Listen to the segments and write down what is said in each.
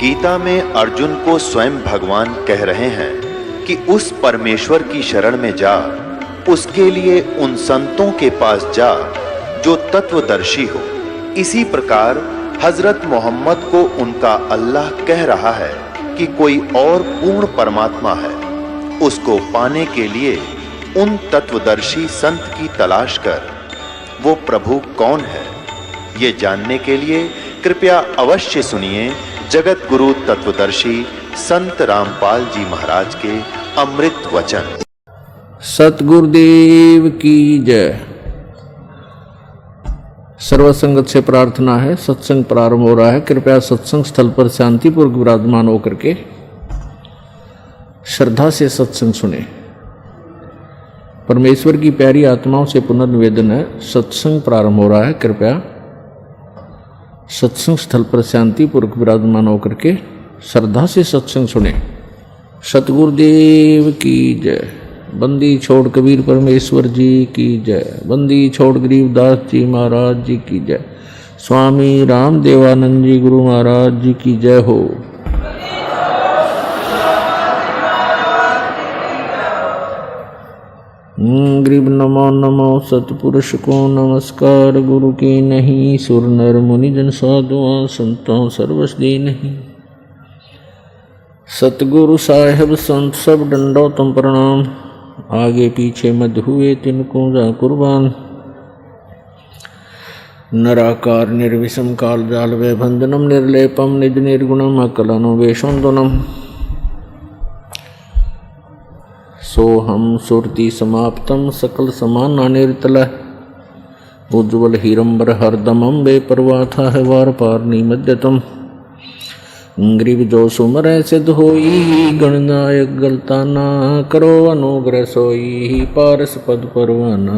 गीता में अर्जुन को स्वयं भगवान कह रहे हैं कि उस परमेश्वर की शरण में जा, उसके लिए उन संतों के पास जा जो तत्वदर्शी हो। इसी प्रकार हजरत मोहम्मद को उनका अल्लाह कह रहा है कि कोई और पूर्ण परमात्मा है। उसको पाने के लिए उन तत्वदर्शी संत की तलाश कर। वो प्रभु कौन है, ये जानने के लिए कृपया अवश्य सुनिए जगत गुरु तत्वदर्शी संत रामपाल जी महाराज के अमृत वचन। सतगुरुदेव की जय। सर्वसंगत से प्रार्थना है, सत्संग प्रारंभ हो रहा है। कृपया सत्संग स्थल पर शांतिपूर्वक विराजमान होकर के श्रद्धा से सत्संग सुने। परमेश्वर की प्यारी आत्माओं से पुनर्निवेदन है, सत्संग प्रारंभ हो रहा है। कृपया सत्संग स्थल पर शांतिपूर्वक विराजमान होकर के श्रद्धा से सत्संग सुने। सतगुरुदेव की जय। बंदी छोड़ कबीर परमेश्वर जी की जय। बंदी छोड़ गरीबदास जी महाराज जी की जय। स्वामी रामदेवानंद जी गुरु महाराज जी की जय हो। गरीब नमो नमो सतपुरुष को नमस्कार। गुरु की नहीं सुर नर मुनि जन साधुओं संतों सर्वस्दी नहीं। सतगुरु साहेब संत सब डंडो तुम प्रणाम। आगे पीछे मत हुए तिनको जा कुर्बान। नराकार निर्विषम काल जाल वे बंधनम निर्लेपम निज निर्गुणम अकलनो वेशोन्दनम। सोहम सुरति समाप्तम सकल समाना निर्तल। उज्ज्वल हीरंबर हरदमम बेपरवाथा है वार पारनी मध्यतम। गरीब जो सुमर सिद्ध होई गणनायक गलता ना करो अनुग्रह सोई पारस पद परवाना।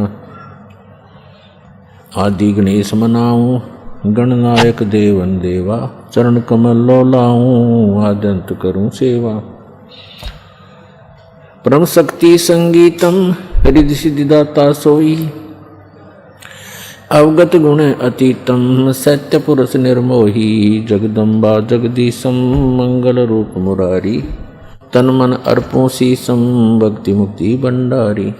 आदि गणेश मनाऊं गणनायक देवन देवा। चरण कमल लो लाऊं आद्यंत करूं सेवा। परम शक्ति संगीतम रिद्धि सिद्धिदाता सोई। अवगत गुण अतीतम सत्य पुरुष निर्मोही। जगदम्बा जगदीशम मंगल रूप मुरारी। तन मन अर्पों शीसम भक्ति मुक्ति भंडारी।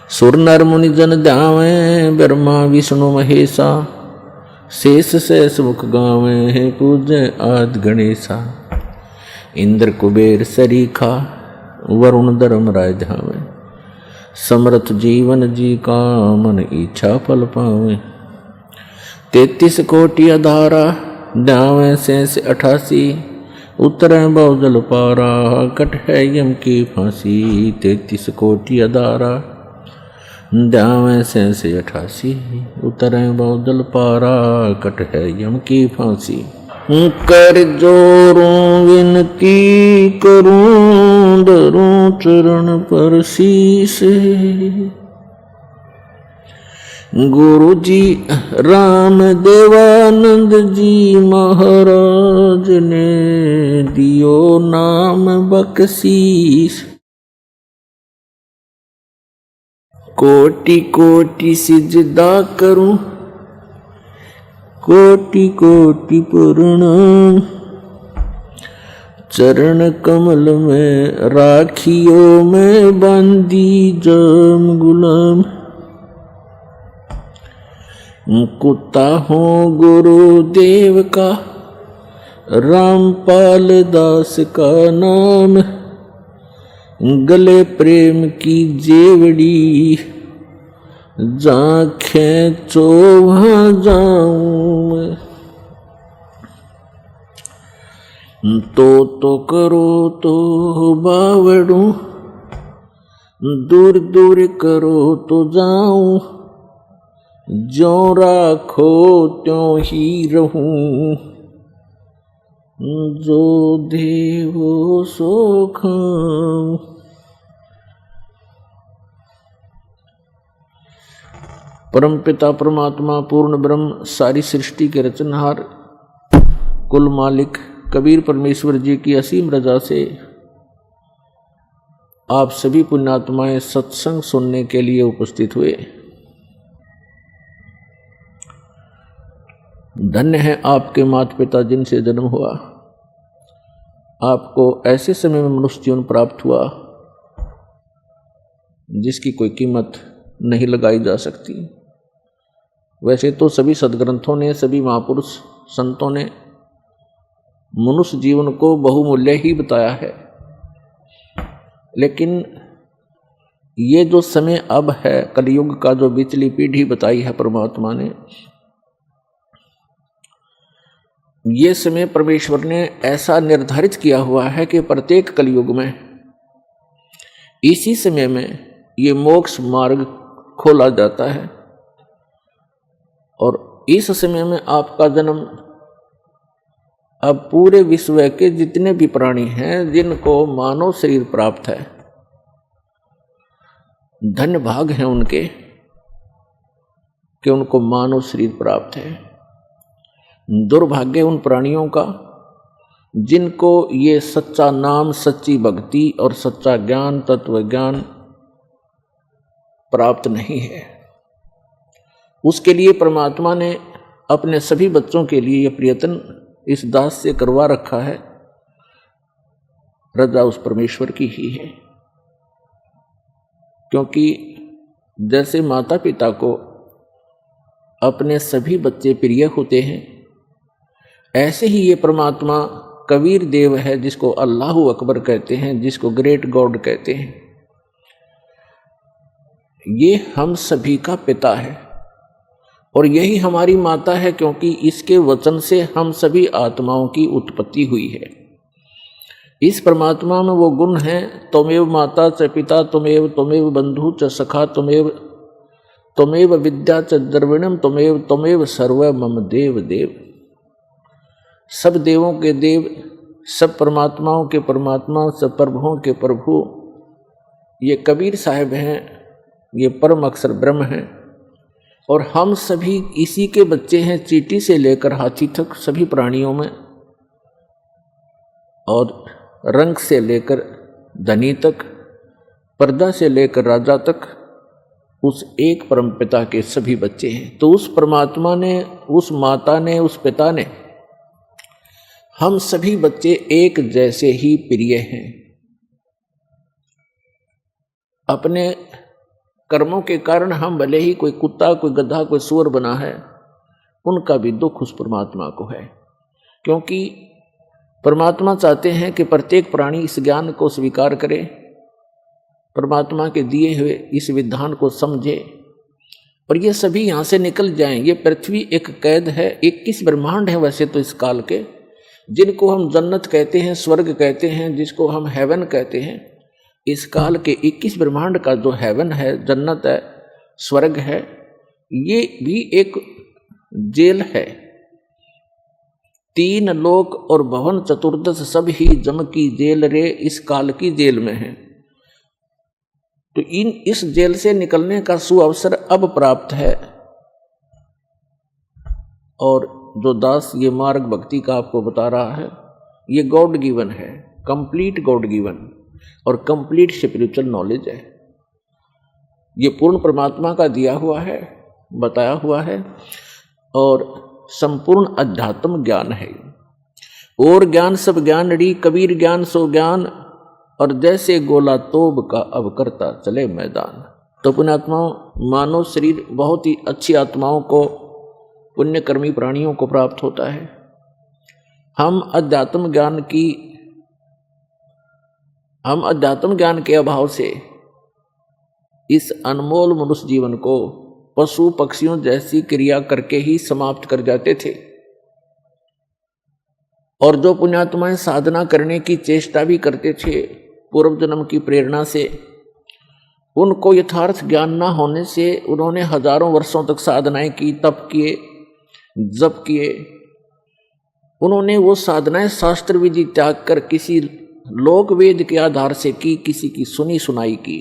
सुर नर मुनि जन ध्यावें ब्रह्मा विष्णु महेशा। शेष शेष मुख गावें पूज्य आदि गणेशा। इंद्र कुबेर सरीखा वरुण धर्म राय ध्यावें। समर्थ जीवन जी का मन इच्छा फल पावे। 33 कोटि अधारा ध्यावें शेष 88। उतरे बहुजल पारा कट है यम की फांसी। 33 कोटि अधारा ध्यावें शेष 88। उतरे बहुजल पारा कट है यम की फांसी। कर जोरों विनती करूं धरूं चरण पर शीश। गुरु जी राम देवानंद जी महाराज ने दियो नाम बख्शीश। कोटि कोटि सिजदा करूं कोटि कोटि प्रणाम। चरण कमल में राखियो में बंदी जाम गुलाम। कुत्ता हो गुरुदेव का रामपाल दास का नाम। गले प्रेम की जेवड़ी जा खेचो वहाँ जाऊं मैं। तो करो तो बावड़ू दूर दूर करो तो जाऊं। जो राखो त्यों ही रहूं जो देवो सो खाऊं। परम पिता परमात्मा पूर्ण ब्रह्म सारी सृष्टि के रचनहार कुल मालिक कबीर परमेश्वर जी की असीम रजा से आप सभी पुण्यात्माएं सत्संग सुनने के लिए उपस्थित हुए। धन्य है आपके माता पिता जिनसे जन्म हुआ, आपको ऐसे समय में मनुष्य जीवन प्राप्त हुआ जिसकी कोई कीमत नहीं लगाई जा सकती। वैसे तो सभी सद्ग्रंथों ने, सभी महापुरुष संतों ने मनुष्य जीवन को बहुमूल्य ही बताया है, लेकिन ये जो समय अब है, कलयुग का जो बिचली पीढ़ी बताई है परमात्मा ने, ये समय परमेश्वर ने ऐसा निर्धारित किया हुआ है कि प्रत्येक कलयुग में इसी समय में ये मोक्ष मार्ग खोला जाता है। और इस समय में आपका जन्म अब पूरे विश्व के जितने भी प्राणी हैं जिनको मानव शरीर प्राप्त है, धन्य भाग हैं उनके कि उनको मानव शरीर प्राप्त है। दुर्भाग्य उन प्राणियों का जिनको ये सच्चा नाम, सच्ची भक्ति और सच्चा ज्ञान, तत्व ज्ञान प्राप्त नहीं है। उसके लिए परमात्मा ने अपने सभी बच्चों के लिए यह प्रयत्न इस दास से करवा रखा है। रजा उस परमेश्वर की ही है, क्योंकि जैसे माता पिता को अपने सभी बच्चे प्रिय होते हैं, ऐसे ही ये परमात्मा कबीर देव है जिसको अल्लाहु अकबर कहते हैं, जिसको ग्रेट गॉड कहते हैं। ये हम सभी का पिता है और यही हमारी माता है, क्योंकि इसके वचन से हम सभी आत्माओं की उत्पत्ति हुई है। इस परमात्मा में वो गुण हैं, त्वमेव माता च पिता त्वमेव, त्वमेव बंधु च सखा त्वमेव, त्वमेव विद्या च द्रविणम त्वमेव, त्वमेव सर्व मम देव देव। सब देवों के देव, सब परमात्माओं के परमात्मा, सब प्रभुओं के प्रभु ये कबीर साहब हैं, ये परम अक्षर ब्रह्म हैं। और हम सभी इसी के बच्चे हैं, चींटी से लेकर हाथी तक सभी प्राणियों में, और रंग से लेकर धनी तक, पर्दा से लेकर राजा तक, उस एक परम पिता के सभी बच्चे हैं। तो उस परमात्मा ने, उस माता ने, उस पिता ने हम सभी बच्चे एक जैसे ही प्रिय हैं। अपने कर्मों के कारण हम भले ही कोई कुत्ता, कोई गधा, कोई सूअर बना है, उनका भी दुख उस परमात्मा को है, क्योंकि परमात्मा चाहते हैं कि प्रत्येक प्राणी इस ज्ञान को स्वीकार करे, परमात्मा के दिए हुए इस विधान को समझे और ये सभी यहाँ से निकल जाएं। ये पृथ्वी एक कैद है, 21 ब्रह्मांड है वैसे तो इस काल के, जिनको हम जन्नत कहते हैं, स्वर्ग कहते हैं, जिसको हम हेवन कहते हैं। इस काल के 21 ब्रह्मांड का जो हेवन है, जन्नत है, स्वर्ग है, ये भी एक जेल है। 3 लोक और भवन चतुर्दश सब ही जम की जेल रे, इस काल की जेल में है। तो इस जेल से निकलने का सुअवसर अब प्राप्त है। और जो दास ये मार्ग भक्ति का आपको बता रहा है, ये गॉड गिवन है, कंप्लीट गॉड गिवन और कंप्लीट स्पिरिचुअल नॉलेज है। ये पूर्ण परमात्मा का दिया हुआ है, बताया हुआ है, और संपूर्ण अध्यात्म ज्ञान है। और ज्ञान सब ज्ञान री, कबीर ज्ञान सो ज्ञान, और जैसे गोला तोब का अब करता चले मैदान। तो पुण्यात्माओं, मानव शरीर बहुत ही अच्छी आत्माओं को, पुण्यकर्मी प्राणियों को प्राप्त होता है। हम अध्यात्म ज्ञान के अभाव से इस अनमोल मनुष्य जीवन को पशु पक्षियों जैसी क्रिया करके ही समाप्त कर जाते थे। और जो पुण्यात्माएं साधना करने की चेष्टा भी करते थे पूर्व जन्म की प्रेरणा से, उनको यथार्थ ज्ञान ना होने से उन्होंने हजारों वर्षों तक साधनाएं की, तप किए, जप किए। उन्होंने वो साधनाएं शास्त्र विधि त्याग कर किसी लोक वेद के आधार से की, किसी की सुनी सुनाई की।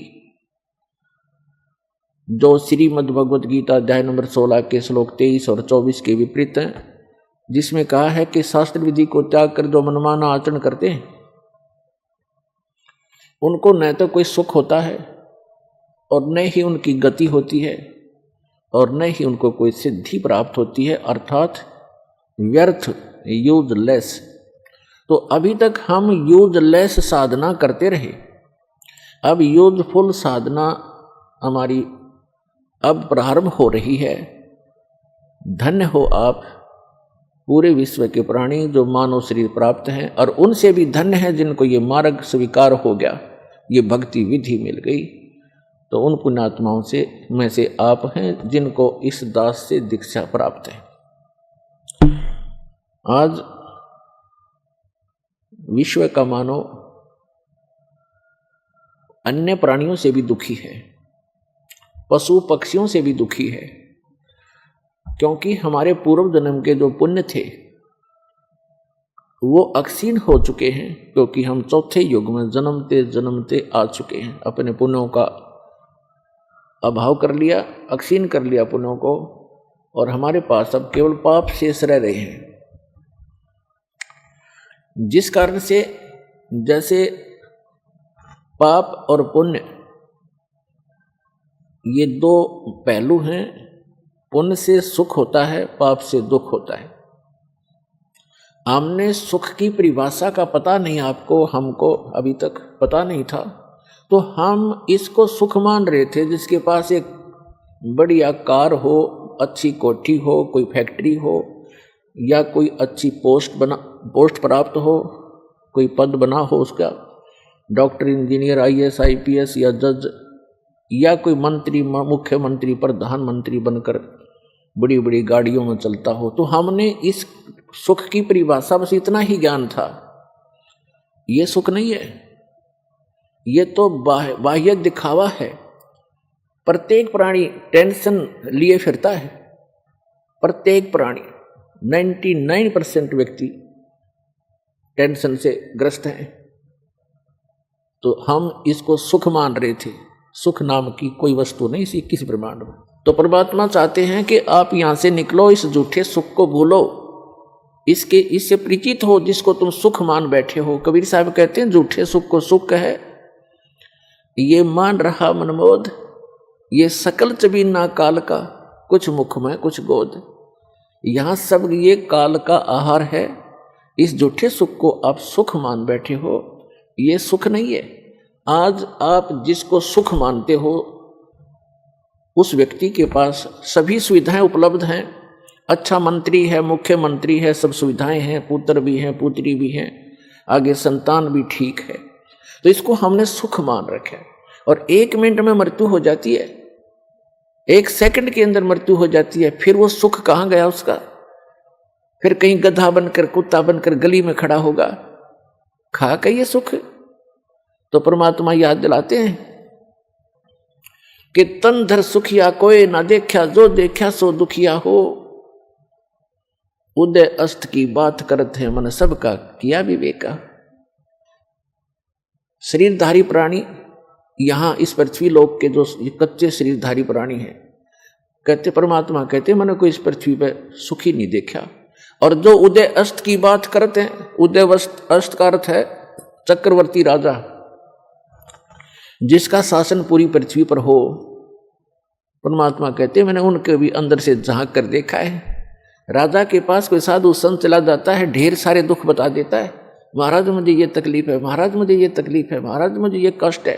जो श्रीमद् भगवद गीता अध्याय नंबर 16 के श्लोक 23 और 24 के विपरीत हैं, जिसमें कहा है कि शास्त्र विधि को त्याग कर जो मनमाना आचरण करते हैं, उनको न तो कोई सुख होता है और न ही उनकी गति होती है और न ही उनको कोई सिद्धि प्राप्त होती है, अर्थात व्यर्थ, यूजलेस। तो अभी तक हम यूजलेस साधना करते रहे। अब यूजफुल साधना हमारी अब प्रारंभ हो रही है। धन्य हो आप पूरे विश्व के प्राणी जो मानव शरीर प्राप्त हैं, और उनसे भी धन्य है जिनको ये मार्ग स्वीकार हो गया, ये भक्ति विधि मिल गई। तो उन पुण्यात्माओं से में से आप हैं जिनको इस दास से दीक्षा प्राप्त है। आज विश्व का मानव अन्य प्राणियों से भी दुखी है, पशु पक्षियों से भी दुखी है, क्योंकि हमारे पूर्व जन्म के जो पुण्य थे वो अक्षीण हो चुके हैं, क्योंकि हम चौथे युग में जन्मते जन्मते आ चुके हैं। अपने पुण्यों का अभाव कर लिया, अक्षीण कर लिया पुण्यों को, और हमारे पास अब केवल पाप शेष रह रहे हैं। जिस कारण से जैसे पाप और पुण्य ये दो पहलू हैं, पुण्य से सुख होता है, पाप से दुख होता है। हमने सुख की परिभाषा का पता नहीं, आपको हमको अभी तक पता नहीं था, तो हम इसको सुख मान रहे थे। जिसके पास एक बढ़िया कार हो, अच्छी कोठी हो, कोई फैक्ट्री हो, या कोई अच्छी पोस्ट प्राप्त हो, कोई पद बना हो उसका, डॉक्टर, इंजीनियर, IAS IPS या जज, या कोई मंत्री, मुख्यमंत्री, प्रधानमंत्री बनकर बड़ी बड़ी गाड़ियों में चलता हो, तो हमने इस सुख की परिभाषा बस इतना ही ज्ञान था। ये सुख नहीं है, ये तो बाह्य दिखावा है। प्रत्येक प्राणी टेंशन लिए फिरता है, प्रत्येक प्राणी 99% व्यक्ति टेंशन से ग्रस्त हैं। तो हम इसको सुख मान रहे थे। सुख नाम की कोई वस्तु नहीं इसी किसी ब्रह्मांड में। तो परमात्मा चाहते हैं कि आप यहां से निकलो, इस झूठे सुख को भूलो, इससे परिचित हो जिसको तुम सुख मान बैठे हो। कबीर साहब कहते हैं झूठे सुख को सुख है, ये मान रहा मनमोद, ये सकल चबीना काल का, कुछ मुख में कुछ गोद। यहां सब ये काल का आहार है। इस झूठे सुख को आप सुख मान बैठे हो, ये सुख नहीं है। आज आप जिसको सुख मानते हो उस व्यक्ति के पास सभी सुविधाएं उपलब्ध हैं। अच्छा मंत्री है, मुख्यमंत्री है, सब सुविधाएं हैं, पुत्र भी हैं, पुत्री भी हैं, आगे संतान भी ठीक है। तो इसको हमने सुख मान रखा है। और 1 मिनट में मृत्यु हो जाती है, 1 सेकंड के अंदर मृत्यु हो जाती है। फिर वो सुख कहाँ गया उसका? फिर कहीं गधा बनकर, कुत्ता बनकर गली में खड़ा होगा, खा के ये सुख। तो परमात्मा याद दिलाते हैं कि तन धर सुखिया कोई ना देखा, जो देखा सो दुखिया हो। उदय अस्त की बात करते हैं, मन सबका किया विवेका। शरीरधारी प्राणी यहां इस पृथ्वी लोक के जो कच्चे शरीरधारी प्राणी हैं, कहते परमात्मा कहते मैंने कोई इस पृथ्वी पे सुखी नहीं देखा। और जो उदय अस्त की बात करते हैं, उदय अस्त का अर्थ है चक्रवर्ती राजा, जिसका शासन पूरी पृथ्वी पर हो। परमात्मा कहते मैंने उनके भी अंदर से झांक कर देखा है। राजा के पास कोई साधु संत चला जाता है, ढेर सारे दुख बता देता है, महाराज मुझे ये तकलीफ है, महाराज मुझे ये तकलीफ है, महाराज मुझे ये कष्ट है।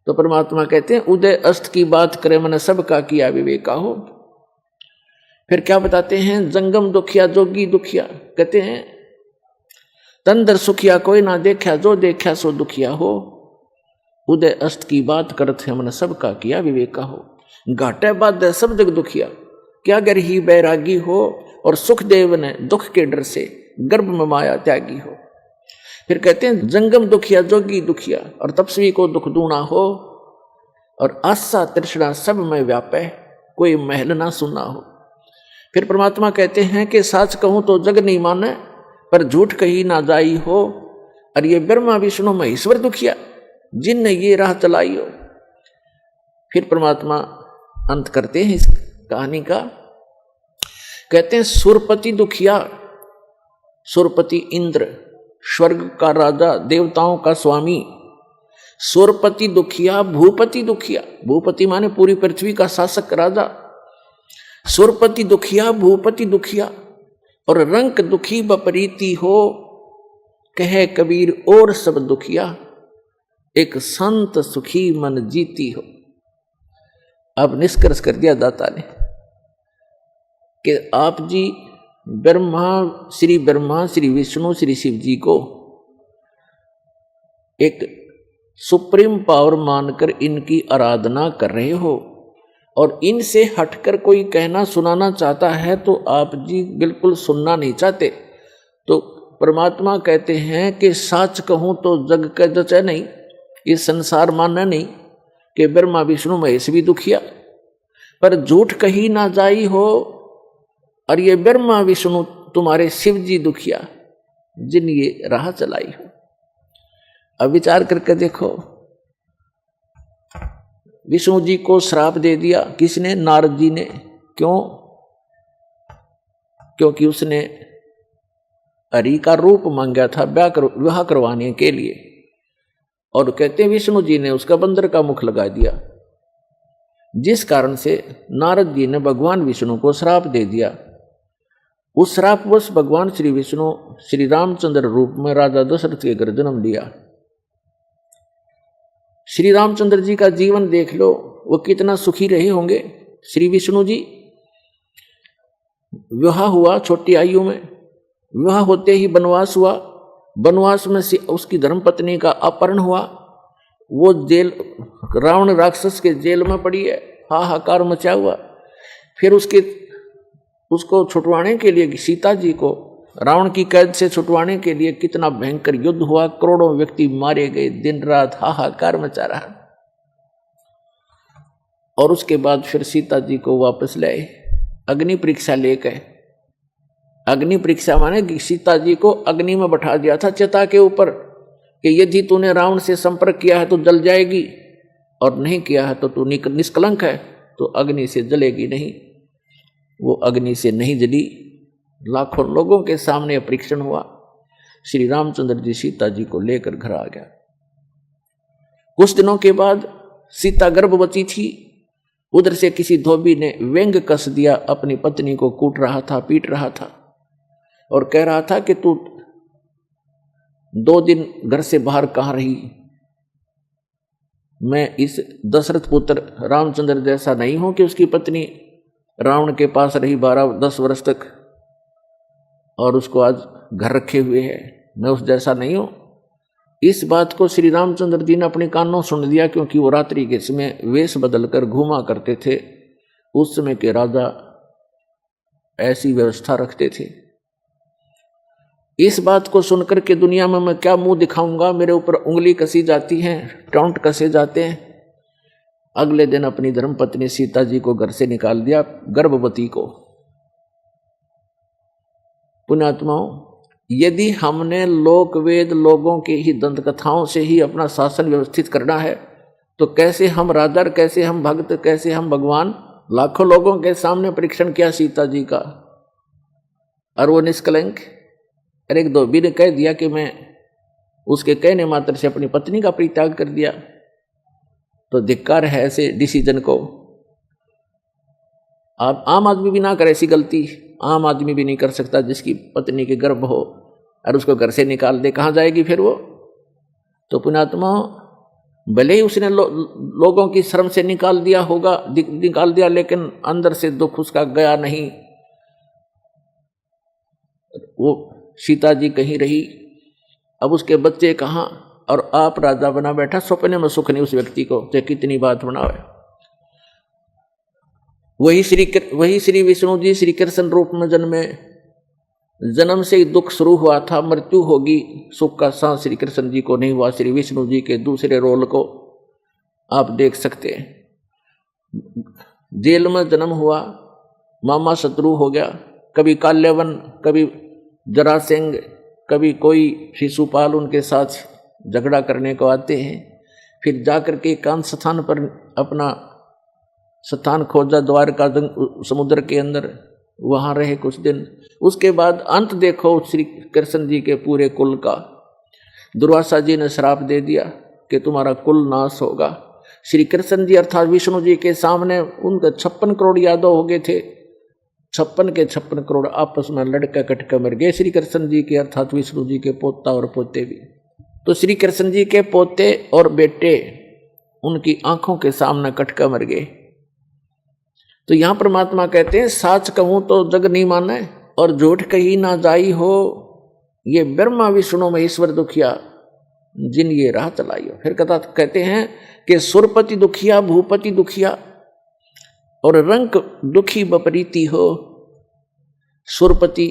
तो परमात्मा कहते हैं उदय अस्त की बात करे मैंने सबका किया विवेका हो। फिर क्या बताते हैं? जंगम दुखिया जोगी दुखिया, कहते हैं तंदर सुखिया कोई ना देखा, जो देखा सो दुखिया हो। उदय अस्त की बात करते हमने सबका किया विवेका हो। घाटे बाद सब जग दुखिया, क्या गर ही बैरागी हो। और सुखदेव ने दुख के डर से गर्भ में माया त्यागी हो। फिर कहते हैं जंगम दुखिया जोगी दुखिया, और तपस्वी को दुख दूना हो। और आशा तृष्णा सब में व्यापे, कोई महल ना सुना हो। फिर परमात्मा कहते हैं कि साच कहूं तो जग नहीं माने, पर झूठ कही ना जाई हो। और ये ब्रह्मा विष्णु महेश्वर दुखिया, जिनने ये राह चलाई हो। फिर परमात्मा अंत करते हैं इस कहानी का, कहते हैं सुरपति दुखिया। सुरपति इंद्र, स्वर्ग का राजा, देवताओं का स्वामी। सुरपति दुखिया, भूपति दुखिया, भूपति माने पूरी पृथ्वी का शासक राजा। सुरपति दुखिया, भूपति दुखिया, और रंक दुखी बपरीति हो। कहे कबीर और सब दुखिया, एक संत सुखी मन जीती हो। अब निष्कर्ष कर दिया दाता ने कि आप जी ब्रह्मा, श्री विष्णु, श्री शिव जी को एक सुप्रीम पावर मानकर इनकी आराधना कर रहे हो, और इनसे हटकर कोई कहना सुनाना चाहता है तो आप जी बिल्कुल सुनना नहीं चाहते। तो परमात्मा कहते हैं कि सच कहूं तो जग का जचे नहीं, ये संसार मानना नहीं कि ब्रह्मा विष्णु महेश भी दुखिया, पर झूठ कही ना जाई हो, और ये ब्रह्मा विष्णु तुम्हारे शिव जी दुखिया जिन ये राह चलाई हो। अब विचार करके देखो, विष्णु जी को श्राप दे दिया किसने? नारद जी ने। क्यों? क्योंकि उसने हरि का रूप मांगा था विवाह करवाने के लिए, और कहते हैं विष्णु जी ने उसका बंदर का मुख लगा दिया, जिस कारण से नारद जी ने भगवान विष्णु को श्राप दे दिया। उस श्रापवश भगवान श्री विष्णु श्री रामचंद्र रूप में राजा दशरथ के घर जन्म लिया। श्री रामचंद्र जी का जीवन देख लो, वो कितना सुखी रहे होंगे। श्री विष्णु जी विवाह हुआ छोटी आयु में, विवाह होते ही वनवास हुआ, वनवास में से उसकी धर्मपत्नी का अपहरण हुआ, वो जेल, रावण राक्षस के जेल में पड़ी है, हाहाकार मचा हुआ। फिर उसको छुटवाने के लिए सीता जी को रावण की कैद से छुटवाने के लिए कितना भयंकर युद्ध हुआ, करोड़ों व्यक्ति मारे गए, दिन रात हाहाकार मचा रहा। और उसके बाद फिर सीता जी को वापस ले आए, अग्नि परीक्षा लेकर। अग्नि परीक्षा माने कि सीता जी को अग्नि में बैठा दिया था चिता के ऊपर कि यदि तूने रावण से संपर्क किया है तो जल जाएगी, और नहीं किया है तो तू निष्कलंक है, तो अग्नि से जलेगी नहीं। वो अग्नि से नहीं जली, लाखों लोगों के सामने परीक्षण हुआ। श्री रामचंद्र जी सीता जी को लेकर घर आ गया। कुछ दिनों के बाद सीता गर्भवती थी, उधर से किसी धोबी ने व्यंग कस दिया, अपनी पत्नी को कूट रहा था, पीट रहा था, और कह रहा था कि तू 2 दिन घर से बाहर कहाँ रही? मैं इस दशरथ पुत्र रामचंद्र जैसा नहीं हूं कि उसकी पत्नी रावण के पास रही 12-10 वर्ष तक और उसको आज घर रखे हुए है, मैं उस जैसा नहीं हूं। इस बात को श्री रामचंद्र जी ने अपने कानों सुन लिया, क्योंकि वो रात्रि के समय वेश बदलकर घूमा करते थे। उस समय के राजा ऐसी व्यवस्था रखते थे। इस बात को सुनकर के दुनिया में मैं क्या मुंह दिखाऊंगा, मेरे ऊपर उंगली कसी जाती है, टॉन्ट कसे जाते हैं। अगले दिन अपनी धर्मपत्नी सीता जी को घर से निकाल दिया, गर्भवती को। पुण्यात्माओं, यदि हमने लोक वेद लोगों के ही दंत कथाओं से ही अपना शासन व्यवस्थित करना है, तो कैसे हम राजा, कैसे हम भक्त, कैसे हम भगवान? लाखों लोगों के सामने परीक्षण किया सीता जी का, और वो निष्कलंक। और एक धोबी ने कह दिया कि मैं उसके कहने मात्र से अपनी पत्नी का परित्याग कर दिया, तो धिक्कार है ऐसे डिसीजन को। आप आम आदमी भी ना करे ऐसी गलती, आम आदमी भी नहीं कर सकता जिसकी पत्नी के गर्भ हो और उसको घर से निकाल दे, कहाँ जाएगी फिर वो? तो पुण्यात्मा, भले ही उसने लोगों की शर्म से निकाल दिया होगा, निकाल दिया, लेकिन अंदर से दुख उसका गया नहीं। वो सीता जी कहीं रही, अब उसके बच्चे कहाँ, और आप राजा बना बैठा, सपने में सुख नहीं उस व्यक्ति को, चाहे कितनी बात बनावे। वही श्री विष्णु जी श्री कृष्ण रूप में जन्मे, जन्म से ही दुख शुरू हुआ था, मृत्यु होगी, सुख का सांस श्री कृष्ण जी को नहीं हुआ। श्री विष्णु जी के दूसरे रोल को आप देख सकते हैं। जेल में जन्म हुआ, मामा शत्रु हो गया, कभी काल्यवन, कभी जरासेंग, कभी कोई शिशुपाल उनके साथ झगड़ा करने को आते हैं। फिर जाकर के एकांत स्थान पर अपना स्थान खोजा, द्वारका समुद्र के अंदर, वहाँ रहे कुछ दिन। उसके बाद अंत देखो श्री कृष्ण जी के पूरे कुल का। दुर्वासा जी ने श्राप दे दिया कि तुम्हारा कुल नाश होगा। श्री कृष्ण जी अर्थात विष्णु जी के सामने उनके 56 करोड़ यादव हो गए थे, 56 के 56 करोड़ आपस में लड़का कटका मर गए। श्री कृष्ण जी के अर्थात विष्णु जी के पोता और पोते भी। तो श्री कृष्ण जी के पोते और बेटे उनकी आंखों के सामने कटका मर गए। तो यहां परमात्मा कहते हैं साच कहूं तो जग नहीं माने और झूठ कही ना जाई हो, ये ब्रह्मा विष्णु महेश्वर दुखिया जिन ये राह चलाई हो। फिर कहते हैं कि सुरपति दुखिया भूपति दुखिया और रंक दुखी बपरीती हो। सुरपति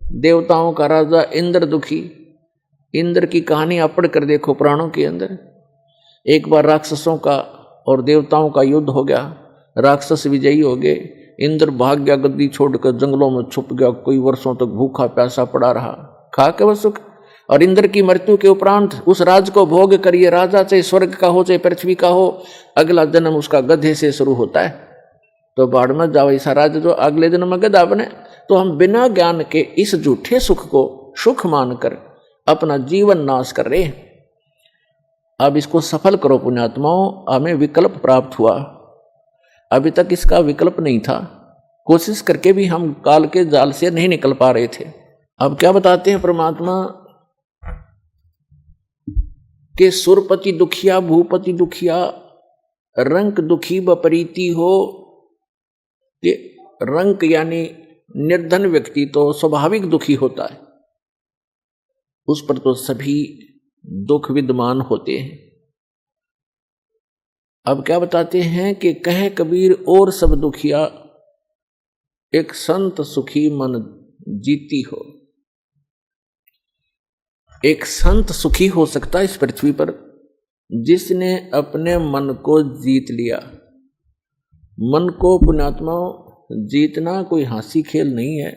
देवताओं का राजा इंद्र दुखी। इंद्र की कहानी आप पढ़ कर देखो पुराणों के अंदर। एक बार राक्षसों का और देवताओं का युद्ध हो गया, राक्षस विजयी हो गए, इंद्र भाग गया, गद्दी छोड़कर जंगलों में छुप गया, कोई वर्षों तक भूखा प्यासा पड़ा रहा, खा के वह सुख। और इंद्र की मृत्यु के उपरांत उस राज को भोग कर ये राजा चाहे स्वर्ग का हो चाहे पृथ्वी का हो, अगला जन्म उसका गधे से शुरू होता है। तो बाढ़ में जाओ ऐसा राजा जो अगले जन्म में गधा बने। तो हम बिना ज्ञान के इस झूठे सुख को सुख मानकर अपना जीवन नाश कर रहे हैं। अब इसको सफल करो पुण्यात्माओं। हमें विकल्प प्राप्त हुआ, अभी तक इसका विकल्प नहीं था। कोशिश करके भी हम काल के जाल से नहीं निकल पा रहे थे। अब क्या बताते हैं परमात्मा कि सुरपति दुखिया भूपति दुखिया रंक दुखी बपरीती हो। ये रंक यानी निर्धन व्यक्ति तो स्वाभाविक दुखी होता है, उस पर तो सभी दुख विद्यमान होते हैं। अब क्या बताते हैं कि कहे कबीर और सब दुखिया एक संत सुखी मन जीती हो। एक संत सुखी हो सकता है इस पृथ्वी पर जिसने अपने मन को जीत लिया। मन को पुण्यात्माओं जीतना कोई हंसी खेल नहीं है।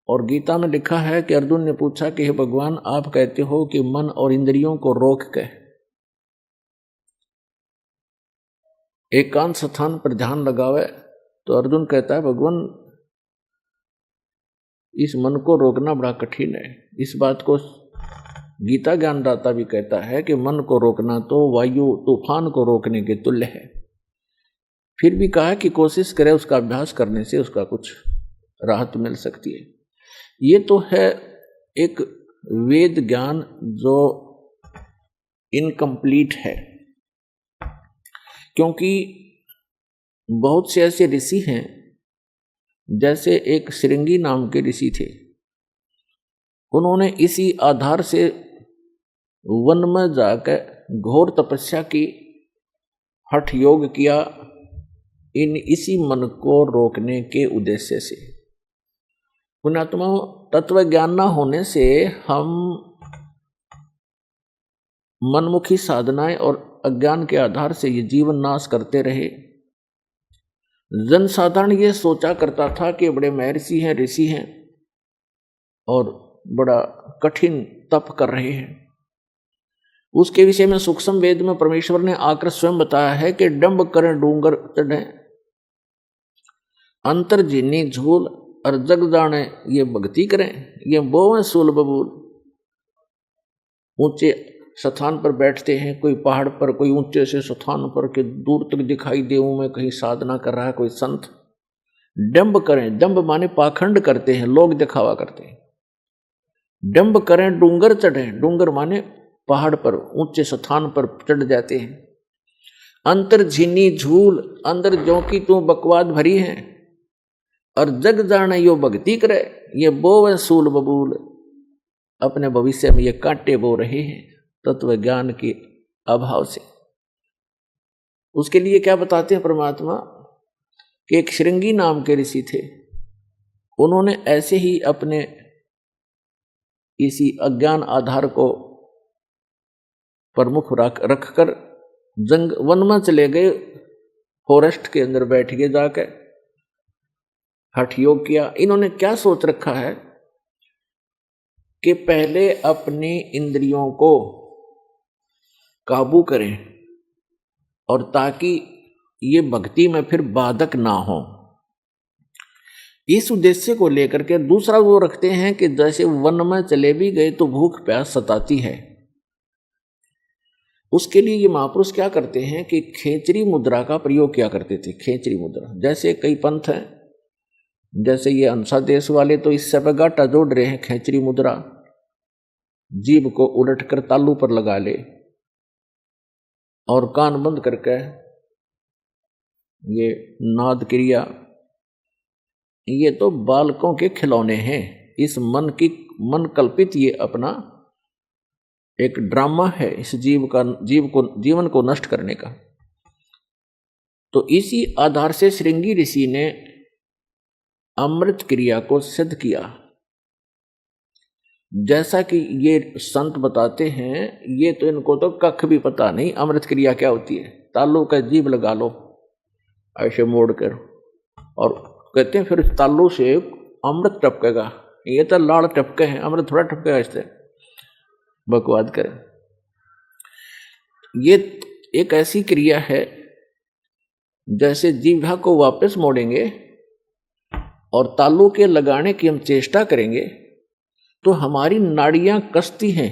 और गीता में लिखा है कि अर्जुन ने पूछा कि हे भगवान आप कहते हो कि मन और इंद्रियों को रोक के एकांत स्थान पर ध्यान लगावे। तो अर्जुन कहता है भगवान इस मन को रोकना बड़ा कठिन है। इस बात को गीता ज्ञानदाता भी कहता है कि मन को रोकना तो वायु तूफान को रोकने के तुल्य है। फिर भी कहा कि कोशिश करे, उसका अभ्यास करने से उसका कुछ राहत मिल सकती है। ये तो है एक वेद ज्ञान जो इनकम्प्लीट है, क्योंकि बहुत से ऐसे ऋषि हैं, जैसे एक श्रृंगी नाम के ऋषि थे। उन्होंने इसी आधार से वन में जाकर घोर तपस्या की, हठ योग किया, इसी मन को रोकने के उद्देश्य से। पुण्यात्माओं तत्व ज्ञान न होने से हम मनमुखी साधनाएं और अज्ञान के आधार से ये जीवन नाश करते रहे। जनसाधारण ये सोचा करता था कि बड़े महर्षि हैं, ऋषि हैं और बड़ा कठिन तप कर रहे हैं। उसके विषय में सूक्ष्म वेद में परमेश्वर ने आकर स्वयं बताया है कि डंब करें डूंगर चढ़े, अंतर जीनी झूल और जग जाने ये भक्ति करें, ये बोवें सूल बबूल। ऊंचे स्थान पर बैठते हैं, कोई पहाड़ पर, कोई ऊंचे से स्थान पर के दूर तक दिखाई दे में कहीं साधना कर रहा है कोई संत। डंब करें, डंब माने पाखंड करते हैं, लोग दिखावा करते हैं। डंब करें डूंगर चढ़े, डूंगर माने पहाड़ पर ऊंचे स्थान पर चढ़ जाते हैं। अंतर झीनी झूल, अंदर जो की तू बकवाद भरी है, और जग जाने यो भक्ति करे, ये बोवे सूल बबूल। अपने भविष्य में ये कांटे बो रहे हैं तत्व ज्ञान के अभाव से। उसके लिए क्या बताते हैं परमात्मा कि एक श्रृंगी नाम के ऋषि थे। उन्होंने ऐसे ही अपने इसी अज्ञान आधार को प्रमुख रखकर जंग वन में चले गए, फॉरेस्ट के अंदर बैठ गए, जाकर हठ योग किया। इन्होंने क्या सोच रखा है कि पहले अपनी इंद्रियों को काबू करें और ताकि ये भक्ति में फिर बाधक ना हो। इस उद्देश्य को लेकर के दूसरा वो रखते हैं कि जैसे वन में चले भी गए तो भूख प्यास सताती है। उसके लिए ये महापुरुष क्या करते हैं कि खेचरी मुद्रा का प्रयोग किया करते थे। खेचरी मुद्रा, जैसे कई पंथ हैं जैसे ये अंशादेश वाले तो इससे पे गाटा जोड़ रहे हैं, खेचरी मुद्रा, जीभ को उलट कर तालू पर लगा ले और कान बंद करके ये नाद क्रिया। ये तो बालकों के खिलौने हैं। इस मन कल्पित ये अपना एक ड्रामा है इस जीवन को नष्ट करने का। तो इसी आधार से श्रृंगी ऋषि ने अमृत क्रिया को सिद्ध किया। जैसा कि ये संत बताते हैं, ये तो इनको तो कख भी पता नहीं अमृत क्रिया क्या होती है। तालू का जीभ लगा लो ऐसे मोड़ कर, और कहते हैं फिर तालू से अमृत टपकेगा। ये तो लाड़ टपके हैं, अमृत थोड़ा टपकेगा इससे, बकवाद करें। ये एक ऐसी क्रिया है जैसे जीभा को वापस मोड़ेंगे और तालू के लगाने की हम चेष्टा करेंगे तो हमारी नाड़ियां कसती हैं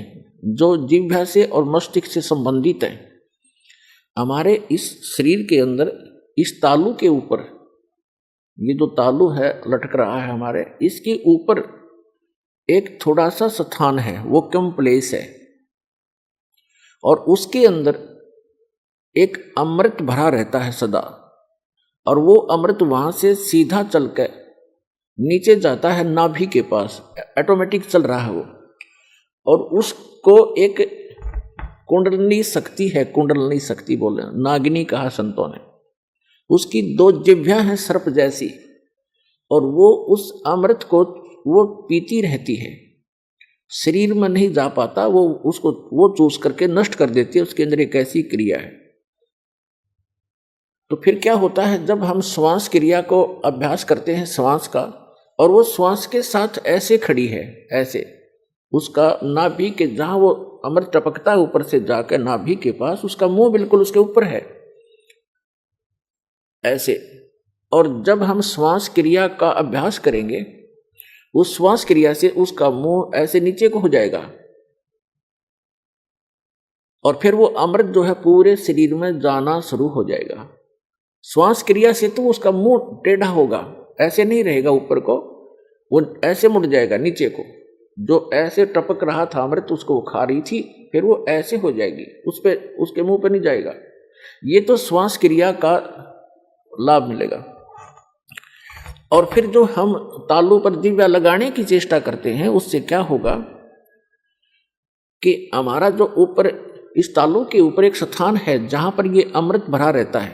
जो जीभा से और मस्तिष्क से संबंधित हैं। हमारे इस शरीर के अंदर इस तालू के ऊपर, ये जो तालू है लटक रहा है हमारे, इसके ऊपर एक थोड़ा सा स्थान है, वो कम प्लेस है, और उसके अंदर एक अमृत भरा रहता है सदा, और वो अमृत वहां से सीधा चलकर नीचे जाता है नाभि के पास, ऑटोमेटिक चल रहा है वो। और उसको एक कुंडलनी शक्ति है, कुंडलनी शक्ति बोले, नागिनी कहा संतों ने। उसकी 2 जिह्वा हैं सर्प जैसी, और वो उस अमृत को वो पीती रहती है, शरीर में नहीं जा पाता, वो उसको वो चूस करके नष्ट कर देती है। उसके अंदर एक ऐसी क्रिया है। तो फिर क्या होता है, जब हम श्वास क्रिया को अभ्यास करते हैं श्वास का, और वो श्वास के साथ ऐसे खड़ी है, ऐसे उसका नाभि के जहां वो अमृत टपकता है ऊपर से जाकर नाभि के पास, उसका मुंह बिल्कुल उसके ऊपर है ऐसे। और जब हम श्वास क्रिया का अभ्यास करेंगे, उस श्वास क्रिया से उसका मुंह ऐसे नीचे को हो जाएगा, और फिर वो अमृत जो है पूरे शरीर में जाना शुरू हो जाएगा। श्वास क्रिया से तो उसका मुंह टेढ़ा होगा, ऐसे नहीं रहेगा ऊपर को, वो ऐसे मुड़ जाएगा नीचे को। जो ऐसे टपक रहा था अमृत, उसको वो खा रही थी, फिर वो ऐसे हो जाएगी, उस पे उसके मुंह पे नहीं जाएगा। ये तो श्वास क्रिया का लाभ मिलेगा। और फिर जो हम तालू पर जीवा लगाने की चेष्टा करते हैं, उससे क्या होगा कि हमारा जो ऊपर इस तालू के ऊपर एक स्थान है जहां पर ये अमृत भरा रहता है,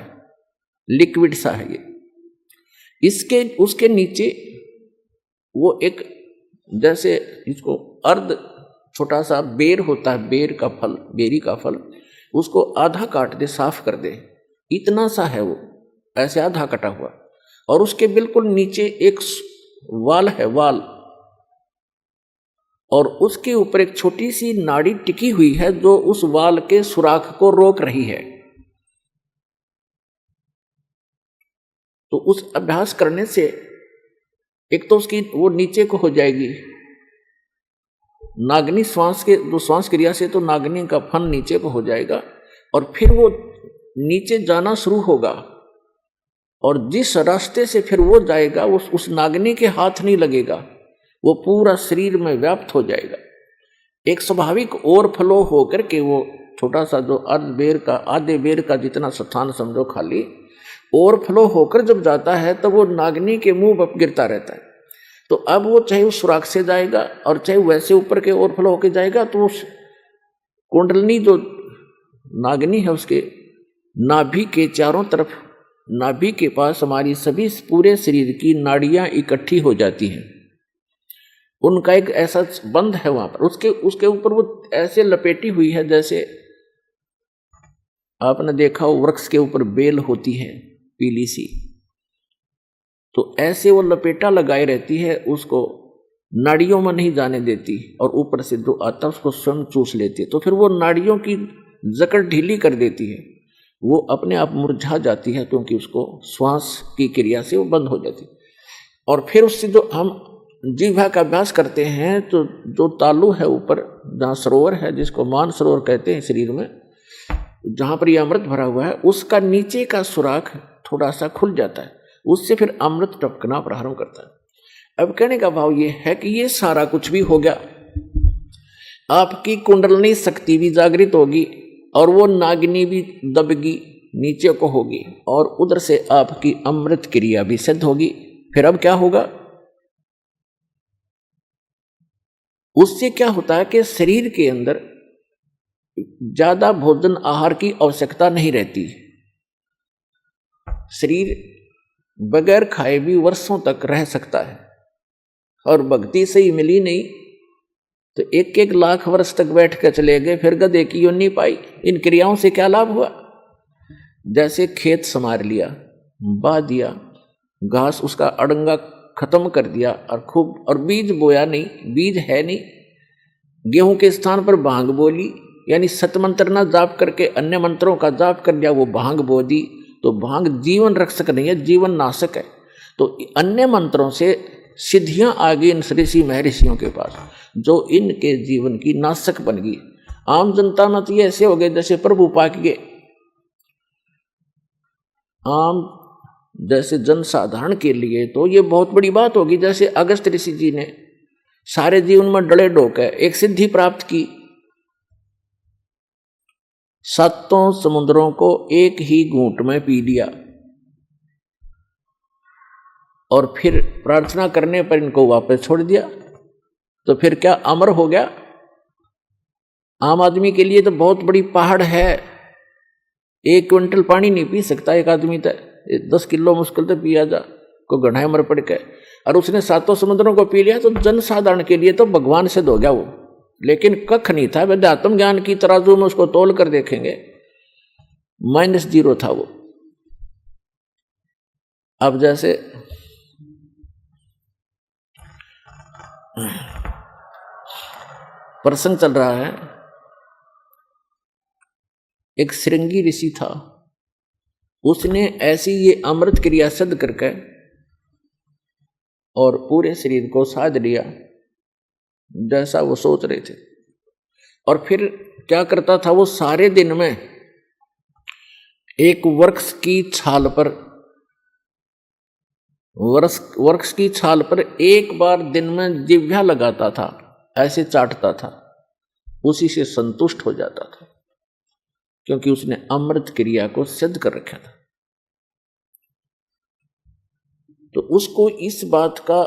लिक्विड सा है ये, उसके नीचे वो एक जैसे इसको अर्ध छोटा सा बेर होता है, बेर का फल, बेरी का फल, उसको आधा काट दे, साफ कर दे, इतना सा है वो, ऐसे आधा कटा हुआ। और उसके बिल्कुल नीचे एक वाल है, वाल, और उसके ऊपर एक छोटी सी नाड़ी टिकी हुई है जो उस वाल के सुराख को रोक रही है। तो उस अभ्यास करने से एक तो उसकी वो नीचे को हो जाएगी, नागनी श्वास के जो श्वास क्रिया से तो नागनी का फन नीचे को हो जाएगा, और फिर वो नीचे जाना शुरू होगा, और जिस रास्ते से फिर वो जाएगा उस नागनी के हाथ नहीं लगेगा, वो पूरा शरीर में व्याप्त हो जाएगा। एक स्वाभाविक ओवरफ्लो होकर के वो छोटा सा जो आधे बेर का जितना स्थान समझो खाली, ओवरफ्लो होकर जब जाता है तब वो नागनी के मुंह पर गिरता रहता है। तो अब वो चाहे उस सुराख से जाएगा और चाहे वैसे ऊपर के ओवरफ्लो होकर जाएगा, तो उस कुंडलनी जो नागनी है उसके नाभि के चारों तरफ, नाभि के पास हमारी सभी पूरे शरीर की नाड़ियां इकट्ठी हो जाती हैं। उनका एक ऐसा बंध है वहां पर, उसके ऊपर वो ऐसे लपेटी हुई है जैसे आपने देखा हो वृक्ष के ऊपर बेल होती है पीली सी, तो ऐसे वो लपेटा लगाई रहती है, उसको नाड़ियों में नहीं जाने देती, और ऊपर से जो आता है उसको स्वयं चूस लेती है। तो फिर वो नाड़ियों की जकड़ ढीली कर देती है, वो अपने आप मुरझा जाती है, क्योंकि उसको श्वास की क्रिया से वो बंद हो जाती है। और फिर उससे जो हम जीवा का अभ्यास करते हैं, तो जो तालु है ऊपर जहाँ सरोवर है, जिसको मान सरोवर कहते हैं शरीर में, जहाँ पर ये अमृत भरा हुआ है, उसका नीचे का सुराख थोड़ा सा खुल जाता है, उससे फिर अमृत टपकना प्रारंभ करता है। अब कहने का भाव ये है कि ये सारा कुछ भी हो गया, आपकी कुंडलनी शक्ति भी जागृत होगी और वो नागिनी भी दबगी नीचे को होगी और उधर से आपकी अमृत क्रिया भी सिद्ध होगी। फिर अब क्या होगा? उससे क्या होता है कि शरीर के अंदर ज्यादा भोजन आहार की आवश्यकता नहीं रहती। शरीर बगैर खाए भी वर्षों तक रह सकता है और भक्ति से ही मिली नहीं तो 1-1 लाख वर्ष तक बैठ कर चले गए, फिर गधे की योनि पाई। इन क्रियाओं से क्या लाभ हुआ? जैसे खेत संवार लिया, बा दिया, घास उसका अड़ंगा खत्म कर दिया और खूब, और बीज बोया नहीं, बीज है नहीं, गेहूं के स्थान पर भांग बोली, यानी सतमंत्र ना जाप करके अन्य मंत्रों का जाप कर लिया, वो भांग बो दी। तो भांग जीवन रक्षक नहीं है, जीवन नाशक है। तो अन्य मंत्रों से सिद्धियां आ गई इन ऋषि महर्षियों के पास, जो इनके जीवन की नाशक बन गई। आम जनता में तो ये ऐसे हो गए जैसे प्रभु पाक के, आम जैसे जनसाधारण के लिए तो ये बहुत बड़ी बात होगी। जैसे अगस्त ऋषि जी ने सारे जीवन में डले डोके एक सिद्धि प्राप्त की, 7 समुद्रों को एक ही घूंट में पी लिया और फिर प्रार्थना करने पर इनको वापस छोड़ दिया। तो फिर क्या अमर हो गया? आम आदमी के लिए तो बहुत बड़ी पहाड़ है, 1 क्विंटल पानी नहीं पी सकता एक आदमी, तक 10 किलो मुश्किल से पिया जा को गढ़ाई मर पड़ के, और उसने 7 समुद्रों को पी लिया। तो जनसाधारण के लिए तो भगवान सिद्ध हो गया वो, लेकिन कख नहीं था। वेदांतम ज्ञान की तराजू में उसको तोल कर देखेंगे, -0 था वो। अब जैसे प्रसंग चल रहा है, एक श्रृंगी ऋषि था, उसने ऐसी ये अमृत क्रिया सिद्ध करके और पूरे शरीर को साध लिया जैसा वो सोच रहे थे। और फिर क्या करता था वो? सारे दिन में एक वृक्ष की छाल पर, वृक्ष की छाल पर एक बार दिन में जिह्वा लगाता था, ऐसे चाटता था, उसी से संतुष्ट हो जाता था, क्योंकि उसने अमृत क्रिया को सिद्ध कर रखा था। तो उसको इस बात का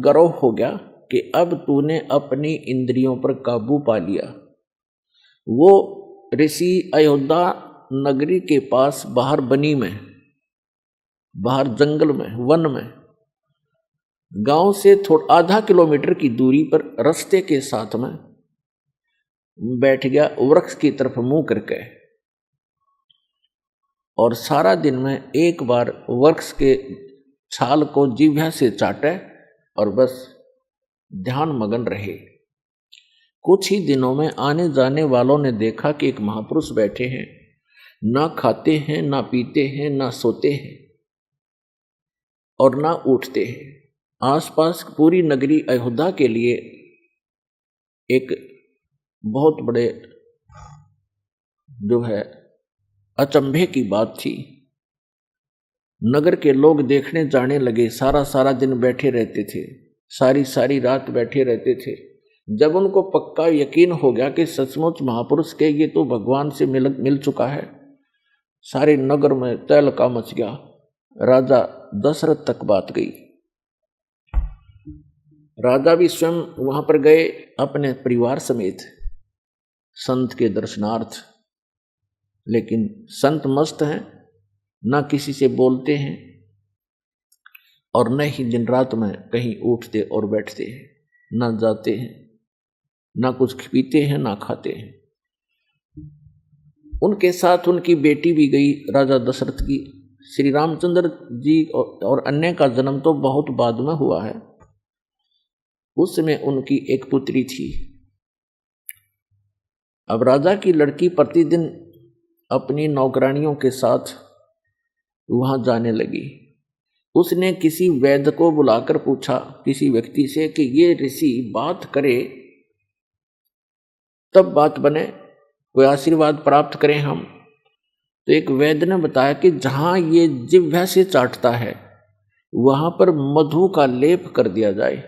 गर्व हो गया कि अब तूने अपनी इंद्रियों पर काबू पा लिया। वो ऋषि अयोध्या नगरी के पास बाहर बनी में, बाहर जंगल में, वन में, गांव से थोड़ा आधा किलोमीटर की दूरी पर रास्ते के साथ में बैठ गया, वृक्ष की तरफ मुंह करके, और सारा दिन में एक बार वृक्ष के छाल को जिह्वा से चाटे और बस ध्यान मगन रहे। कुछ ही दिनों में आने जाने वालों ने देखा कि एक महापुरुष बैठे हैं, ना खाते हैं, ना पीते हैं, ना सोते हैं और ना उठते हैं। आसपास पूरी नगरी अयोध्या के लिए एक बहुत बड़े जो है अचंभे की बात थी। नगर के लोग देखने जाने लगे, सारा सारा दिन बैठे रहते थे, सारी सारी रात बैठे रहते थे। जब उनको पक्का यकीन हो गया कि सचमुच महापुरुष के ये तो भगवान से मिल चुका है, सारे नगर में तहलका मच गया। राजा दशरथ तक बात गई। राजा भी स्वयं वहां पर गए अपने परिवार समेत संत के दर्शनार्थ, लेकिन संत मस्त हैं, ना किसी से बोलते हैं और न ही दिन रात में कहीं उठते और बैठते हैं, ना जाते हैं, ना कुछ पीते हैं, ना खाते हैं। उनके साथ उनकी बेटी भी गई, राजा दशरथ की। श्री रामचंद्र जी और अन्य का जन्म तो बहुत बाद में हुआ है। उस समय उनकी एक पुत्री थी। अब राजा की लड़की प्रतिदिन अपनी नौकरानियों के साथ वहां जाने लगी। उसने किसी वैद्य को बुलाकर पूछा, किसी व्यक्ति से, कि ये ऋषि बात करे तब बात बने, कोई आशीर्वाद प्राप्त करें हम। तो एक वैद्य ने बताया कि जहां ये जिह्वा से चाटता है वहां पर मधु का लेप कर दिया जाए,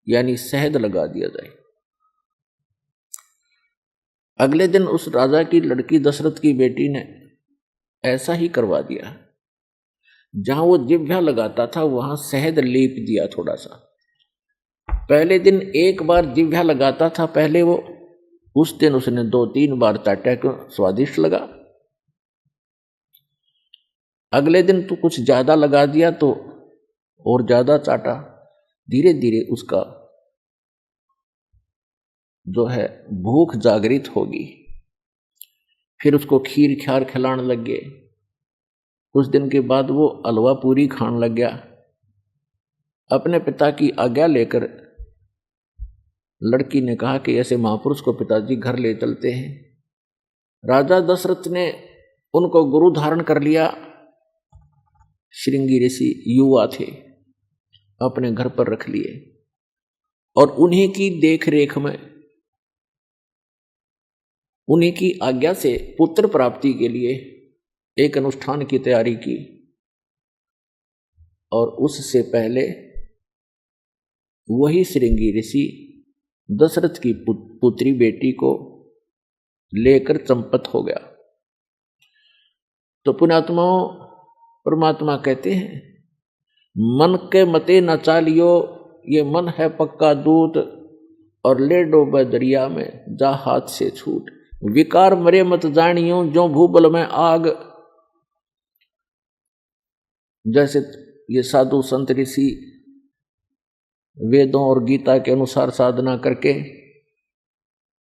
यानी शहद लगा दिया जाए। अगले दिन उस राजा की लड़की दशरथ की बेटी ने ऐसा ही करवा दिया। जहां वो जिह्वा लगाता था वहां शहद लेप दिया थोड़ा सा। पहले दिन एक बार जिह्वा लगाता था, पहले वो उस दिन उसने 2-3 बार चाटा क्यों स्वादिष्ट लगा। अगले दिन तो कुछ ज्यादा लगा दिया तो और ज्यादा चाटा। धीरे धीरे उसका जो है भूख जागृत होगी। फिर उसको खीर ख्यार खिलाने लग गए। कुछ दिन के बाद वो हलवा पूरी खाने लग गया। अपने पिता की आज्ञा लेकर लड़की ने कहा कि ऐसे महापुरुष को पिताजी घर ले चलते हैं। राजा दशरथ ने उनको गुरु धारण कर लिया। श्रृंगी ऋषि युवा थे, अपने घर पर रख लिए और उन्हीं की देख रेख में, उन्हीं की आज्ञा से पुत्र प्राप्ति के लिए एक अनुष्ठान की तैयारी की। और उससे पहले वही श्रृंगी ऋषि दशरथ की पुत्री बेटी को लेकर चंपत हो गया। तो पुण्यात्माओं, परमात्मा कहते हैं मन के मते न चालियो, ये मन है पक्का दूत, और ले डोबे दरिया में जा हाथ से छूट। विकार मरे मत जानियो, जो भूबल में आग। जैसे ये साधु संत ऋषि वेदों और गीता के अनुसार साधना करके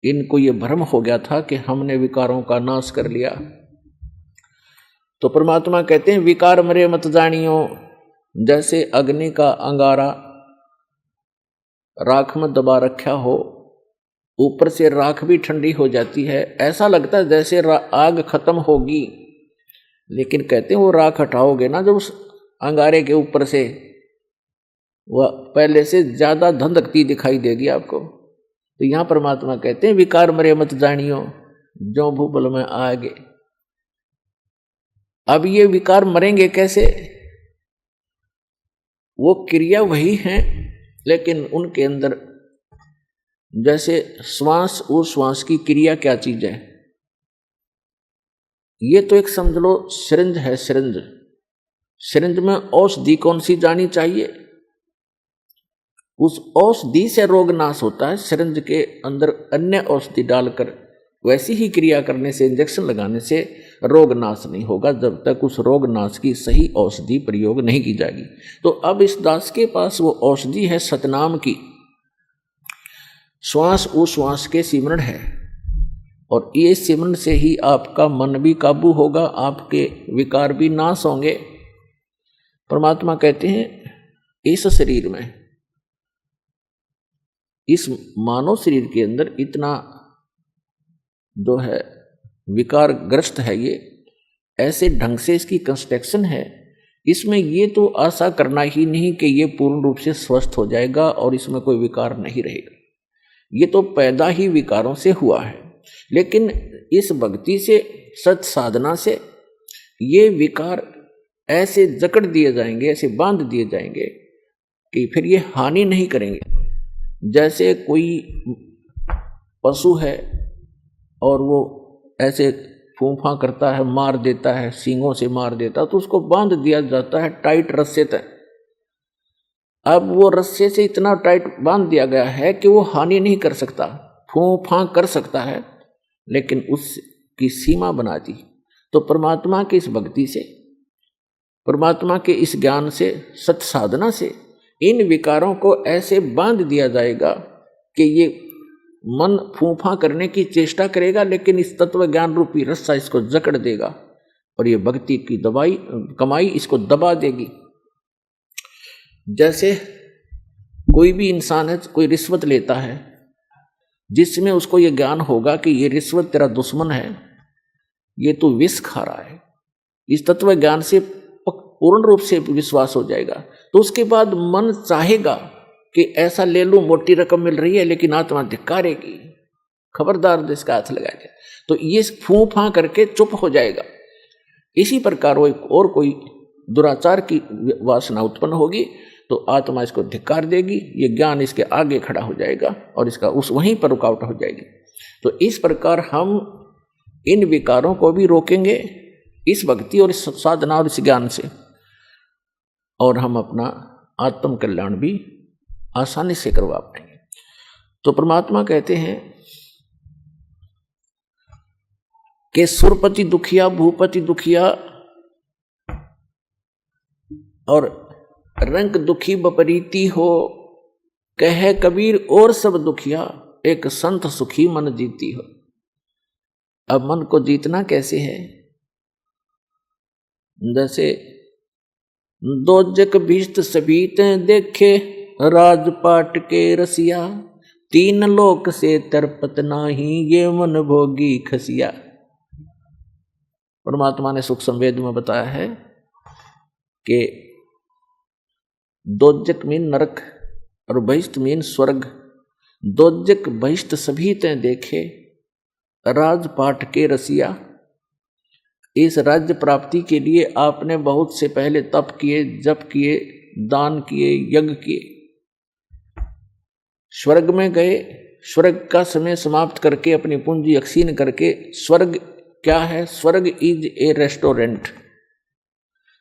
इनको ये भ्रम हो गया था कि हमने विकारों का नाश कर लिया। तो परमात्मा कहते हैं विकार मरे मत जानियो। जैसे अग्नि का अंगारा राख में दबा रखा हो, ऊपर से राख भी ठंडी हो जाती है, ऐसा लगता है जैसे आग खत्म होगी, लेकिन कहते हैं वो राख हटाओगे ना जब उस अंगारे के ऊपर से, वह पहले से ज्यादा धधकती दिखाई देगी आपको। तो यहां परमात्मा कहते हैं विकार मरे मत जानियो, जो भूबल में आगे। अब ये विकार मरेंगे कैसे? वो क्रिया वही है, लेकिन उनके अंदर जैसे श्वास उश्वास की क्रिया क्या चीज है, ये तो एक समझ लो सिरिंज है। सिरिंज में औषधि कौन सी जानी चाहिए, उस औषधि से रोग नाश होता है। सिरिंज के अंदर अन्य औषधि डालकर वैसी ही क्रिया करने से, इंजेक्शन लगाने से रोग नाश नहीं होगा जब तक उस रोग नाश की सही औषधि प्रयोग नहीं की जाएगी। तो अब इस दास के पास वो औषधि है सतनाम की, श्वास उश्वास के सिमरण है, और ये सिमरण से ही आपका मन भी काबू होगा, आपके विकार भी नाश होंगे। परमात्मा कहते हैं इस शरीर में, इस मानव शरीर के अंदर इतना जो है विकार ग्रस्त है, ये ऐसे ढंग से इसकी कंस्ट्रक्शन है, इसमें ये तो आशा करना ही नहीं कि ये पूर्ण रूप से स्वस्थ हो जाएगा और इसमें कोई विकार नहीं रहेगा। ये तो पैदा ही विकारों से हुआ है। लेकिन इस भक्ति से, सत साधना से ये विकार ऐसे जकड़ दिए जाएंगे, ऐसे बांध दिए जाएंगे कि फिर ये हानि नहीं करेंगे। जैसे कोई पशु है और वो ऐसे फूंफा करता है, मार देता है, सींगों से मार देता है, तो उसको बांध दिया जाता है टाइट रस्से तक। अब वो रस्से से इतना टाइट बांध दिया गया है कि वो हानि नहीं कर सकता, फूंफा कर सकता है, लेकिन उसकी सीमा बना दी। तो परमात्मा की इस भक्ति से, परमात्मा के इस ज्ञान से, सत साधना से इन विकारों को ऐसे बांध दिया जाएगा कि ये मन फूंफा करने की चेष्टा करेगा, लेकिन इस तत्व ज्ञान रूपी रस्सा इसको जकड़ देगा और ये भक्ति की कमाई इसको दबा देगी। जैसे कोई भी इंसान है, कोई रिश्वत लेता है, जिसमें उसको ये ज्ञान होगा कि ये रिश्वत तेरा दुश्मन है, ये तो विष खा रहा है, इस तत्व ज्ञान से पूर्ण रूप से विश्वास हो जाएगा, तो उसके बाद मन चाहेगा कि ऐसा ले लूं, मोटी रकम मिल रही है, लेकिन आत्मा धिक्कारेगी, खबरदार इसका हाथ लगा दिया, तो ये फूं फां करके चुप हो जाएगा। इसी प्रकार वो और कोई दुराचार की वासना उत्पन्न होगी तो आत्मा इसको धिक्कार देगी, ये ज्ञान इसके आगे खड़ा हो जाएगा और इसका उस वहीं पर रुकावट हो जाएगी। तो इस प्रकार हम इन विकारों को भी रोकेंगे इस भक्ति और इस साधना और इस ज्ञान से, और हम अपना आत्म कल्याण भी आसानी से करवा पाएंगे। तो परमात्मा कहते हैं कि सुरपति दुखिया, भूपति दुखिया और रंग दुखी बपरीती हो, कहे कबीर और सब दुखिया, एक संत सुखी मन जीती हो। अब मन को जीतना कैसे है? जैसे दोजक भीष्ट सबीते देखे, राजपाट के रसिया, तीन लोक से तरपत नाही, ये मन भोगी खसिया। परमात्मा ने सुख संवेद में बताया है कि दोजक मीन नरक और बहिष्ट मीन स्वर्ग। दोजक बहिष्ट सभी ते देखे, राजपाट के रसिया। इस राज्य प्राप्ति के लिए आपने बहुत से पहले तप किए, जप किए, दान किए, यज्ञ किए। स्वर्ग में गए, स्वर्ग का समय समाप्त करके अपनी पूंजी अक्षीण करके, स्वर्ग क्या है? स्वर्ग इज ए रेस्टोरेंट,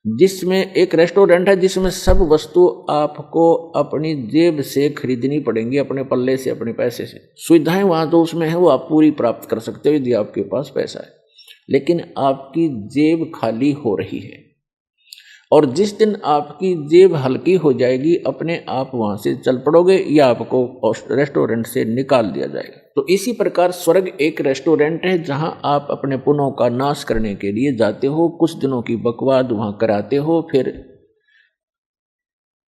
जिसमें एक रेस्टोरेंट है जिसमें सब वस्तु आपको अपनी जेब से खरीदनी पड़ेंगी, अपने पल्ले से, अपने पैसे से। सुविधाएं वहां तो उसमें है, वो आप पूरी प्राप्त कर सकते हो यदि आपके पास पैसा है, लेकिन आपकी जेब खाली हो रही है। और जिस दिन आपकी जेब हल्की हो जाएगी, अपने आप वहां से चल पड़ोगे या आपको रेस्टोरेंट से निकाल दिया जाएगा। तो इसी प्रकार स्वर्ग एक रेस्टोरेंट है जहां आप अपने पुण्यों का नाश करने के लिए जाते हो, कुछ दिनों की बकवाद वहां कराते हो, फिर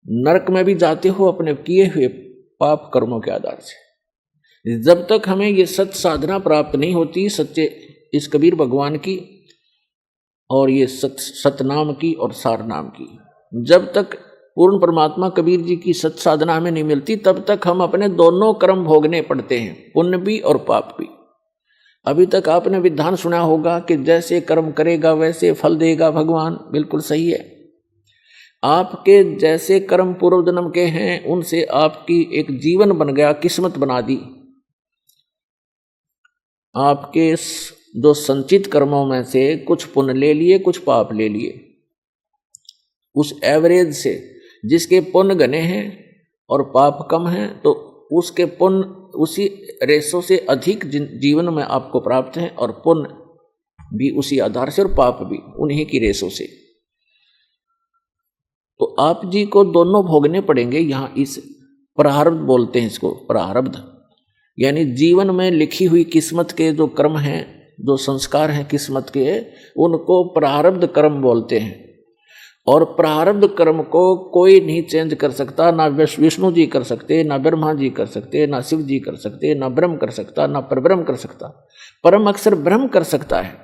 नरक में भी जाते हो अपने किए हुए पाप कर्मों के आधार से। जब तक हमें ये सत्य साधना प्राप्त नहीं होती, सच्चे इस कबीर भगवान की और ये सतनाम की और सार नाम की, जब तक पूर्ण परमात्मा कबीर जी की सत साधना हमें नहीं मिलती, तब तक हम अपने दोनों कर्म भोगने पड़ते हैं, पुण्य भी और पाप भी। अभी तक आपने विधान सुना होगा कि जैसे कर्म करेगा वैसे फल देगा भगवान। बिल्कुल सही है। आपके जैसे कर्म पूर्व जन्म के हैं, उनसे आपकी एक जीवन बन गया, किस्मत बना दी। आपके जो संचित कर्मों में से कुछ पुण्य ले लिए, कुछ पाप ले लिए। उस एवरेज से जिसके पुण्य घने हैं और पाप कम हैं, तो उसके पुण्य उसी रेशो से अधिक जीवन में आपको प्राप्त हैं, और पुण्य भी उसी आधार से और पाप भी उन्हीं की रेशो से। तो आप जी को दोनों भोगने पड़ेंगे। यहाँ इस प्रारब्ध बोलते हैं इसको, प्रारब्ध यानी जीवन में लिखी हुई किस्मत के जो कर्म हैं, जो संस्कार हैं किस्मत के, उनको प्रारब्ध कर्म बोलते हैं। और प्रारब्ध कर्म को कोई नहीं चेंज कर सकता, ना विष्णु जी कर सकते, ना ब्रह्मा जी कर सकते, ना शिव जी कर सकते, ना ब्रह्म कर सकता, ना परब्रह्म कर सकता। परम अक्षर ब्रह्म कर सकता है।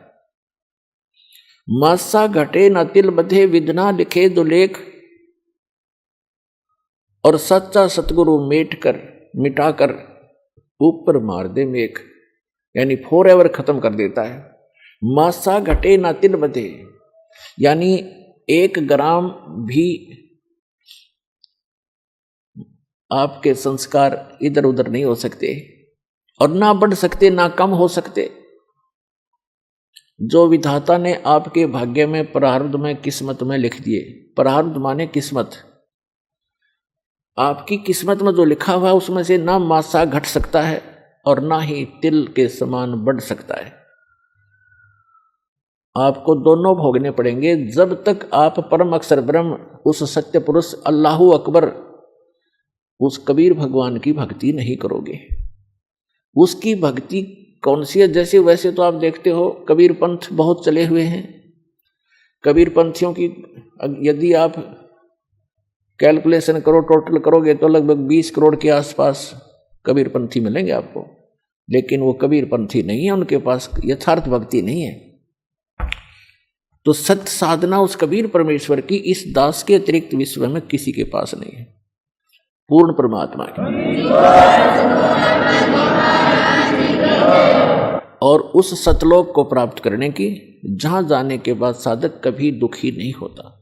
मासा घटे ना तिल बधे, विधना लिखे दो लेख, और सच्चा सतगुरु मिटाकर ऊपर मार दे मेघ, यानी फॉर एवर खत्म कर देता है। मासा घटे ना तिल बधे, यानी 1 ग्राम भी आपके संस्कार इधर उधर नहीं हो सकते, और ना बढ़ सकते ना कम हो सकते। जो विधाता ने आपके भाग्य में, प्रारब्ध में, किस्मत में लिख दिए, प्रारब्ध माने किस्मत, आपकी किस्मत में जो लिखा हुआ है उसमें से ना मासा घट सकता है और ना ही तिल के समान बढ़ सकता है। आपको दोनों भोगने पड़ेंगे जब तक आप परम अक्षर ब्रह्म, उस सत्य पुरुष अल्लाहु अकबर, उस कबीर भगवान की भक्ति नहीं करोगे। उसकी भक्ति कौन सी है? जैसे वैसे तो आप देखते हो कबीर पंथ बहुत चले हुए हैं। कबीर पंथियों की यदि आप कैलकुलेशन करो, टोटल करोगे तो लगभग 20 करोड़ के आसपास कबीर पंथी मिलेंगे आपको, लेकिन वो कबीर पंथी नहीं है, उनके पास यथार्थ भक्ति नहीं है। तो सत्य साधना उस कबीर परमेश्वर की इस दास के अतिरिक्त विश्व में किसी के पास नहीं है, पूर्ण परमात्मा की। और उस सतलोक को प्राप्त करने की, जहां जाने के बाद साधक कभी दुखी नहीं होता।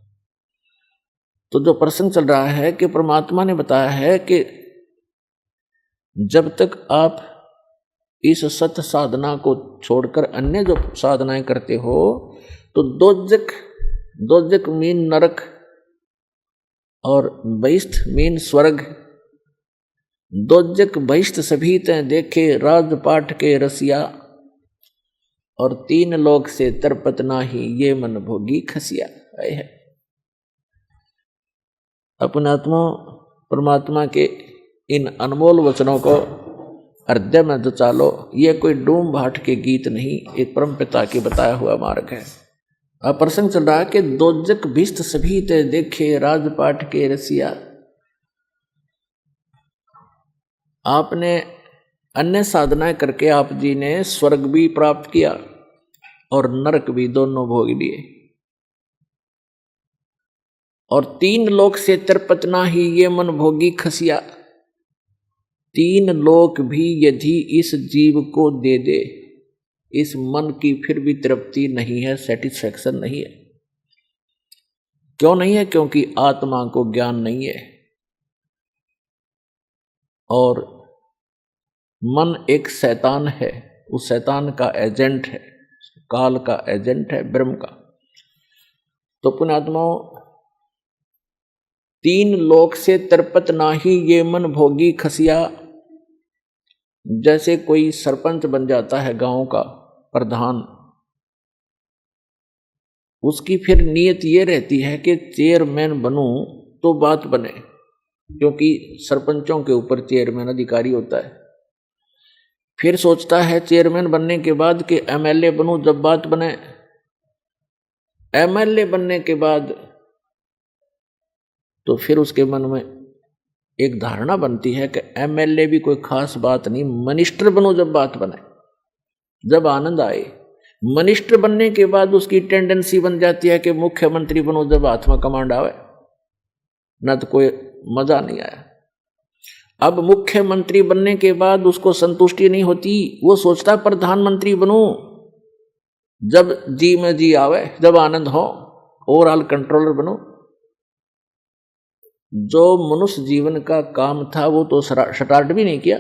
तो जो प्रसंग चल रहा है कि परमात्मा ने बताया है कि जब तक आप इस सत्य साधना को छोड़कर अन्य जो साधनाएं करते हो तो दोजक मीन नरक और बहिष्ठ मीन स्वर्ग। दोजक बहिष्ठ सभी ते देखे राजपाट के रसिया, और 3 लोक से तरपत नाही ये मन भोगी खसिया। है अपने आत्मा परमात्मा के इन अनमोल वचनों को हृदय में जचा लो। ये कोई डूम भाट के गीत नहीं, एक परम पिता की बताया हुआ मार्ग है। अब प्रसंग चल रहा है कि दोजक भिष्ट सभी ते देखे राजपाट के रसिया। आपने अन्य साधनाएं करके आप जी ने स्वर्ग भी प्राप्त किया और नरक भी, दोनों भोग लिए। और 3 लोक से तरपत नाही ये मन भोगी खसिया। 3 लोक भी यदि इस जीव को दे दे, इस मन की फिर भी तृप्ति नहीं है, सेटिस्फैक्शन नहीं है। क्यों नहीं है? क्योंकि आत्मा को ज्ञान नहीं है और मन एक शैतान है, उस शैतान का एजेंट है, काल का एजेंट है, ब्रह्म का। तो पुण्यात्माओं, 3 लोक से तरपत नाही ये मन भोगी खसिया। जैसे कोई सरपंच बन जाता है गांव का प्रधान, उसकी फिर नीयत ये रहती है कि चेयरमैन बनूं तो बात बने, क्योंकि सरपंचों के ऊपर चेयरमैन अधिकारी होता है। फिर सोचता है चेयरमैन बनने के बाद कि एमएलए बनूं जब बात बने। एमएलए बनने के बाद तो फिर उसके मन में एक धारणा बनती है कि एमएलए भी कोई खास बात नहीं, मिनिस्टर बनूं जब बात बने, जब आनंद आए। मिनिस्टर बनने के बाद उसकी टेंडेंसी बन जाती है कि मुख्यमंत्री बनूं जब हाथ में कमांड आवे, ना तो कोई मजा नहीं आया। अब मुख्यमंत्री बनने के बाद उसको संतुष्टि नहीं होती, वो सोचता प्रधानमंत्री बनूं जब जी में जी आवे, जब आनंद हो, ओवरऑल कंट्रोलर बनूं। जो मनुष्य जीवन का काम था वो तो स्टार्ट भी नहीं किया।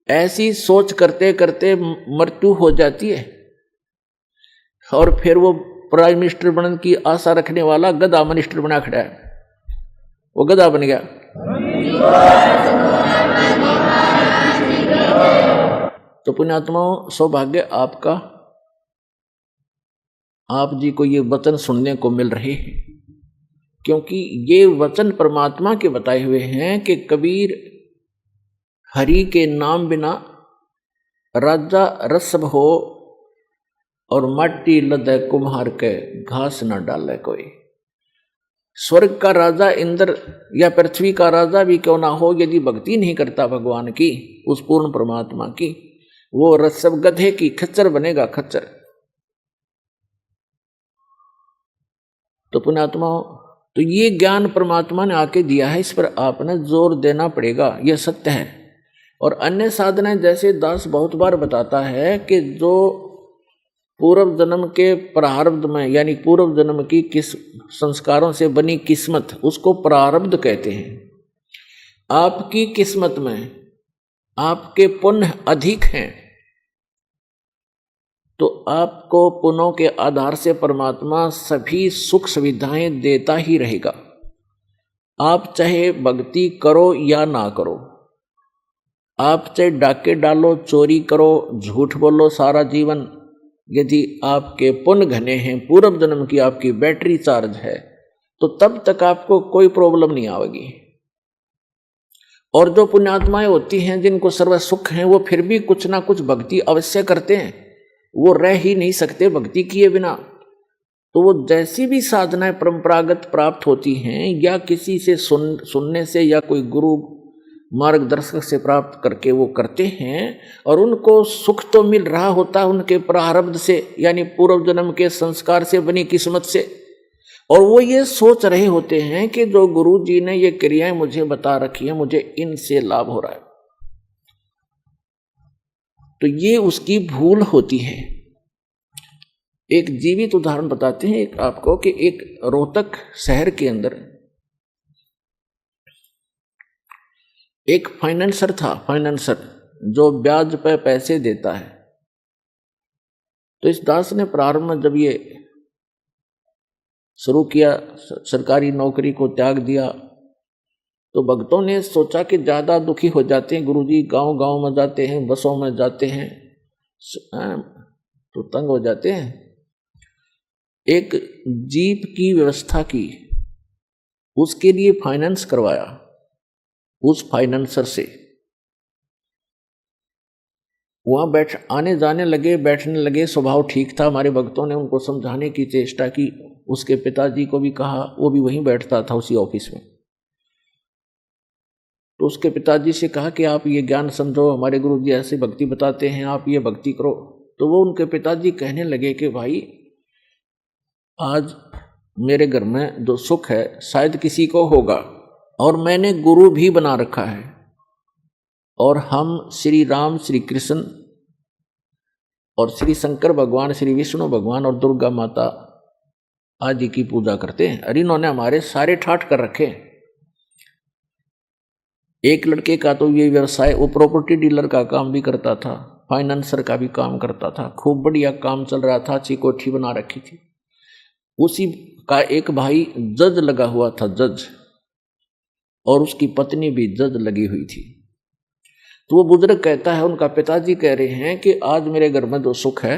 ऐसी सोच करते करते मृत्यु हो जाती है और फिर वो प्राइम मिनिस्टर बनने की आशा रखने वाला गधा मिनिस्टर बना खड़ा है, वो गधा बन गया। तो पुण्यात्माओं, सौभाग्य आपका, आप जी को ये वचन सुनने को मिल रहे हैं, क्योंकि ये वचन परमात्मा के बताए हुए हैं कि कबीर हरि के नाम बिना राजा रसब हो और मट्टी लदे कुम्हार के घास न डाले कोई। स्वर्ग का राजा इंद्र या पृथ्वी का राजा भी क्यों ना हो, यदि भक्ति नहीं करता भगवान की, उस पूर्ण परमात्मा की, वो रसब गधे की खच्चर बनेगा, खच्चर। तो पुण्यात्माओं, तो ये ज्ञान परमात्मा ने आके दिया है, इस पर आपने जोर देना पड़ेगा, यह सत्य है। और अन्य साधनाएं जैसे दास बहुत बार बताता है कि जो पूर्व जन्म के प्रारब्ध में, यानी पूर्व जन्म की किस संस्कारों से बनी किस्मत, उसको प्रारब्ध कहते हैं। आपकी किस्मत में आपके पुण्य अधिक हैं तो आपको पुण्यों के आधार से परमात्मा सभी सुख सुविधाएं देता ही रहेगा। आप चाहे भक्ति करो या ना करो, आप चाहे डाके डालो, चोरी करो, झूठ बोलो सारा जीवन, यदि आपके पुण्य घने हैं, पूर्व जन्म की आपकी बैटरी चार्ज है, तो तब तक आपको कोई प्रॉब्लम नहीं आएगी। और जो पुण्यात्माएं होती हैं जिनको सर्व सुख हैं, वो फिर भी कुछ ना कुछ भक्ति अवश्य करते हैं, वो रह ही नहीं सकते भक्ति किए बिना। तो वो जैसी भी साधनाएं परंपरागत प्राप्त होती हैं या किसी से सुनने से या कोई गुरु मार्गदर्शक से प्राप्त करके वो करते हैं, और उनको सुख तो मिल रहा होता है उनके प्रारब्ध से, यानी पूर्व जन्म के संस्कार से बनी किस्मत से। और वो ये सोच रहे होते हैं कि जो गुरु जी ने ये क्रियाएं मुझे बता रखी हैं, मुझे इनसे लाभ हो रहा है। तो ये उसकी भूल होती है। एक जीवित उदाहरण बताते हैं एक आपको कि एक रोहतक शहर के अंदर एक फाइनेंसर था, फाइनेंसर जो ब्याज पे पैसे देता है। तो इस दास ने प्रारंभ में जब ये शुरू किया, सरकारी नौकरी को त्याग दिया, तो भक्तों ने सोचा कि ज़्यादा दुखी हो जाते हैं गुरुजी, गांव गांव में जाते हैं, बसों में जाते हैं, तो तंग हो जाते हैं। एक जीप की व्यवस्था की, उसके लिए फाइनेंस करवाया उस फाइनेंसर से। वहां आने जाने लगे, बैठने लगे, स्वभाव ठीक था। हमारे भक्तों ने उनको समझाने की चेष्टा की, उसके पिताजी को भी कहा, वो भी वहीं बैठता था उसी ऑफिस में। तो उसके पिताजी से कहा कि आप ये ज्ञान समझो, हमारे गुरु जी ऐसे भक्ति बताते हैं, आप ये भक्ति करो। तो वो उनके पिताजी कहने लगे कि भाई आज मेरे घर में जो सुख है शायद किसी को होगा, और मैंने गुरु भी बना रखा है, और हम श्री राम, श्री कृष्ण और श्री शंकर भगवान, श्री विष्णु भगवान और दुर्गा माता आदि की पूजा करते हैं। अरे इन्होंने हमारे सारे ठाठ कर रखे। एक लड़के का तो ये व्यवसाय, वो प्रॉपर्टी डीलर का काम भी करता था, फाइनेंसर का भी काम करता था, खूब बढ़िया काम चल रहा था, अच्छी कोठी बना रखी थी। उसी का एक भाई जज लगा हुआ था, जज, और उसकी पत्नी भी जज लगी हुई थी। तो वो बुजुर्ग कहता है, उनका पिताजी कह रहे हैं कि आज मेरे घर में जो सुख है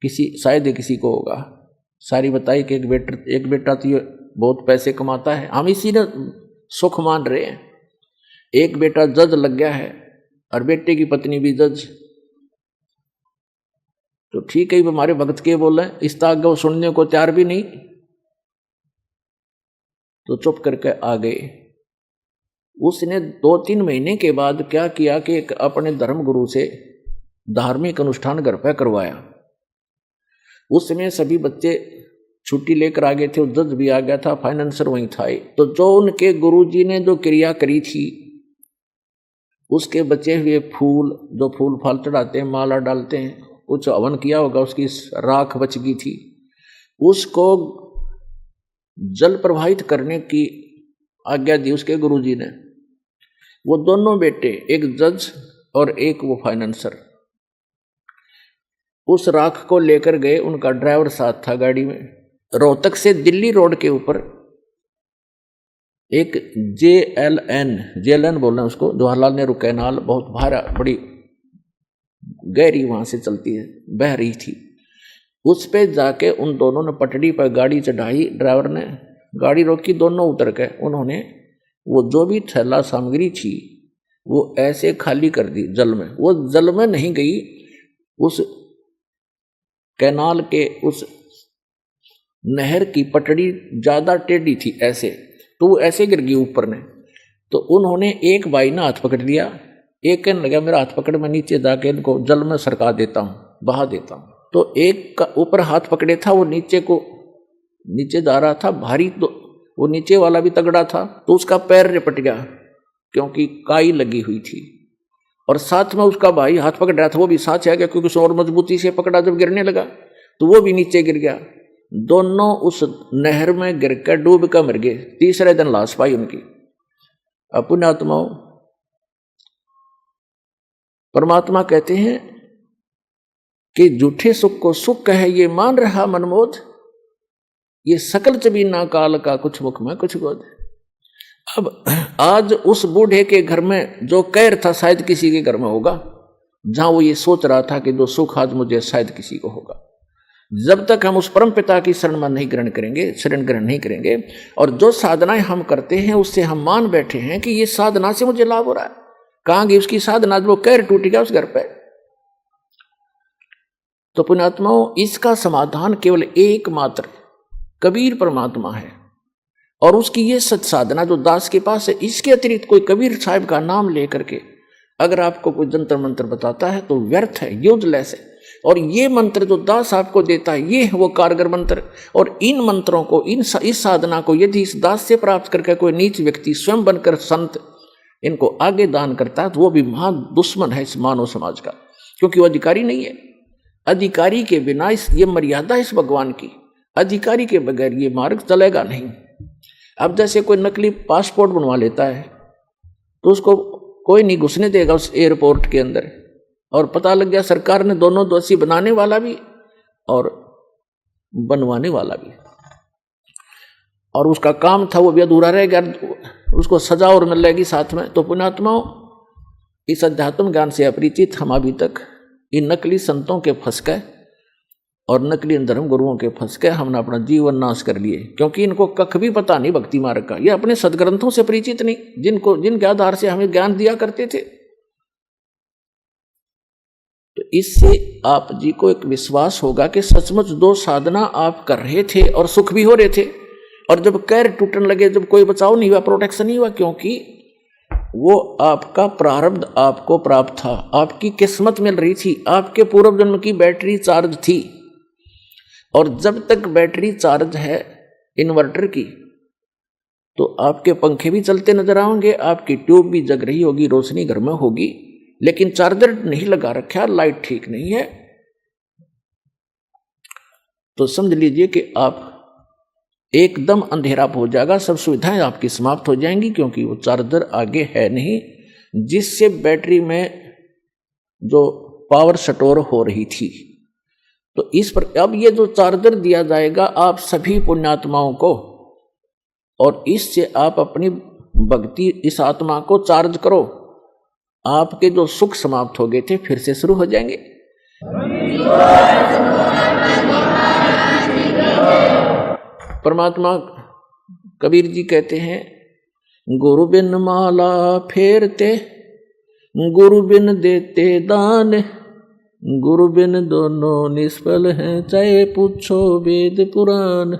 शायद किसी को होगा। सारी बताई कि एक बेटा तो ये बहुत पैसे कमाता है, हम इसी ने सुख मान रहे हैं। एक बेटा जज लग गया है और बेटे की पत्नी भी जज। तो ठीक है, हमारे भक्त के बोले, इस ताक वो सुनने को तैयार भी नहीं, तो चुप करके आ गए। उसने 2-3 महीने के बाद क्या किया कि एक अपने धर्म गुरु से धार्मिक अनुष्ठान घर पे करवाया। उसमें सभी बच्चे छुट्टी लेकर आ गए थे, जज भी आ गया था, फाइनेंसर वहीं था। तो जो उनके गुरुजी ने जो क्रिया करी थी, उसके बचे हुए फूल, जो फूल फाल चढ़ाते हैं, माला डालते हैं, कुछ हवन किया होगा, उसकी राख बच गई थी, उसको जल प्रवाहित करने की आज्ञा दी उसके गुरुजी ने। वो दोनों बेटे, एक जज और एक वो फाइनेंसर, उस राख को लेकर गए। उनका ड्राइवर साथ था गाड़ी में। रोहतक से दिल्ली रोड के ऊपर एक JLN बोलना उसको, जवाहरलाल नेहरू कैनाल, बहुत भारा, बड़ी गहरी वहां से चलती है, बह रही थी। उस पे जाके उन दोनों ने पटड़ी पर गाड़ी चढ़ाई। ड्राइवर ने गाड़ी रोकी, दोनों उतर गए। उन्होंने वो जो भी थैला सामग्री थी वो ऐसे खाली कर दी जल में। वो जल में नहीं गई, उस कैनाल के उस नहर की पटड़ी ज्यादा टेढ़ी थी ऐसे, तो वो ऐसे गिर गई ऊपर ने। तो उन्होंने, एक भाई ने हाथ पकड़ लिया, एक कहने लगा मेरा हाथ पकड़, मैं नीचे जाके इनको जल में सरका देता हूँ, बहा देता हूँ। तो एक का ऊपर हाथ पकड़े था, वो नीचे जा रहा था भारी, तो वो नीचे वाला भी तगड़ा था, तो उसका पैर रिपट गया क्योंकि काई लगी हुई थी। और साथ में उसका भाई हाथ पकड़ रहा था, वो भी साथ आ गया क्योंकि उसे और मजबूती से पकड़ा। जब गिरने लगा तो वो भी नीचे गिर गया। दोनों उस नहर में गिर कर डूब कर मर गए। तीसरे दिन लाश पाई उनकी। अपने आत्माओं, परमात्मा कहते हैं कि झूठे सुख को सुख कहे ये मान रहा मनमोद, ये सकल चबीना काल का कुछ मुख में कुछ गोद। अब आज उस बूढ़े के घर में जो कहर था शायद किसी के घर में होगा, जहां वो ये सोच रहा था कि जो सुख आज मुझे शायद किसी को होगा। जब तक हम उस परम पिता की शरण नहीं ग्रहण करेंगे और जो साधनाएं हम करते हैं उससे हम मान बैठे हैं कि ये साधना से मुझे लाभ हो रहा है, कहां गई उसकी साधना, वो कहर टूट गया उस घर पे। तो पुण्यात्माओं, इसका समाधान केवल एकमात्र कबीर परमात्मा है, और उसकी ये सच साधना जो दास के पास है। इसके अतिरिक्त कोई कबीर साहिब का नाम लेकर के अगर आपको कोई जंतर मंत्र बताता है तो व्यर्थ है, यूजलेस है। और ये मंत्र जो दास आपको देता है, ये है वो कारगर मंत्र। और इन मंत्रों को, इस साधना को यदि इस दास से प्राप्त करके कोई नीच व्यक्ति स्वयं बनकर संत इनको आगे दान करता है तो वो भी महान दुश्मन है इस मानव समाज का, क्योंकि वो अधिकारी नहीं है। अधिकारी के बिना ये मर्यादा इस भगवान की, अधिकारी के बगैर ये मार्ग चलेगा नहीं। अब जैसे कोई नकली पासपोर्ट बनवा लेता है, तो उसको कोई नहीं घुसने देगा उस एयरपोर्ट के अंदर। और पता लग गया सरकार ने दोनों दोषी, बनाने वाला भी और बनवाने वाला भी, और उसका काम था वो भी अधूरा रह गया, उसको सजा और मिल जाएगी साथ में। तो पुण्यात्माओं, इस अध्यात्म ज्ञान से अपरिचित हम अभी तक इन नकली संतों के फंस गए और नकली धर्म गुरुओं के फंस गए, हमने अपना जीवन नाश कर लिए, क्योंकि इनको कख भी पता नहीं भक्ति मार्ग का, ये अपने सदग्रंथों से परिचित नहीं, जिनके आधार से हमें ज्ञान दिया करते थे। तो इससे आप जी को एक विश्वास होगा कि सचमुच दो साधना आप कर रहे थे और सुख भी हो रहे थे, और जब कैर टूटने लगे, जब कोई बचाव नहीं हुआ, प्रोटेक्शन नहीं हुआ, क्योंकि वो आपका प्रारब्ध आपको प्राप्त था, आपकी किस्मत मिल रही थी, आपके पूर्व जन्म की बैटरी चार्ज थी। और जब तक बैटरी चार्ज है इन्वर्टर की, तो आपके पंखे भी चलते नजर आएंगे, आपकी ट्यूब भी जग रही होगी, रोशनी घर में होगी, लेकिन चार्जर नहीं लगा रखा, लाइट ठीक नहीं है, तो समझ लीजिए कि आप एकदम अंधेरा हो जाएगा, सब सुविधाएं आपकी समाप्त हो जाएंगी, क्योंकि वो चार्जर आगे है नहीं, जिससे बैटरी में जो पावर स्टोर हो रही थी। तो इस पर अब ये जो चार्जर दिया जाएगा आप सभी पुण्यात्माओं को, और इससे आप अपनी भक्ति, इस आत्मा को चार्ज करो, आपके जो सुख समाप्त हो गए थे फिर से शुरू हो जाएंगे। परमात्मा कबीर जी कहते हैं, गुरु बिन माला फेरते, गुरु बिन देते दान, गुरु बिन दोनों निष्फल हैं, चाहे पूछो वेद पुराण।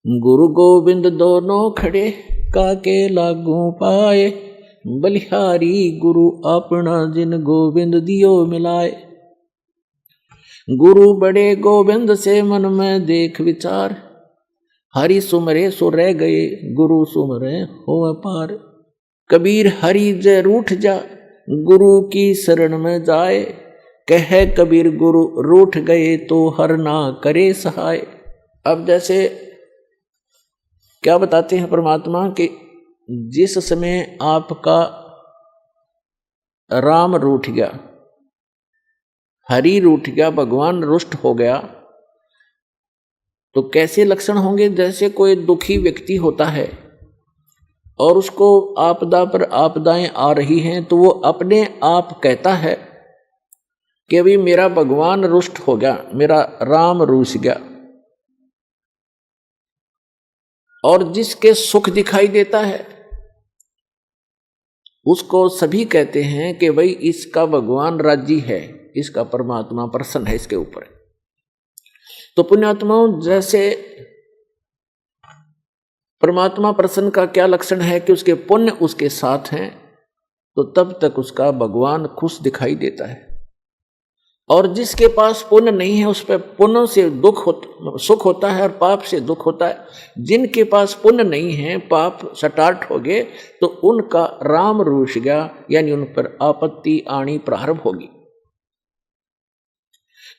गुरु गोविंद दोनों खड़े, काके लागू पाए, बलिहारी गुरु अपना जिन गोविंद दियो मिलाए। गुरु बड़े गोविंद से मन में देख विचार, हरि सुमरे सो रह गए, गुरु सुमरे हो पार। कबीर हरि जय रूठ जा, गुरु की शरण में जाए, कहे कबीर गुरु रूठ गए तो हर ना करे सहाय। अब जैसे क्या बताते हैं परमात्मा कि जिस समय आपका राम रूठ गया, हरि रूठ गया, भगवान रुष्ट हो गया, तो कैसे लक्षण होंगे? जैसे कोई दुखी व्यक्ति होता है और उसको आपदा पर आपदाएं आ रही हैं, तो वो अपने आप कहता है कि अभी मेरा भगवान रुष्ट हो गया, मेरा राम रूठ गया। और जिसके सुख दिखाई देता है उसको सभी कहते हैं कि भाई इसका भगवान राजी है, इसका परमात्मा प्रसन्न है इसके ऊपर। तो पुण्यात्माओं, जैसे परमात्मा प्रसन्न का क्या लक्षण है कि उसके पुण्य उसके साथ हैं, तो तब तक उसका भगवान खुश दिखाई देता है। और जिसके पास पुण्य नहीं है उस पर पुण्य से सुख होता है और पाप से दुख होता है। जिनके पास पुण्य नहीं है, पाप स्टार्ट हो गए, तो उनका राम रूठ गया, यानी उन पर आपत्ति आनी प्रारंभ होगी।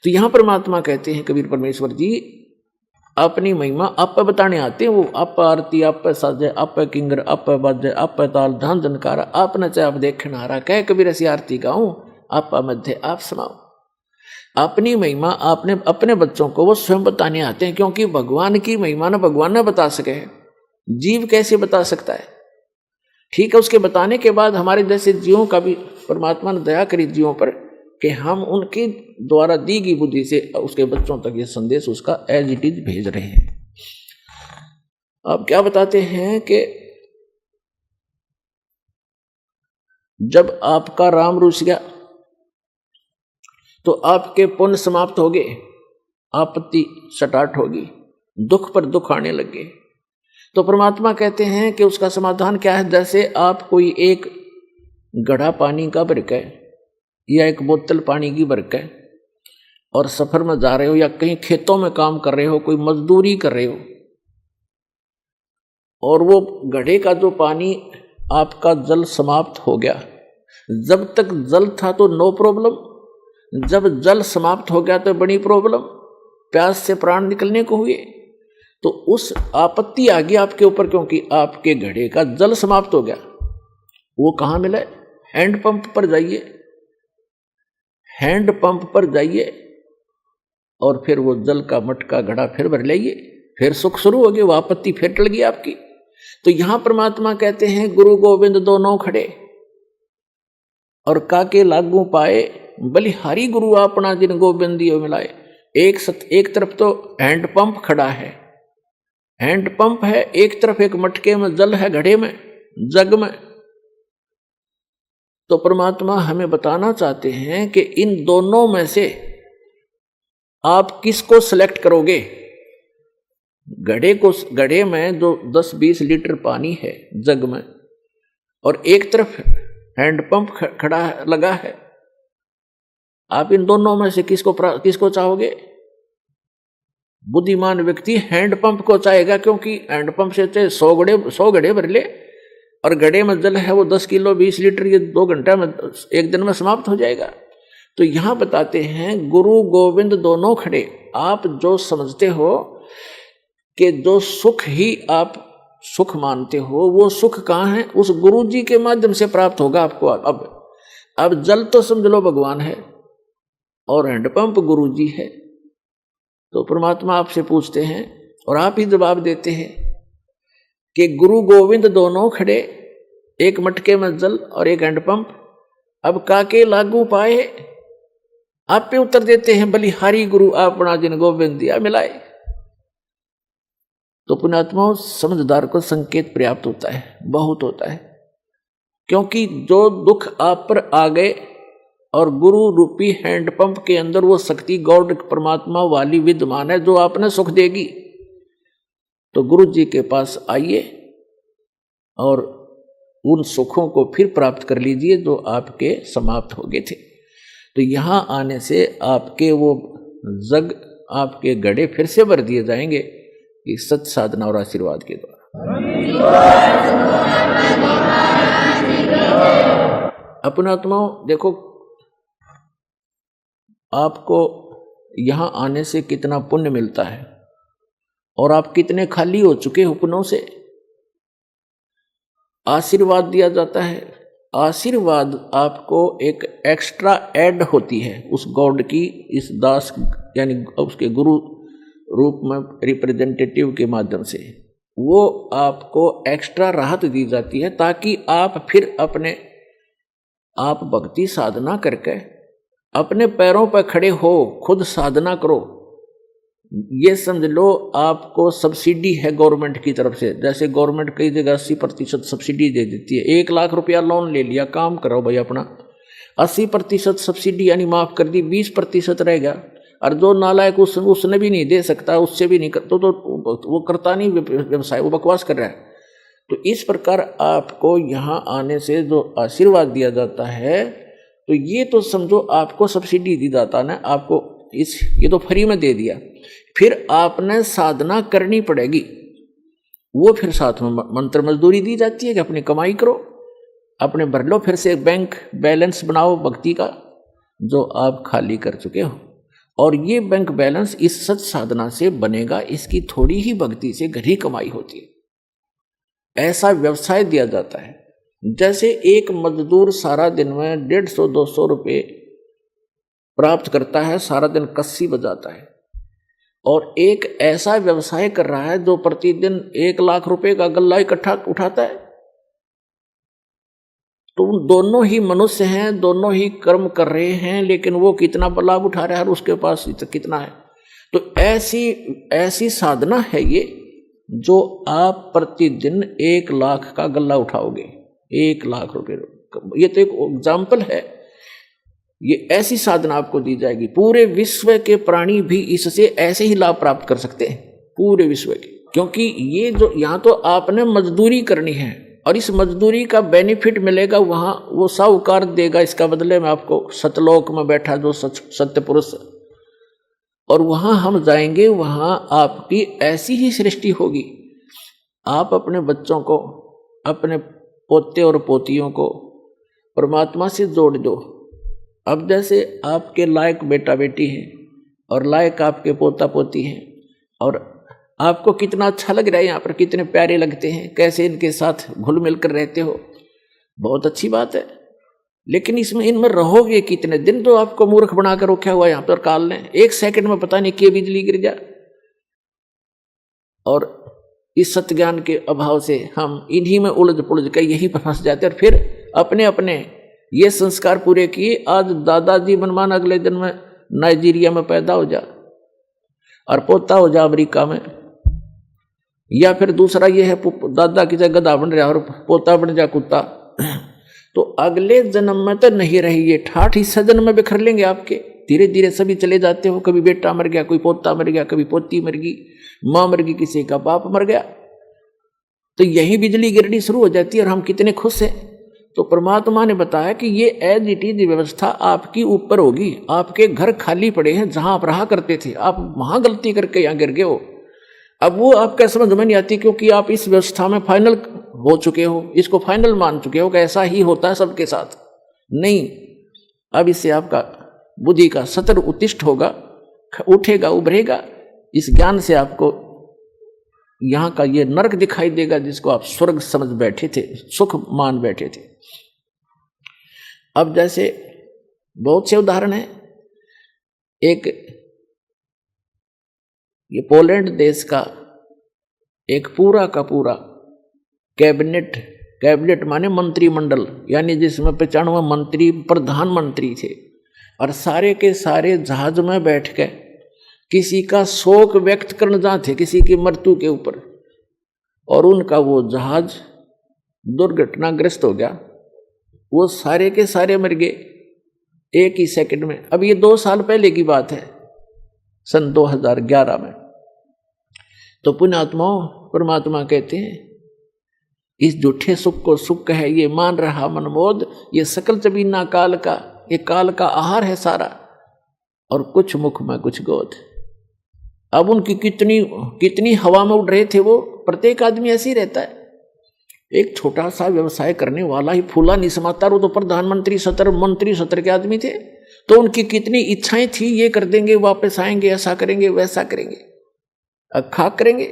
तो यहां परमात्मा कहते हैं कबीर परमेश्वर जी अपनी महिमा आप बताने आते हैं। वो आप आरती, आप साजे, आप किंगर, आप बाजे, आप ताल धान जनकारा, आप नचे आप देखना आ रहा, कह कबीर ऐसी आरती गाऊं, आप मध्य आप समाओ। अपनी महिमा आपने अपने बच्चों को वो स्वयं बताने आते हैं, क्योंकि भगवान की महिमा ना भगवान ना बता सके, जीव कैसे बता सकता है? ठीक है, उसके बताने के बाद हमारे जैसे जीवों का भी परमात्मा ने दया करी जीवों पर कि हम उनके द्वारा दी गई बुद्धि से उसके बच्चों तक ये संदेश उसका एज इट इज भेज रहे हैं। अब क्या बताते हैं कि जब आपका राम रूठ गया तो आपके पुण्य समाप्त हो गए, आपत्ति स्टार्ट होगी, दुख पर दुख आने लगे। तो परमात्मा कहते हैं कि उसका समाधान क्या है? जैसे आप कोई एक घड़ा पानी का भर के या एक बोतल पानी की भर के और सफर में जा रहे हो या कहीं खेतों में काम कर रहे हो, कोई मजदूरी कर रहे हो, और वो घड़े का जो पानी आपका जल समाप्त हो गया। जब तक जल था तो नो प्रॉब्लम, जब जल समाप्त हो गया तो बड़ी प्रॉब्लम, प्यास से प्राण निकलने को हुए। तो उस आपत्ति आ गई आपके ऊपर, क्योंकि आपके घड़े का जल समाप्त हो गया। वो कहाँ मिले? हैंडपंप पर जाइए, हैंडपंप पर जाइए और फिर वो जल का मटका घड़ा फिर भर लाइए, फिर सुख शुरू हो गया, वो आपत्ति फिर टल गई आपकी। तो यहां परमात्मा कहते हैं गुरु गोविंद दोनों खड़े और काके लागू पाए, बलिहारी गुरु अपना जिन गोविंद दियो मिलाए। एक तरफ तो हैंडपंप खड़ा है, हैंडपंप है, एक तरफ एक मटके में जल है, घड़े में, जग में। तो परमात्मा हमें बताना चाहते हैं कि इन दोनों में से आप किसको सिलेक्ट करोगे? घड़े में जो 10-20 लीटर पानी है जग में, और एक तरफ हैंडपंप खड़ा लगा है, आप इन दोनों में से किसको चाहोगे? बुद्धिमान व्यक्ति हैंडपंप को चाहेगा, क्योंकि हैंडपंप से 100 घड़े भर ले और घड़े में जल है वो 10 किलो 20 लीटर, ये 2 घंटा में, एक दिन में समाप्त हो जाएगा। तो यहां बताते हैं गुरु गोविंद दोनों खड़े। आप जो समझते हो कि जो सुख ही आप सुख मानते हो, वो सुख कहाँ है? उस गुरु जी के माध्यम से प्राप्त होगा आपको। अब जल तो समझ लो भगवान है और हैंडपंप गुरु जी है। तो परमात्मा आपसे पूछते हैं और आप ही जवाब देते हैं कि गुरु गोविंद दोनों खड़े, एक मटके में जल और एक हैंडपंप, अब काके लागू पाए। आप पे उत्तर देते हैं बलिहारी गुरु अपना जिन गोविंद दिया मिलाए। तो पुण्यात्माओं, समझदार को संकेत पर्याप्त होता है, बहुत होता है, क्योंकि जो दुख आप पर आ गए और गुरु रूपी हैंडपंप के अंदर वो शक्ति गॉड परमात्मा वाली विद्यमान है जो आपने सुख देगी। तो गुरु जी के पास आइए और उन सुखों को फिर प्राप्त कर लीजिए जो आपके समाप्त हो गए थे। तो यहां आने से आपके वो जग, आपके घड़े फिर से भर दिए जाएंगे इस सत साधना और आशीर्वाद के द्वारा। अपने आत्माओं, देखो आपको यहां आने से कितना पुण्य मिलता है और आप कितने खाली हो चुके हो पुण्यों से। आशीर्वाद दिया जाता है, आशीर्वाद आपको एक एक्स्ट्रा ऐड होती है उस गॉड की, इस दास यानी उसके गुरु रूप में रिप्रेजेंटेटिव के माध्यम से वो आपको एक्स्ट्रा राहत दी जाती है, ताकि आप फिर आप भक्ति साधना करके अपने पैरों पर खड़े हो, खुद साधना करो। ये समझ लो आपको सब्सिडी है गवर्नमेंट की तरफ से। जैसे गवर्नमेंट कई जगह 80% सब्सिडी दे देती है। 1 लाख रुपया लोन ले लिया, काम करो भाई अपना, 80% सब्सिडी यानी माफ कर दी, 20% रहेगा। और जो नालायक उसने भी नहीं दे सकता, उससे भी नहीं कर, तो वो करता नहीं व्यवसाय, वो बकवास कर रहा है। तो इस प्रकार आपको यहाँ आने से जो आशीर्वाद दिया जाता है, तो ये तो समझो आपको सब्सिडी दी जाता है ना, आपको ये तो फ्री में दे दिया। फिर आपने साधना करनी पड़ेगी, वो फिर साथ में मंत्र मजदूरी दी जाती है कि अपनी कमाई करो, अपने भर लो, फिर से बैंक बैलेंस बनाओ भक्ति का जो आप खाली कर चुके हो। और ये बैंक बैलेंस इस सच साधना से बनेगा, इसकी थोड़ी ही भक्ति से घनी कमाई होती है। ऐसा व्यवसाय दिया जाता है। जैसे एक मजदूर सारा दिन में 150-200 रुपये प्राप्त करता है, सारा दिन कस्सी बजाता है, और एक ऐसा व्यवसाय कर रहा है जो प्रतिदिन 1 लाख रुपए का गल्ला इकट्ठा उठाता है। तो दोनों ही मनुष्य हैं, दोनों ही कर्म कर रहे हैं, लेकिन वो कितना लाभ उठा रहा है और उसके पास कितना है। तो ऐसी साधना है ये, जो आप प्रतिदिन 1 लाख का गल्ला उठाओगे, 1 लाख रुपए। ये तो एक एग्जाम्पल है। ये ऐसी साधना आपको दी जाएगी, पूरे विश्व के प्राणी भी इससे ऐसे ही लाभ प्राप्त कर सकते हैं, पूरे विश्व के। क्योंकि ये जो यहाँ तो आपने मजदूरी करनी है और इस मजदूरी का बेनिफिट मिलेगा वहाँ, वो साहूकार देगा इसका बदले में आपको, सतलोक में बैठा जो सत्य पुरुष। और वहाँ हम जाएंगे, वहाँ आपकी ऐसी ही सृष्टि होगी। आप अपने बच्चों को, अपने पोते और पोतियों को परमात्मा से जोड़ दो। अब जैसे आपके लायक बेटा बेटी हैं और लायक आपके पोता पोती हैं, और आपको कितना अच्छा लग रहा है यहाँ पर, कितने प्यारे लगते हैं, कैसे इनके साथ घुल मिल कर रहते हो। बहुत अच्छी बात है, लेकिन इसमें इनमें रहोगे कितने दिन? तो आपको मूर्ख बनाकर रखा हुआ है यहां पर काल ने। 1 सेकंड में पता नहीं क्या बिजली गिर जा। और इस सत्य ज्ञान के अभाव से हम इन्हीं में उलझ पुलझ कर यहीं पर फंस जाते हैं और फिर अपने अपने ये संस्कार पूरे किए। आज दादाजी बनमान, अगले दिन में नाइजीरिया में पैदा हो जा और पोता हो जा अमेरिका में, या फिर दूसरा ये है दादा की जगह गधा बन रहा और पोता बन जा कुत्ता। तो अगले जन्म में तो नहीं रही, ये ठाठ हिस्सा जन्म में बिखर लेंगे आपके। धीरे धीरे सभी चले जाते हो, कभी बेटा मर गया, कोई पोता मर गया, कभी पोती मर गई, माँ मर गई, किसी का बाप मर गया। तो यही बिजली गिरनी शुरू हो जाती है और हम कितने खुश हैं। तो परमात्मा ने बताया कि ये एज इट इज व्यवस्था आपकी ऊपर होगी। आपके घर खाली पड़े हैं जहां आप रहा करते थे, आप वहां गलती करके यहां गिर गए हो। अब वो आपका समझ में नहीं आती, क्योंकि आप इस व्यवस्था में फाइनल हो चुके हो, इसको फाइनल मान चुके हो कि ऐसा ही होता है सबके साथ। नहीं, अब इससे आपका बुद्धि का सतर उत्तिष्ठ होगा, उठेगा, उभरेगा। इस ज्ञान से आपको यहाँ का ये नरक दिखाई देगा जिसको आप स्वर्ग समझ बैठे थे, सुख मान बैठे थे। अब जैसे बहुत से उदाहरण हैं। एक ये पोलैंड देश का एक पूरा का पूरा कैबिनेट माने मंत्रिमंडल, यानी जिसमें 95 मंत्री प्रधानमंत्री थे, और सारे के सारे जहाज में बैठ के किसी का शोक व्यक्त करना चाहते, किसी की मृत्यु के ऊपर, और उनका वो जहाज दुर्घटनाग्रस्त हो गया। वो सारे के सारे मर गए 1 ही सेकंड में। अब ये 2 साल पहले की बात है, सन 2011 में। तो पुण्यात्माओं, परमात्मा कहते हैं इस झूठे सुख को सुख है ये मान रहा मनमोद, ये सकल जबीना काल का, ये काल का आहार है सारा, और कुछ मुख में कुछ गोद। अब उनकी कितनी हवा में उड़ रहे थे वो। प्रत्येक आदमी ऐसे ही रहता है। एक छोटा सा व्यवसाय करने वाला ही फूला नहीं समाता, वो तो प्रधानमंत्री सत्र, मंत्री सत्र के आदमी थे। तो उनकी कितनी इच्छाएं थी, ये कर देंगे, वापस आएंगे, ऐसा करेंगे, वैसा करेंगे, अब खाक करेंगे।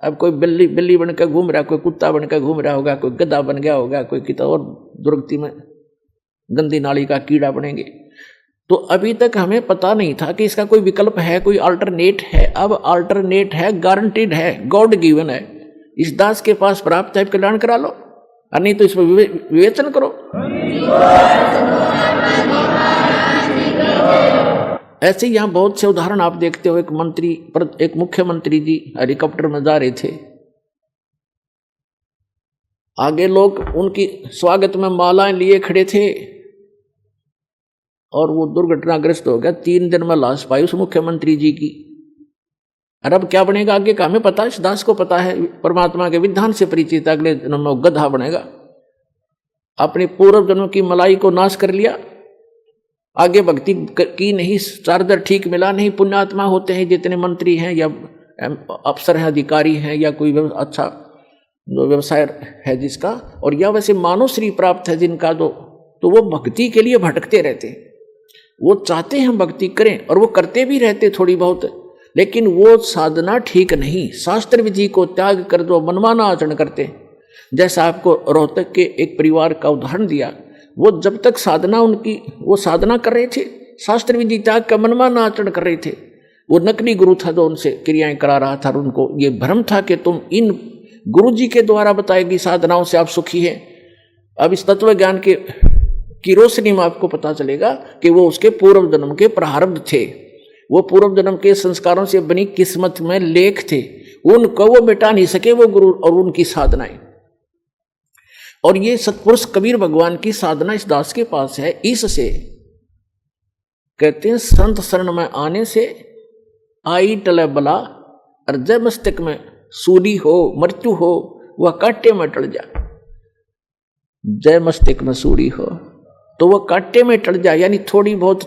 अब कोई बिल्ली बनकर घूम रहा, कोई कुत्ता बनकर घूम रहा होगा, कोई गधा बन गया होगा, कोई किसी और दुर्गति में गंदी नाली का कीड़ा बनेंगे। तो अभी तक हमें पता नहीं था कि इसका कोई विकल्प है, कोई अल्टरनेट है। अब अल्टरनेट है, गारंटीड है, गॉड गिवन है। इस दास के पास प्राप्त है, कल्याण करा लो, और नहीं तो इसमें विवेचन करो। ऐसे यहाँ बहुत से उदाहरण आप देखते हो। एक मुख्यमंत्री जी हेलीकॉप्टर में जा रहे थे, आगे लोग उनकी स्वागत में मालाएं लिए खड़े थे, और वो दुर्घटनाग्रस्त हो गया। 3 दिन में लाश पाई उस मुख्यमंत्री जी की। और अब क्या बनेगा आगे का हमें पता है, इस दास को पता है, परमात्मा के विधान से परिचित। अगले जन्म में गधा बनेगा। अपने पूर्व जन्म की मलाई को नाश कर लिया, आगे भक्ति की नहीं, चार्जर ठीक मिला नहीं। पुण्यात्मा होते हैं जितने मंत्री हैं या अफसर हैं, अधिकारी हैं, या कोई अच्छा जो व्यवसाय है जिसका, और या वैसे मानव श्री प्राप्त है जिनका, तो वो भक्ति के लिए भटकते रहते। वो चाहते हैं भक्ति करें, और वो करते भी रहते थोड़ी बहुत, लेकिन वो साधना ठीक नहीं। शास्त्र विधि को त्याग कर दो, मनमाना आचरण करते। जैसा आपको रोहतक के एक परिवार का उदाहरण दिया, वो जब तक साधना उनकी, वो साधना कर रहे थे, शास्त्र विधि त्याग का मनमाना आचरण कर रहे थे। वो नकली गुरु था जो उनसे क्रियाएं करा रहा था, और उनको ये भ्रम था कि तुम इन गुरु जी के द्वारा बताएगी साधनाओं से आप सुखी हैं। अब इस तत्व ज्ञान की रोशनी में आपको पता चलेगा कि वो उसके पूर्व जन्म के प्रारब्ध थे, वो पूर्व जन्म के संस्कारों से बनी किस्मत में लेख थे, उनको वो मिटा नहीं सके वो गुरु और उनकी साधनाएं। और ये सतपुरुष कबीर भगवान की साधना इस दास के पास है। इससे कहते हैं संत शरण में आने से आई टले बला, और जय मस्तक में सूली हो, मृत्यु हो, वह कांटे में टल जा। जय मस्तक में सूली हो तो वह कांटे में टल जाए, यानी थोड़ी बहुत,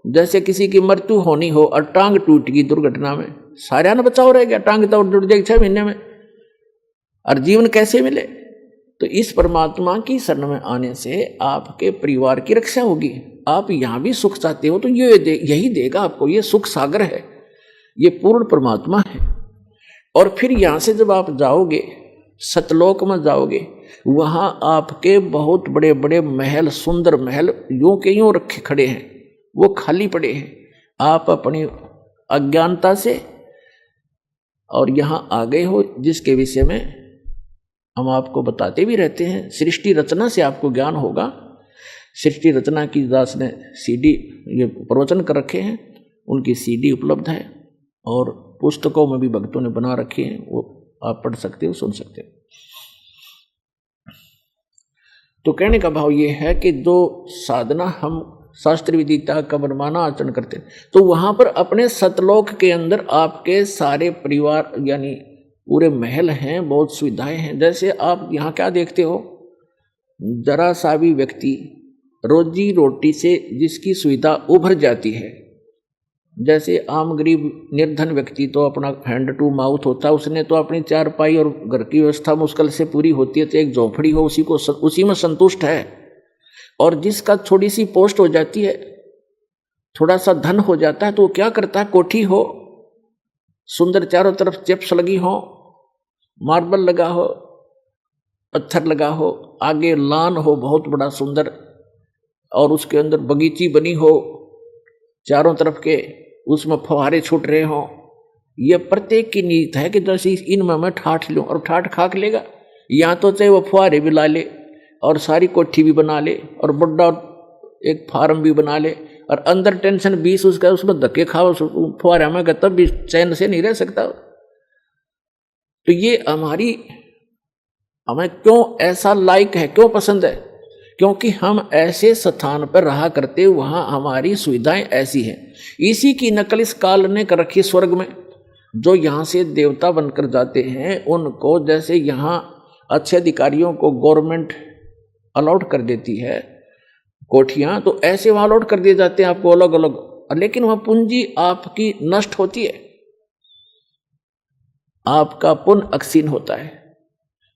जैसे किसी की मृत्यु होनी हो और टांग टूट गई दुर्घटना में, सारा न बचाव रह गया, टांग तो जुड़ जाएगी 6 महीने में, और जीवन कैसे मिले। तो इस परमात्मा की शरण में आने से आपके परिवार की रक्षा होगी। आप यहां भी सुख चाहते हो तो यही देगा आपको। ये सुख सागर है, ये पूर्ण परमात्मा है। और फिर यहां से जब आप जाओगे सतलोक में जाओगे, वहां आपके बहुत बड़े बड़े महल, सुंदर महल यूं के यूं रखे खड़े हैं, वो खाली पड़े हैं। आप अपनी अज्ञानता से और यहां आ गए हो, जिसके विषय में हम आपको बताते भी रहते हैं। सृष्टि रचना से आपको ज्ञान होगा। सृष्टि रचना की दास ने सीडी ये प्रवचन कर रखे हैं, उनकी सीडी उपलब्ध है और पुस्तकों में भी भक्तों ने बना रखी हैं, वो आप पढ़ सकते हो, सुन सकते हो। तो कहने का भाव ये है कि जो साधना हम शास्त्र विदिता का मनमाना आचरण करते हैं, तो वहां पर अपने सतलोक के अंदर आपके सारे परिवार यानी पूरे महल हैं, बहुत सुविधाएं हैं। जैसे आप यहाँ क्या देखते हो, जरा सा भी व्यक्ति रोजी रोटी से जिसकी सुविधा उभर जाती है, जैसे आम गरीब निर्धन व्यक्ति तो अपना हैंड टू माउथ होता है, उसने तो अपनी चारपाई और घर की व्यवस्था मुश्किल से पूरी होती है, तो एक झोंपड़ी हो उसी में संतुष्ट है। और जिसका थोड़ी सी पोस्ट हो जाती है, थोड़ा सा धन हो जाता है, तो वो क्या करता है, कोठी हो, सुंदर चारों तरफ चिप्स लगी हो, मार्बल लगा हो, पत्थर लगा हो, आगे लान हो बहुत बड़ा सुंदर, और उसके अंदर बगीची बनी हो चारों तरफ के, उसमें फव्वारे छूट रहे हो। यह प्रत्येक की नीयत है कि जैसे इनमें मैं ठाठ लूँ, और ठाठ खाक लेगा, या तो चाहे वो फव्वारे भी ला ले और सारी कोठी भी बना ले और बड़ा एक फार्म भी बना ले, और अंदर टेंशन 20 उसका, उसमें धक्के खाओ फव्वारे में, तब भी चैन से नहीं रह सकता। तो ये हमें क्यों ऐसा लाइक है, क्यों पसंद है, क्योंकि हम ऐसे स्थान पर रहा करते, वहां हमारी सुविधाएं ऐसी हैं। इसी की नकल इस काल ने कर रखी स्वर्ग में। जो यहाँ से देवता बनकर जाते हैं, उनको जैसे यहाँ अच्छे अधिकारियों को गवर्नमेंट अलॉट कर देती है कोठियां, तो ऐसे वहां अलॉट कर दिए जाते हैं आपको अलग अलग, लेकिन वहां पूंजी आपकी नष्ट होती है, आपका पुण्य अक्षीण होता है।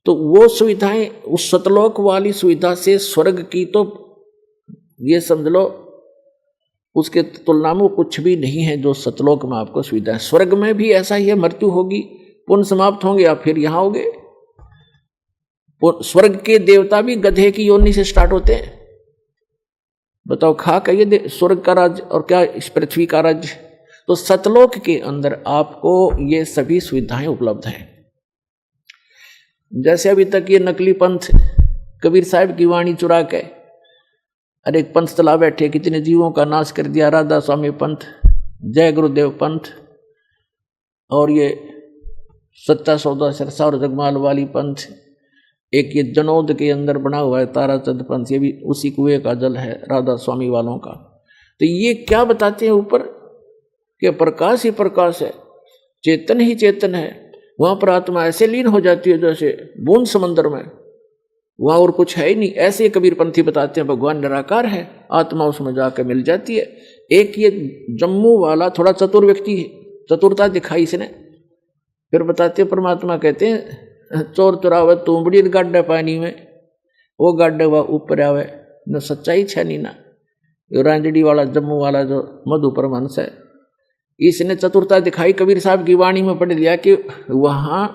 तो वो सुविधाएं, उस सतलोक वाली सुविधा से स्वर्ग की तो ये समझ लो उसके तुलना में कुछ भी नहीं है जो सतलोक में आपको सुविधा है। स्वर्ग में भी ऐसा ही है, मृत्यु होगी, पुण्य समाप्त होंगे, आप फिर यहां होगे। स्वर्ग के देवता भी गधे की योनि से स्टार्ट होते हैं। बताओ, खा कहिए स्वर्ग का राज्य और क्या इस पृथ्वी का राज्य। तो सतलोक के अंदर आपको ये सभी सुविधाएं उपलब्ध हैं। जैसे अभी तक ये नकली पंथ कबीर साहब की वाणी चुरा के अरे एक पंथ चला बैठे, कितने जीवों का नाश कर दिया, राधा स्वामी पंथ, जय गुरुदेव पंथ, और ये सच्चा सौदा सिरसा और जगमाल वाली पंथ, एक ये जनौद के अंदर बना हुआ है ताराचंद पंथ, ये भी उसी कुएं का जल है राधा स्वामी वालों का। तो ये क्या बताते हैं ऊपर कि प्रकाश ही प्रकाश है, चेतन ही चेतन है। वहां पर आत्मा ऐसे लीन हो जाती है जैसे बूंद समंदर में, वहां और कुछ है ही नहीं। ऐसे कबीरपंथी बताते हैं भगवान निराकार है, आत्मा उसमें जाकर मिल जाती है। एक ये जम्मू वाला थोड़ा चतुर व्यक्ति है, चतुरता दिखाई इसने, फिर बताते हैं परमात्मा कहते हैं चोर चुरावे तुमड़ी गाड्डे पानी में, वो गाड्डे हुआ ऊपर आवे न, सच्चाई छे नहीं ना। यो रांजड़ी वाला जम्मू वाला जो मधु परमहंस है, इसने चतुरता दिखाई, कबीर साहब की वाणी में पढ़ लिया कि वहां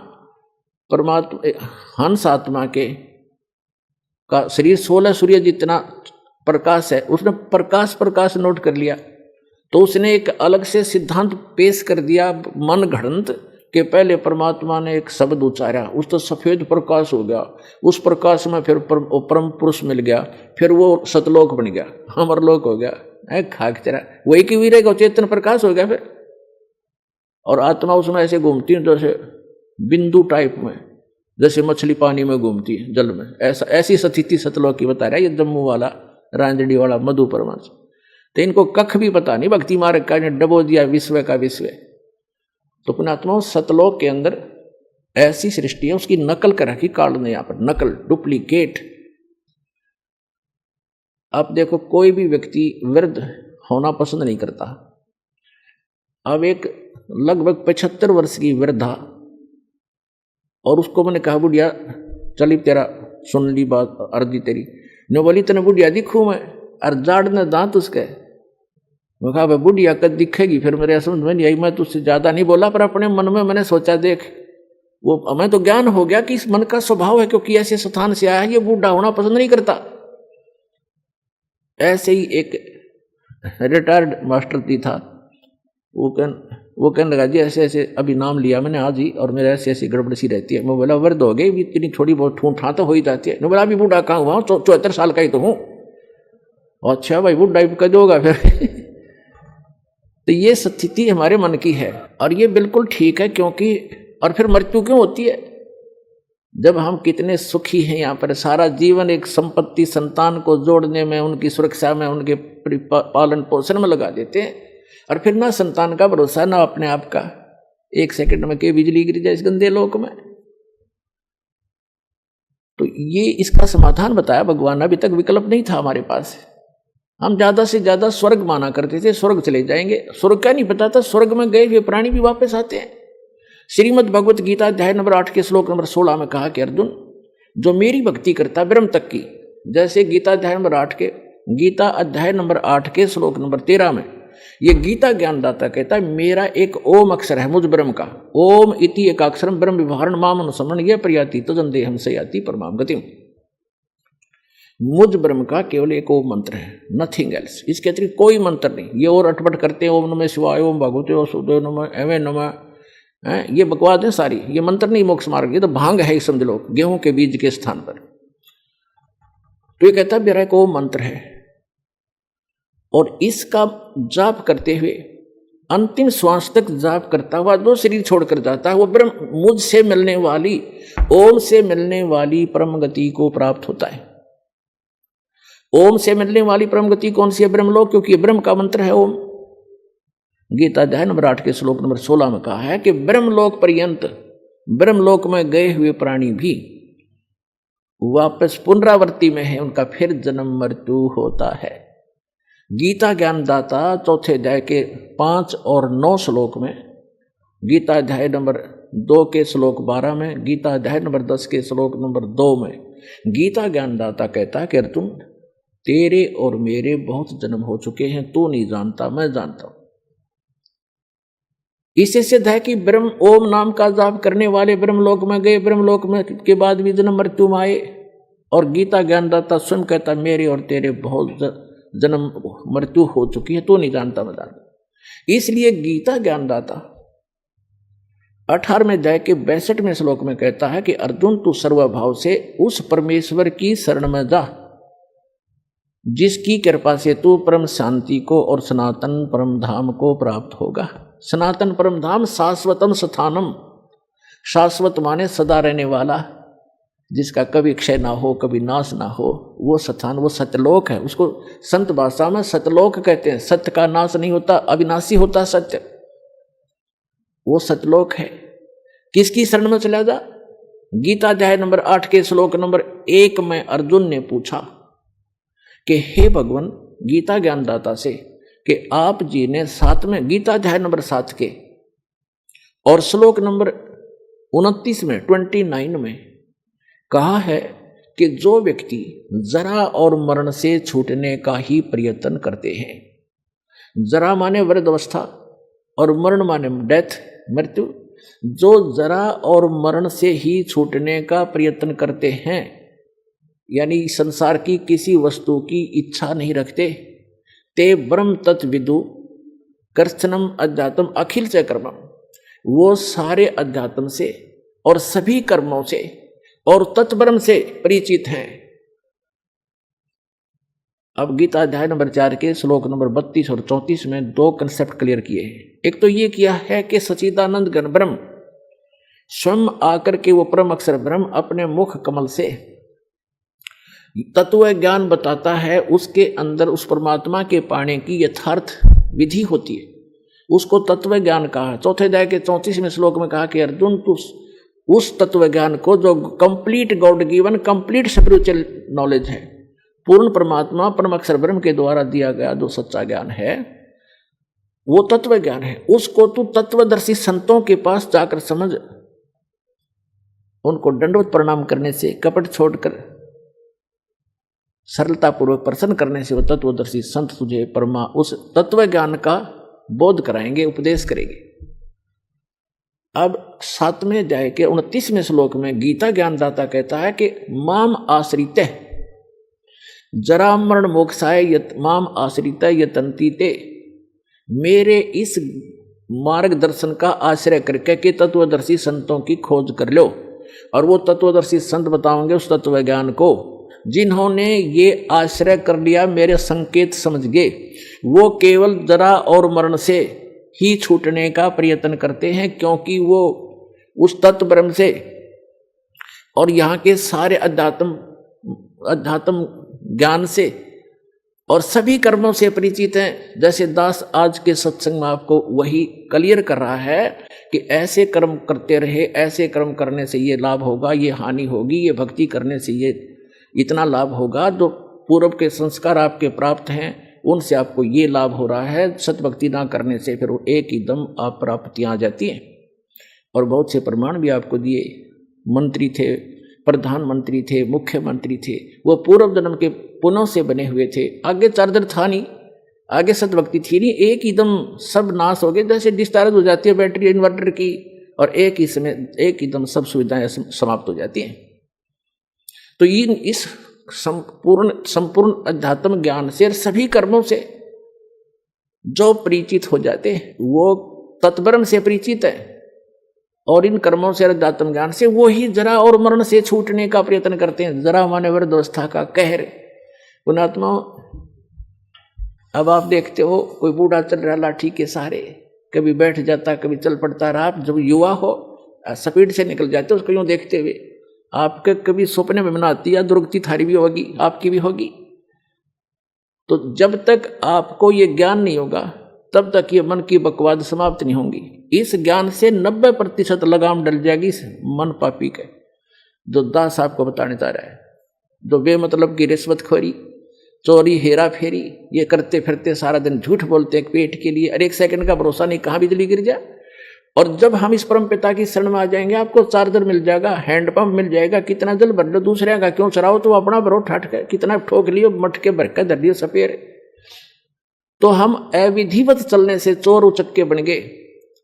परमात्मा हंस आत्मा के का शरीर 16 सूर्य जितना प्रकाश है, उसने प्रकाश नोट कर लिया। तो उसने एक अलग से सिद्धांत पेश कर दिया मन घड़ंत के पहले परमात्मा ने एक शब्द उच्चारा, उस तो सफेद प्रकाश हो गया, उस प्रकाश में फिर परम पुरुष मिल गया, फिर वो सतलोक बन गया, अमरलोक हो गया। खाक तेरा वही की वीर का चेतन प्रकाश हो गया फिर, और आत्मा उसमें ऐसे घूमती है जैसे बिंदु टाइप में, जैसे मछली पानी में घूमती है जल में, ऐसी स्थिति सतलोक की बता रहा है ये जम्मू वाला रांजड़ी वाला मधु परमहंस। तो इनको कख भी पता नहीं भक्ति मार्ग का, डबो दिया विश्व का विश्व। तो पुणात्मा सतलोक के अंदर ऐसी सृष्टि है, उसकी नकल कर रखी काल ने यहाँ पर, नकल डुप्लीकेट। आप देखो कोई भी व्यक्ति वृद्ध होना पसंद नहीं करता। अब एक लगभग 75 वर्ष की वृद्धा, और उसको मैंने कहा बुढ़िया चली तेरा सुन ली बात अर्जी तेरी, न बोली तेने बुढ़िया दिखूं मैं, और जाड़ ने दांत उसके, मैं कहा भाई बुढ़िया कद दिखेगी, फिर मेरे समझ में नहीं आई। मैं तुझसे ज्यादा नहीं बोला, पर अपने मन में मैंने सोचा देख वो हमें तो ज्ञान हो गया कि इस मन का स्वभाव है, क्योंकि ऐसे स्थान से आया है, ये बूढ़ा होना पसंद नहीं करता। ऐसे ही एक रिटायर्ड मास्टर जी था, वो कहने लगा जी ऐसे ऐसे अभी नाम लिया मैंने आज ही, और मेरे ऐसी ऐसी गड़बड़ सी रहती है। मैं बोला वर्द हो गई, इतनी थोड़ी बहुत ठूठ तो हो ही जाती है। मैं बोला अभी बूढ़ा कहाँ हुआ, 74 साल का ही तो हूँ। अच्छा भाई बूढ़ा कद होगा फिर तो ये स्थिति हमारे मन की है, और ये बिल्कुल ठीक है, क्योंकि और फिर मृत्यु क्यों होती है? जब हम कितने सुखी हैं यहाँ पर, सारा जीवन एक संपत्ति संतान को जोड़ने में, उनकी सुरक्षा में, उनके पालन पोषण में लगा देते हैं, और फिर ना संतान का भरोसा ना अपने आप का, एक सेकंड में के बिजली गिर जाए इस गंदे लोक में। तो ये इसका समाधान बताया भगवान। अभी तक विकल्प नहीं था हमारे पास, हम ज्यादा से ज्यादा स्वर्ग माना करते थे, स्वर्ग चले जाएंगे। स्वर्ग क्या नहीं पता था, स्वर्ग में गए हुए प्राणी भी वापस आते हैं। श्रीमद् भगवत गीता अध्याय नंबर 8 के श्लोक नंबर 16 में कहा कि अर्जुन, जो मेरी भक्ति करता ब्रह्म तक की, जैसे गीता अध्याय नंबर 8 के श्लोक नंबर 13 में ये गीता ज्ञानदाता कहता है, मेरा एक ओम अक्षर है मुझ ब्रह्म का, ओम इति एकाक्षरम ब्रह्म विवहारण माम अनुसमरण ये प्रयाति तजन देहम से याति परमाम गतिम। मुझ ब्रह्म का केवल एक ओम मंत्र है, नथिंग एल्स, इसके अतिरिक्त कोई मंत्र नहीं। ये और अटपट करते हैं, ओम नमः शिवाय, ओम भगवते वासुदेवाय नमः, एवं नमः, ये बकवास है सारी, ये मंत्र नहीं मोक्ष मार्ग, ये तो भांग है समझ लो, गेहूं के बीज के स्थान पर। तो ये कहता है मेरा एक ओम मंत्र है, और इसका जाप करते हुए अंतिम श्वास तक जाप करता हुआ जो शरीर छोड़कर जाता है वो ब्रह्म मुझसे मिलने वाली, ओम से मिलने वाली परम गति को प्राप्त होता है। ओम से मिलने वाली परम गति कौन सी है? ब्रह्मलोक, क्योंकि ब्रह्म का मंत्र है ओम। गीता अध्याय नंबर 8 के श्लोक नंबर 16 में कहा है कि ब्रह्मलोक पर्यंत, ब्रह्मलोक में गए हुए प्राणी भी वापस पुनरावृत्ति में है, उनका फिर जन्म मृत्यु होता है। गीता ज्ञानदाता चौथे अध्याय के 5 और 9 श्लोक में, गीता अध्याय नंबर 2 के श्लोक 12 में, गीता अध्याय नंबर 10 के श्लोक नंबर 2 में गीता ज्ञानदाता कहता है कि अर्जुन, तेरे और मेरे बहुत जन्म हो चुके हैं, तू नहीं जानता, मैं जानता हूं। इससे सिद्ध है कि ब्रह्म ओम नाम का जाप करने वाले ब्रह्मलोक में गए, ब्रह्मलोक में के बाद भी जन्म मृत्यु में आए। और गीता ज्ञानदाता स्वयं कहता मेरे और तेरे बहुत जन्म मृत्यु हो चुकी है, तू नहीं जानता, मैं जानता। इसलिए गीता ज्ञानदाता 18वें अध्याय के 62वें श्लोक में कहता है कि अर्जुन, तू सर्वभाव से उस परमेश्वर की शरण में जा जिसकी कृपा से तू परम शांति को और सनातन परम धाम को प्राप्त होगा। सनातन परम धाम शाश्वतम स्थानम, शाश्वत माने सदा रहने वाला, जिसका कभी क्षय ना हो, कभी नाश ना हो, वो स्थान, वो सत्यलोक है। उसको संत भाषा में सत्यलोक कहते हैं। सत्य का नाश नहीं होता, अविनाशी होता सत्य, वो सत्यलोक है। किसकी शरण में चला जा? गीता अध्याय नंबर 8 के श्लोक नंबर 1 में अर्जुन ने पूछा कि हे भगवान, गीता ज्ञानदाता से कि आप जी ने 7वें गीता अध्याय नंबर 7 के और श्लोक नंबर 29 में 29 में कहा है कि जो व्यक्ति जरा और मरण से छूटने का ही प्रयत्न करते हैं, जरा माने वृद्धावस्था और मरण माने डेथ, मृत्यु, जो जरा और मरण से ही छूटने का प्रयत्न करते हैं, यानी संसार की किसी वस्तु की इच्छा नहीं रखते, ते ब्रह्म तत्विदु कर्षणम अध्यात्म अखिल च कर्मम, वो सारे अध्यात्म से और सभी कर्मों से और तत्ब्रह्म से परिचित हैं। अब गीता अध्याय नंबर 4 के श्लोक नंबर 32 और 34 में 2 कंसेप्ट क्लियर किए हैं। एक तो ये किया है कि सच्चिदानंद घन ब्रह्म स्वयं आकर के वो परम अक्षर ब्रह्म अपने मुख कमल से तत्व ज्ञान बताता है, उसके अंदर उस परमात्मा के पाने की यथार्थ विधि होती है, उसको तत्व ज्ञान कहा। चौथे अध्याय के 34वें श्लोक में कहा कि अर्जुन, तू उस तत्व ज्ञान को जो complete God given complete spiritual knowledge है, पूर्ण परमात्मा परम अक्षर ब्रह्म के द्वारा दिया गया जो सच्चा ज्ञान है, वो तत्व ज्ञान है, उसको तू तत्वदर्शी संतों के पास जाकर समझ, उनको दंडवत प्रणाम करने से, कपट छोड़कर सरलता पूर्वक प्रसन्न करने से वो तत्वदर्शी संत तुझे उस तत्व ज्ञान का बोध कराएंगे, उपदेश करेंगे। अब 7वें अध्याय के 29वें श्लोक में गीता ज्ञानदाता कहता है कि माम आश्रित जरा मरण मोक्षाय माम आश्रित यतन्ति ते, मेरे इस मार्गदर्शन का आश्रय करके कि तत्वदर्शी संतों की खोज कर लो। और वो तत्वदर्शी संत बताओगे उस तत्व ज्ञान को, जिन्होंने ये आश्रय कर लिया, मेरे संकेत समझ गए, वो केवल जरा और मरण से ही छूटने का प्रयत्न करते हैं, क्योंकि वो उस तत्व ब्रह्म से और यहाँ के सारे अध्यात्म ज्ञान से और सभी कर्मों से परिचित हैं। जैसे दास आज के सत्संग में आपको वही क्लियर कर रहा है कि ऐसे कर्म करते रहे, ऐसे कर्म करने से ये लाभ होगा, ये हानि होगी, ये भक्ति करने से ये इतना लाभ होगा, जो पूर्व के संस्कार आपके प्राप्त हैं उनसे आपको ये लाभ हो रहा है। सतभक्ति ना करने से फिर एक ही दम आप प्राप्तियाँ आ जाती हैं। और बहुत से प्रमाण भी आपको दिए। मंत्री थे, प्रधानमंत्री थे, मुख्यमंत्री थे, वो पूर्व जन्म के पुण्यों से बने हुए थे। आगे चार्जर था नहीं, आगे सतभक्ति थी नहीं, एक ही दम सब नाश हो गए। जैसे डिस्चार्ज हो जाती है बैटरी इन्वर्टर की, और एक ही समय एक ही दम सब सुविधाएं समाप्त हो जाती हैं। तो इस संपूर्ण अध्यात्म ज्ञान से सभी कर्मों से जो परिचित हो जाते हैं वो तत्ब्रह्म से परिचित है, और इन कर्मों से अध्यात्म ज्ञान से वो ही जरा और मरण से छूटने का प्रयत्न करते हैं। जरा माने वृद्धावस्था का कहर। पुणात्मा, अब आप देखते हो कोई बूढ़ा चल रहा लाठी के सहारे, कभी बैठ जाता, कभी चल पड़ता रहा। आप जब युवा हो स्पीड से निकल जाते हो उसको यूँ देखते हुए, आपके कभी सपने में बनाती है दुर्गति थारी भी होगी, आपकी भी होगी। तो जब तक आपको ये ज्ञान नहीं होगा तब तक ये मन की बकवाद समाप्त नहीं होंगी। इस ज्ञान से 90% लगाम डल जाएगी इस मन पापी के, जो दास आपको बताने जा रहा है। जो बेमतलब की रिश्वतखोरी, चोरी, हेरा फेरी ये करते फिरते सारा दिन झूठ बोलते हैं पेट के लिए, और एक सेकंड का भरोसा नहीं कहाँ बिजली गिर जाए। और जब हम इस परम पिता की शरण में आ जाएंगे, आपको चार्जर मिल जाएगा, हैंडपंप मिल जाएगा, कितना जल भर लो, दूसरे का क्यों चराओ, तो अपना भरो ठाट के, कितना ठोक लियो, मटके भर के धर दियो सपेर। तो हम अविधिवत चलने से चोर उचक्के बन गए,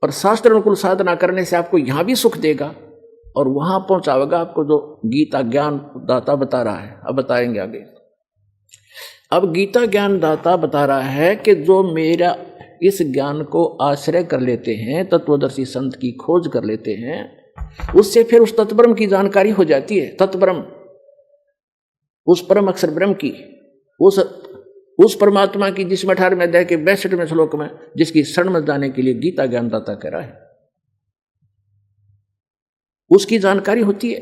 और शास्त्र अनुकूल साधना करने से आपको यहाँ भी सुख देगा और वहां पहुंचावेगा आपको, जो गीता ज्ञान दाता बता रहा है। अब बताएंगे आगे। अब गीता ज्ञान दाता बता रहा है कि जो मेरा इस ज्ञान को आश्रय कर लेते हैं, तत्वदर्शी संत की खोज कर लेते हैं, उससे फिर उस तत्ब्रह्म की जानकारी हो जाती है। तत्ब्रह्म, उस परम अक्षर ब्रह्म की, उस परमात्मा की, जिसमें 18वें अध्याय के 62वें श्लोक में जिसकी शरण में जाने के लिए गीता ज्ञानदाता कह रहा है, उसकी जानकारी होती है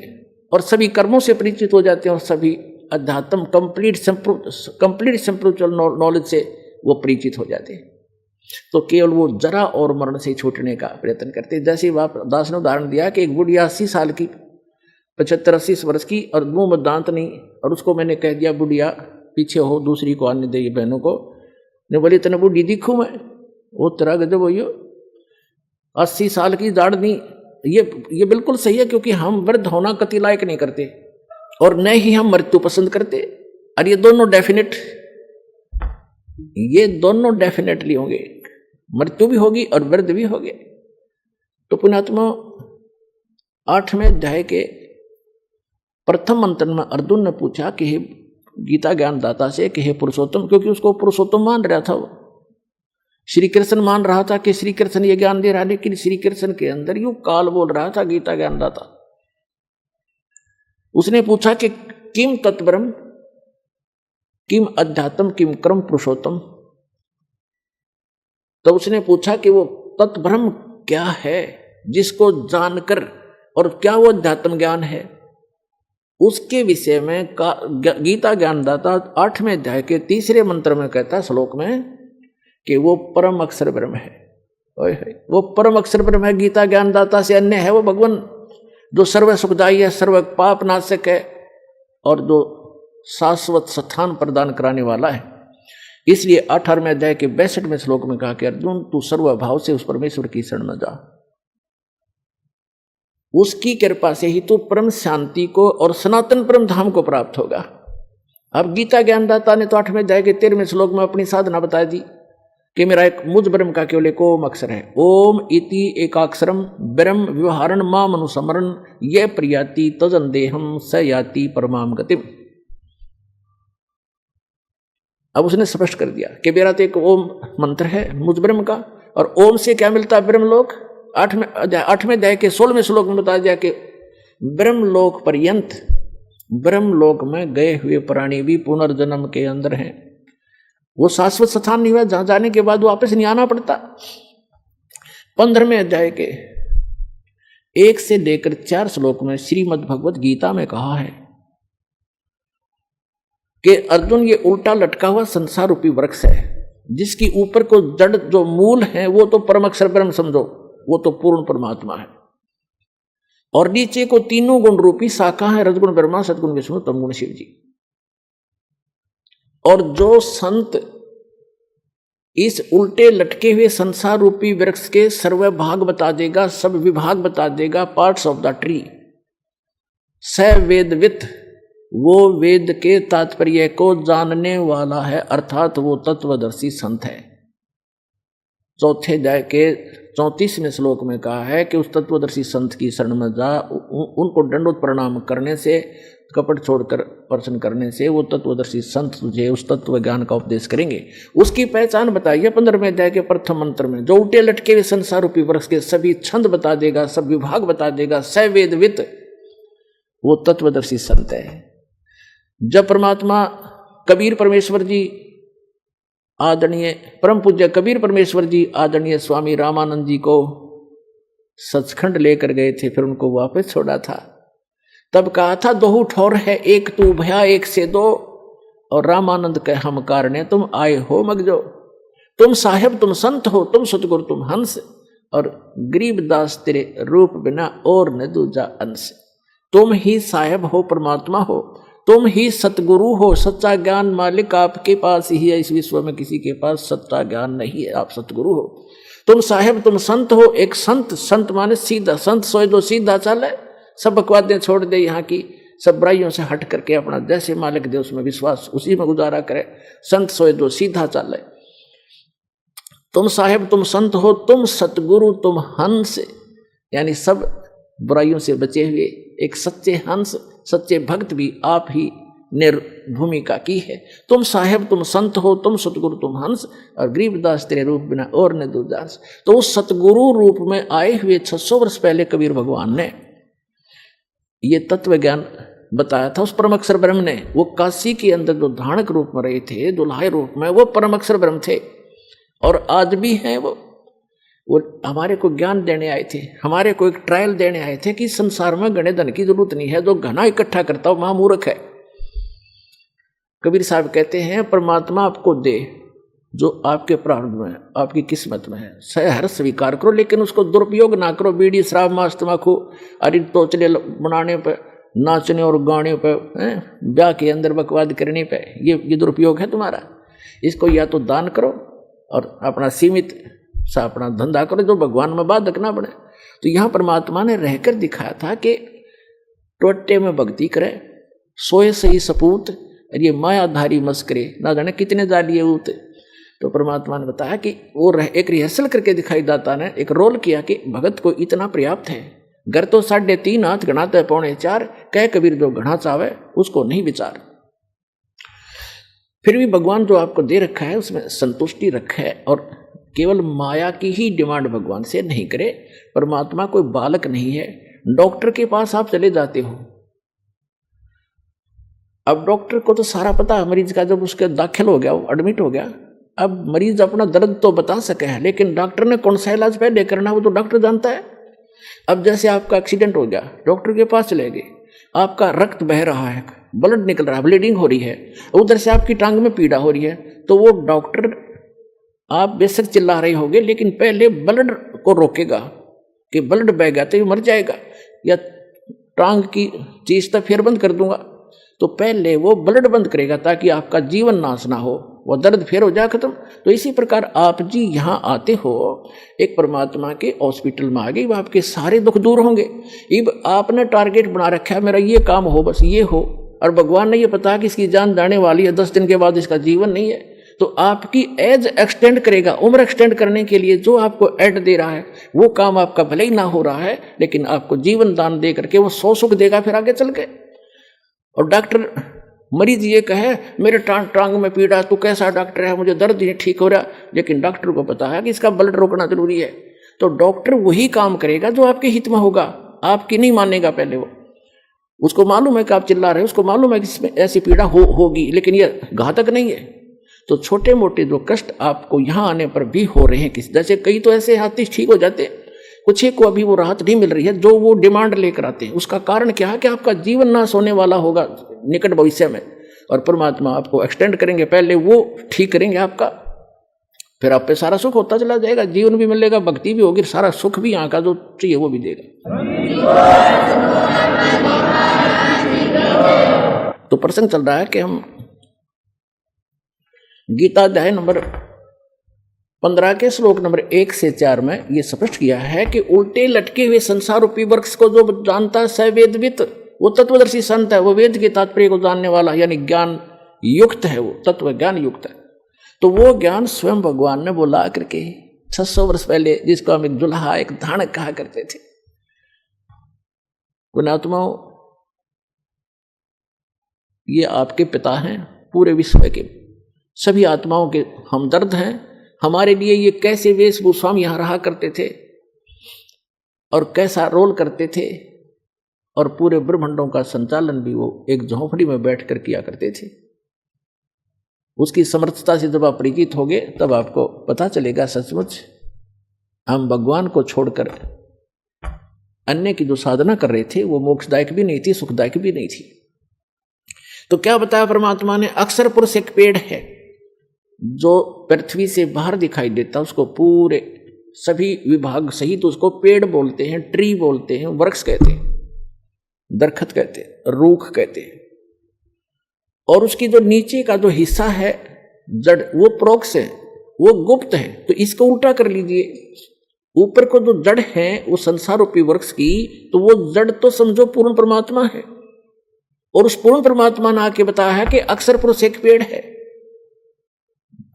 और सभी कर्मों से परिचित हो जाते हैं, और सभी अध्यात्म कंप्लीट स्पिरिचुअल नॉलेज से वो परिचित हो जाते हैं। तो केवल वो जरा और मरण से छूटने का प्रयत्न करते हैं। जैसे दास ने उदाहरण दिया कि एक बुढ़िया 80 साल की, 75-80 वर्ष की, और मुंह में दांत नहीं, और उसको मैंने कह दिया बुढ़िया पीछे हो, दूसरी को आने दे, ये बहनों को। ने बोली इतने बूढ़ी दिखूं मैं, वो तेरा गजब हो, 80 साल की दाढ़ नहीं। ये बिल्कुल सही है, क्योंकि हम वृद्ध होना कति लायक नहीं करते और न ही हम मृत्यु पसंद करते। और ये दोनों डेफिनेटली होंगे, मृत्यु भी होगी और वृद्ध भी होंगे। तो पुण्यात्मा, 8वें अध्याय के प्रथम मंत्र में अर्जुन ने पूछा कि हे गीता ज्ञान दाता से कि हे पुरुषोत्तम, क्योंकि उसको पुरुषोत्तम मान रहा था, वो श्री कृष्ण मान रहा था कि श्री कृष्ण ये ज्ञान दे रहा है, लेकिन श्री कृष्ण के अंदर यूं काल बोल रहा था गीता ज्ञान दाता। उसने पूछा कि किम तत्ब्रह्म, किम अध्यात्म, किम कर्म पुरुषोत्तम। तो उसने पूछा कि वो तत्ब्रह्म क्या है जिसको जानकर, और क्या वो अध्यात्म ज्ञान है, उसके विषय में गीता ज्ञानदाता 8वें अध्याय के 3रे मंत्र में कहता है, श्लोक में, कि वो परम अक्षर ब्रह्म है। वो परम अक्षर ब्रह्म है, गीता ज्ञानदाता से अन्य है वो भगवान, जो सर्व सुखदायी है, सर्व पाप नाशक है, और जो शाश्वत स्थान प्रदान कराने वाला है। इसलिए 18वें अध्याय के 62वें श्लोक में कहा कि अर्जुन तू सर्वभाव से उस परमेश्वर की शरण में जा, उसकी कृपा से ही तू परम शांति को और सनातन परम धाम को प्राप्त होगा। अब गीता ज्ञानदाता ने तो 8वें अध्याय के 13वें श्लोक में अपनी साधना बता दी कि मेरा एक मुझ ब्रह्म का केवल एक ओम अक्षर है। ओम इति एकाक्षरम ब्रह्म व्यवहारण माम अनुसमरण ये प्रियाति तजन देहम स याति परमाम गतिम। अब उसने स्पष्ट कर दिया कि मेरा तो एक ओम मंत्र है मुझ ब्रह्म का, और ओम से क्या मिलता है ब्रह्मलोक। 8वें अध्याय के 16वें श्लोक में बता दिया कि ब्रह्मलोक पर्यंत, ब्रह्मलोक में गए हुए प्राणी भी पुनर्जन्म के अंदर हैं। वो शाश्वत स्थान नहीं हुआ जहां जाने के बाद वापस नहीं आना पड़ता। 15वें अध्याय के 1 से लेकर 4 श्लोक में श्रीमद् भगवत गीता में कहा है कि अर्जुन ये उल्टा लटका हुआ संसार रूपी वृक्ष है, जिसकी ऊपर को जड़ जो मूल है वो तो परम अक्षर ब्रह्म समझो, वो तो पूर्ण परमात्मा है, और नीचे को तीनों गुण रूपी शाखा है, रजगुण ब्रह्मा, सदगुण विष्णु, तमगुण शिव जी। और जो संत इस उल्टे लटके हुए संसार रूपी वृक्ष के सर्व भाग बता देगा, सब विभाग बता देगा, पार्ट्स ऑफ द ट्री, स वेदवित, वो वेद के तात्पर्य को जानने वाला है, अर्थात वो तत्वदर्शी संत है। चौथे अध्याय के 34वें श्लोक में कहा है कि उस तत्वदर्शी संत की शरण में जा, उनको दंडोत प्रणाम करने से, कपट छोड़कर प्रश्न करने से वो तत्वदर्शी संत तुझे उस तत्व ज्ञान का उपदेश करेंगे। उसकी पहचान बताइए 15वें अध्याय के प्रथम मंत्र में, जो उल्टे लटके हुए संसार रूपी वृक्ष के सभी छंद बता देगा, सब विभाग बता देगा, स वेदवित, वो तत्वदर्शी संत है। जब परमात्मा कबीर परमेश्वर जी आदरणीय परम पूज्य कबीर परमेश्वर जी आदरणीय स्वामी रामानंद जी को सचखंड लेकर गए थे, फिर उनको वापस छोड़ा था, तब कहा था दोहू ठौर है एक तू भया एक से दो, और रामानंद के हम कारणे तुम आए हो मगजो, तुम साहेब तुम संत हो, तुम सतगुरु तुम हंस, और गरीबदास तेरे रूप बिना और न दूजा अंश। तुम ही साहेब हो, परमात्मा हो, तुम ही सतगुरु हो, सच्चा ज्ञान मालिक आपके पास ही है, इस विश्व में किसी के पास सच्चा ज्ञान नहीं है, आप सतगुरु हो। तुम साहेब तुम संत हो, एक संत, संत माने सीधा, संत सोए दो सीधा चले, सब बकवादें छोड़ दे, यहाँ की सब बुराइयों से हट करके अपना जैसे मालिक दे उसमें विश्वास, उसी में गुजारा करे, संत सोए दो सीधा चले। तुम साहेब तुम संत हो, तुम सतगुरु तुम हंस, यानी सब बुराइयों से बचे हुए एक सच्चे हंस, सच्चे भक्त भी आप ही ने भूमिका की है। तुम साहेब तुम संत हो, तुम सतगुरु तुम हंस, और गरीबदास तेरे रूप बिना और न दूजा अंश। तो उस सतगुरु रूप में आए हुए 600 वर्ष पहले कबीर भगवान ने ये तत्व ज्ञान बताया था। उस परम अक्षर ब्रह्म ने, वो काशी के अंदर जो धानक रूप में रहे थे, दुल्हाई रूप में, वो परम अक्षर ब्रह्म थे, और आज भी हैं। वो हमारे को ज्ञान देने आए थे, हमारे को एक ट्रायल देने आए थे कि संसार में घने धन की जरूरत नहीं है, जो घना इकट्ठा करता हो महामूर्ख है। कबीर साहब कहते हैं परमात्मा आपको दे जो आपके प्रारब्ध में, आपकी किस्मत में है, सहर स्वीकार करो, लेकिन उसको दुरुपयोग ना करो। बीड़ी शराब मांस तम्बाकू आदि तोचले बनाने पे, नाचने और गाने पे, ब्याह के अंदर बकवाद करने पे, ये दुरुपयोग है तुम्हारा। इसको या तो दान करो और अपना सीमित सा अपना धंधा करो, जो भगवान में बाधक ना बने। तो यहाँ परमात्मा ने रहकर दिखाया था कि टोटे में भक्ति करे, सोए सही सपूत, और ये मायाधारी मस्करे ना जाने कितने जालिए उत। तो परमात्मा ने बताया कि वो एक रिहर्सल करके दिखाई दाता ने एक रोल किया कि भगत को इतना पर्याप्त है, घर तो 3.5 हाथ गणाते 4.25, कह कबीर जो घना चावे उसको नहीं विचार। फिर भी भगवान जो आपको दे रखा है उसमें संतुष्टि रखे, और केवल माया की ही डिमांड भगवान से नहीं करे। परमात्मा कोई बालक नहीं है। डॉक्टर के पास आप चले जाते हो, अब डॉक्टर को तो सारा पता है मरीज का, जब उसके दाखिल हो गया, वो एडमिट हो गया, अब मरीज अपना दर्द तो बता सके है, लेकिन डॉक्टर ने कौन सा इलाज पहले करना वो तो डॉक्टर जानता है। अब जैसे आपका एक्सीडेंट हो गया, डॉक्टर के पास चले गए, आपका रक्त बह रहा है, ब्लड निकल रहा है, ब्लीडिंग हो रही है, उधर से आपकी टांग में पीड़ा हो रही है, तो वो डॉक्टर आप बेशक चिल्ला रहे होगे, लेकिन पहले ब्लड को रोकेगा कि ब्लड बह गया तो ये मर जाएगा, या टांग की चीज तो फिर बंद कर दूंगा, तो पहले वो ब्लड बंद करेगा ताकि आपका जीवन नाश ना हो, वो दर्द फिर हो जाए खत्म। तो इसी प्रकार आप जी यहाँ आते हो, एक परमात्मा के हॉस्पिटल में आ गए, वो आपके सारे दुख दूर होंगे। अब आपने टारगेट बना रखा है मेरा ये काम हो, बस ये हो, और भगवान ने ये पता कि इसकी जान जाने वाली है, 10 दिन के बाद इसका जीवन नहीं है, तो आपकी एज एक्सटेंड करेगा, उम्र एक्सटेंड करने के लिए जो आपको एड दे रहा है वो काम आपका भले ही ना हो रहा है, लेकिन आपको जीवन दान दे करके वो 100 सुख देगा फिर आगे चल के। और डॉक्टर मरीज ये कहे मेरे टांग में पीड़ा, तू कैसा डॉक्टर है, मुझे दर्द नहीं ठीक हो रहा, लेकिन डॉक्टर को पता है कि इसका ब्लड रोकना जरूरी है, तो डॉक्टर वही काम करेगा जो आपके हित में होगा, आपकी नहीं मानेगा। पहले वो उसको मालूम है कि आप चिल्ला रहे हैं, उसको मालूम है कि इसमें ऐसी पीड़ा होगी, लेकिन ये घातक नहीं है। तो छोटे मोटे जो कष्ट आपको यहाँ आने पर भी हो रहे हैं, किस जैसे कई तो ऐसे हाथी ठीक हो जाते, कुछ को अभी वो राहत नहीं मिल रही है जो वो डिमांड लेकर आते हैं। उसका कारण क्या है कि आपका जीवन नाश होने वाला होगा निकट भविष्य में, और परमात्मा आपको एक्सटेंड करेंगे, पहले वो ठीक करेंगे आपका, फिर आप पे सारा सुख होता चला जाएगा, जीवन भी मिलेगा, भक्ति भी होगी, सारा सुख भी यहाँ का जो चाहिए वो भी देगा। तो प्रसंग चल रहा है कि हम गीता अध्याय नंबर 15 के श्लोक नंबर 1 से 4 में ये स्पष्ट किया है कि उल्टे लटके हुए संसार रूपी वृक्ष को जो जानता है स वेदवित, वो तत्वदर्शी संत है, वो वेद के तात्पर्य को जानने वाला यानी ज्ञान युक्त है, वो तत्व ज्ञान युक्त है। तो वो ज्ञान स्वयं भगवान ने बोला करके 600 वर्ष पहले, जिसको हम एक जुल्हा एक धान कहा करते थे। पुण्यात्माओं, ये आपके पिता हैं, पूरे विश्व के सभी आत्माओं के हमदर्द हैं। हमारे लिए ये कैसे वेशभूषा में यहाँ रहा करते थे और कैसा रोल करते थे, और पूरे ब्रह्मांडों का संचालन भी वो एक झोंपड़ी में बैठकर किया करते थे। उसकी समर्थता से जब आप परिचित होगे तब आपको पता चलेगा सचमुच हम भगवान को छोड़कर अन्य की जो साधना कर रहे थे वो मोक्षदायक भी नहीं थी, सुखदायक भी नहीं थी। तो क्या बताया परमात्मा ने, अक्षर पुरुष एक पेड़ है जो पृथ्वी से बाहर दिखाई देता, उसको पूरे सभी विभाग सहित उसको पेड़ बोलते हैं, ट्री बोलते हैं, वृक्ष कहते हैं, दरखत कहते हैं, रूख कहते हैं। और उसकी जो नीचे का जो हिस्सा है जड़, वो प्रोक्ष है, वो गुप्त है। तो इसको उल्टा कर लीजिए, ऊपर को जो जड़ है वो संसार रूपी वृक्ष की, तो वो जड़ तो समझो पूर्ण परमात्मा है, और उस पूर्ण परमात्मा ने आके बताया है कि अक्षर पुरुष एक पेड़ है,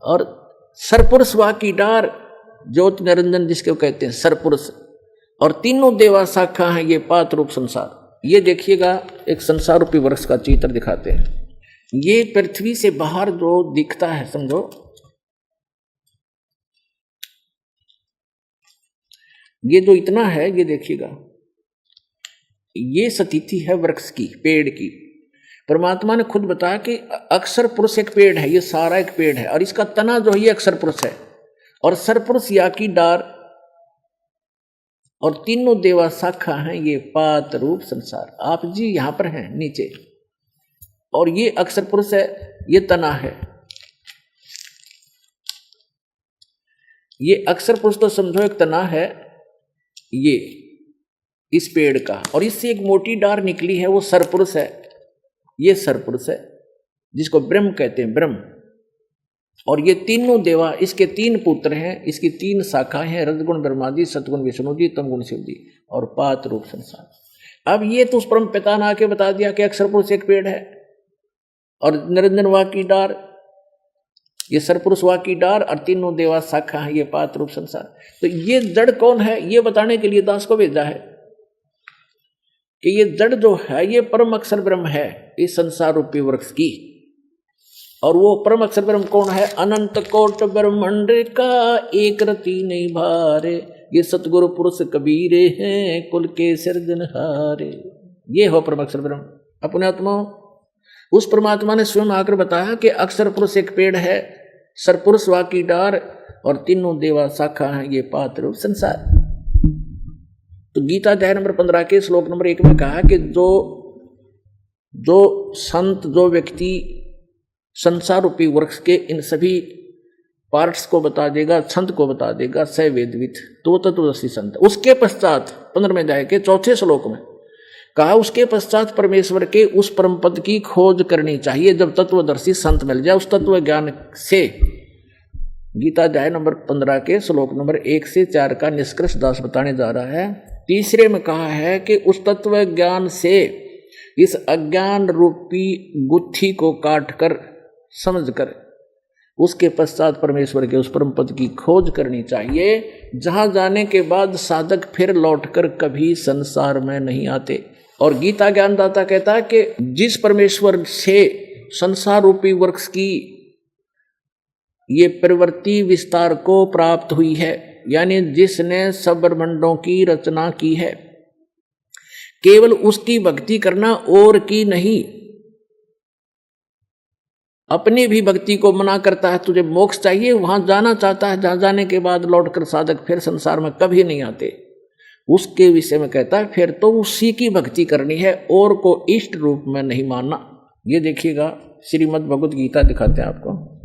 और सरपुरुष वा की डार, ज्योति निरंजन जिसको कहते हैं सरपुरुष, और तीनों देवा शाखा है ये पात रूप संसार। ये देखिएगा एक संसार रूपी वृक्ष का चित्र दिखाते हैं। ये पृथ्वी से बाहर जो दिखता है, समझो ये जो इतना है, ये देखिएगा ये स्थिति है वृक्ष की, पेड़ की। परमात्मा ने खुद बताया कि अक्षर पुरुष एक पेड़ है, ये सारा एक पेड़ है, और इसका तना जो है ये अक्षर पुरुष है, और सरपुरुष या की डार, और तीनों देवा शाखा हैं ये पात रूप संसार। आप जी यहां पर हैं नीचे, और ये अक्षर पुरुष है, ये तना है। ये अक्षर पुरुष तो समझो एक तना है ये इस पेड़ का, और इससे एक मोटी डार निकली है, वो सरपुरुष है, ये सरपुरुष है जिसको ब्रह्म कहते हैं, ब्रह्म। और ये तीनों देवा, इसके 3 पुत्र हैं, इसकी 3 शाखाएं हैं, रजगुण ब्रह्मा जी, सतगुण विष्णु जी, तमगुण शिव जी, और पात रूप संसार। अब ये तो उस परम पिता ने आके बता दिया कि अक्षर पुरुष एक पेड़ है, और निरंजन वा की डार, ये सरपुरुष वा की डार, और तीनों देवा शाखा है ये पात रूप संसार। तो ये जड़ कौन है ये बताने के लिए दास को भेजा है कि ये जड़ जो है ये परम अक्षर ब्रह्म है इस संसार रूपी वृक्ष की। और वो परम अक्षर ब्रह्म कौन है? अनंत कोट ब्रह्मांड का एक रति नहीं भारे, ये सतगुरु पुरुष कबीरे हैं कुल के सिरजनहारे। ये हो परम अक्षर ब्रह्म। अपने आत्मा उस परमात्मा ने स्वयं आकर बताया कि अक्षर पुरुष एक पेड़ है, सरपुरुष वा की डार, और तीनों देवा शाखा हैं ये पात रूप संसार। तो गीता अध्याय नंबर 15 के श्लोक नंबर 1 में कहा कि जो संत, जो व्यक्ति संसार रूपी वृक्ष के इन सभी पार्ट्स को बता देगा, छंद को बता देगा, स वेदवित, तो तत्वदर्शी संत। उसके पश्चात 15वें अध्याय के 4थे श्लोक में कहा, उसके पश्चात परमेश्वर के उस परम पद की खोज करनी चाहिए जब तत्वदर्शी संत मिल जाए। उस तत्व ज्ञान से गीता अध्याय नंबर 15 के श्लोक नंबर 1 से 4 का निष्कर्ष दास बताने जा रहा है। तीसरे में कहा है कि उस तत्व ज्ञान से इस अज्ञान रूपी गुत्थी को काट कर, समझ कर उसके पश्चात परमेश्वर के उस परम पद की खोज करनी चाहिए, जहां जाने के बाद साधक फिर लौटकर कभी संसार में नहीं आते। और गीता ज्ञानदाता कहता है कि जिस परमेश्वर से संसार रूपी वृक्ष की ये प्रवृत्ति विस्तार को प्राप्त हुई है, यानी जिसने सब ब्रह्मांडों की रचना की है, केवल उसकी भक्ति करना और की नहीं। अपनी भी भक्ति को मना करता है, तुझे मोक्ष चाहिए, वहां जाना चाहता है, जहां जाने के बाद लौटकर साधक फिर संसार में कभी नहीं आते, उसके विषय में कहता है फिर तो उसी की भक्ति करनी है और को इष्ट रूप में नहीं मानना। ये देखिएगा श्रीमद् भगवत गीता दिखाते हैं आपको,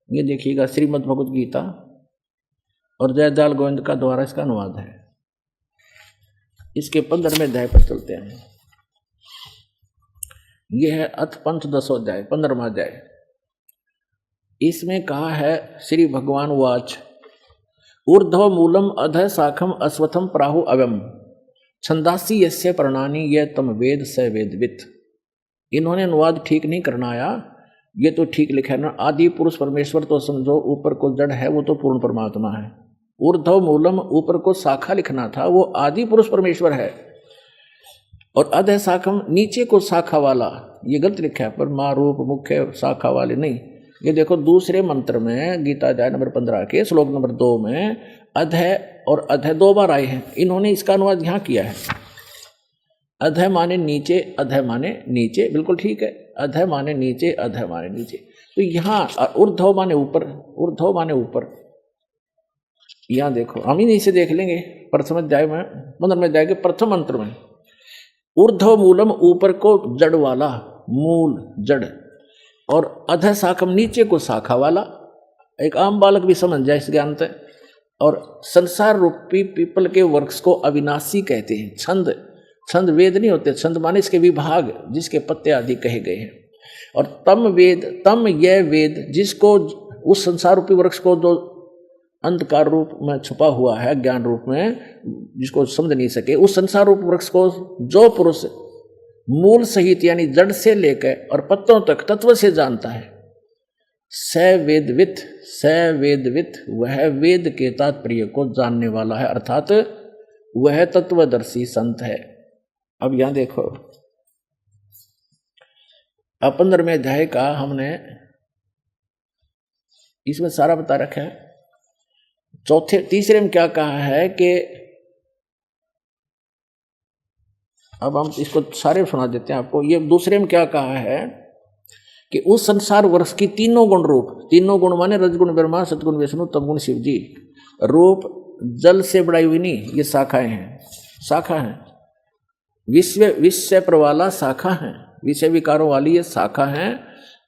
ये देखिएगा श्रीमद् भगवत गीता और जयदयाल गोविंद का द्वारा इसका अनुवाद है। इसके 15वें अध्याय पर चलते हैं। यह है अथ पंचदशो अध्याय, 15वां अध्याय। इसमें कहा है श्री भगवान वाच ऊर्ध्व मूलम अधः शाखम अश्वत्थम प्राहु अवम छंदासी यस्य प्रणानी ये तम वेद स वेदवित। इन्होंने अनुवाद ठीक नहीं करना आया, ये तो ठीक लिखा है ना, आदि पुरुष परमेश्वर तो समझो ऊपर को जड़ है, वो तो पूर्ण परमात्मा है। ऊर्ध्व मूलम ऊपर को शाखा लिखना था, वो आदि पुरुष परमेश्वर है। और अधः शाखम नीचे को शाखा वाला, ये गलत लिखा है, पर मां रूप मुख्य शाखा वाले नहीं। ये देखो दूसरे मंत्र में गीता अध्याय नंबर 15 के श्लोक नंबर 2 में अधः और अधः 2 बार आए हैं। इन्होंने इसका अनुवाद यहाँ किया है, अधः माने नीचे, अधः माने नीचे, बिल्कुल ठीक है, अधः माने नीचे, अधः माने नीचे। तो यहाँ ऊर्ध्व माने ऊपर, ऊर्ध्व माने ऊपर। यहाँ देखो हम ही से देख लेंगे प्रथम अध्याय में 15वें अध्याय के प्रथम मंत्र में ऊर्ध्व मूलम ऊपर को जड़ वाला, मूल जड़, और अधः शाखम नीचे को शाखा वाला। एक आम बालक भी समझ जाए इस ज्ञान से। और संसार रूपी पीपल के वृक्ष को अविनाशी कहते हैं। छंद, छंद वेद नहीं होते, छंद माने इसके विभाग जिसके पत्ते आदि कहे गए हैं। और तम वेद, तम यह वेद जिसको उस संसार रूपी वृक्ष को जो अंधकार रूप में छुपा हुआ है, ज्ञान रूप में जिसको समझ नहीं सके, उस संसार रूप वृक्ष को जो पुरुष मूल सहित यानी जड़ से लेकर और पत्तों तक तत्व से जानता है, स वेदवित, स वेदवित, वह वेद के तात्पर्य को जानने वाला है, अर्थात वह तत्वदर्शी संत है। अब यहां देखो 15वें अध्याय का हमने इसमें सारा बता रखा है। तीसरे में क्या कहा है कि अब हम इसको सारे सुना देते हैं आपको। ये दूसरे में क्या कहा है कि उस संसार वर्ष की तीनों गुण रूप, तीनों गुण माने रजगुण ब्रह्मा, सतगुण विष्णु, तमगुण शिव जी, रूप जल से बढ़ाई हुई नहीं, ये शाखाएं हैं, शाखा हैं। विषय प्रवाला शाखा हैं, विषय विकारों वाली ये शाखा हैं।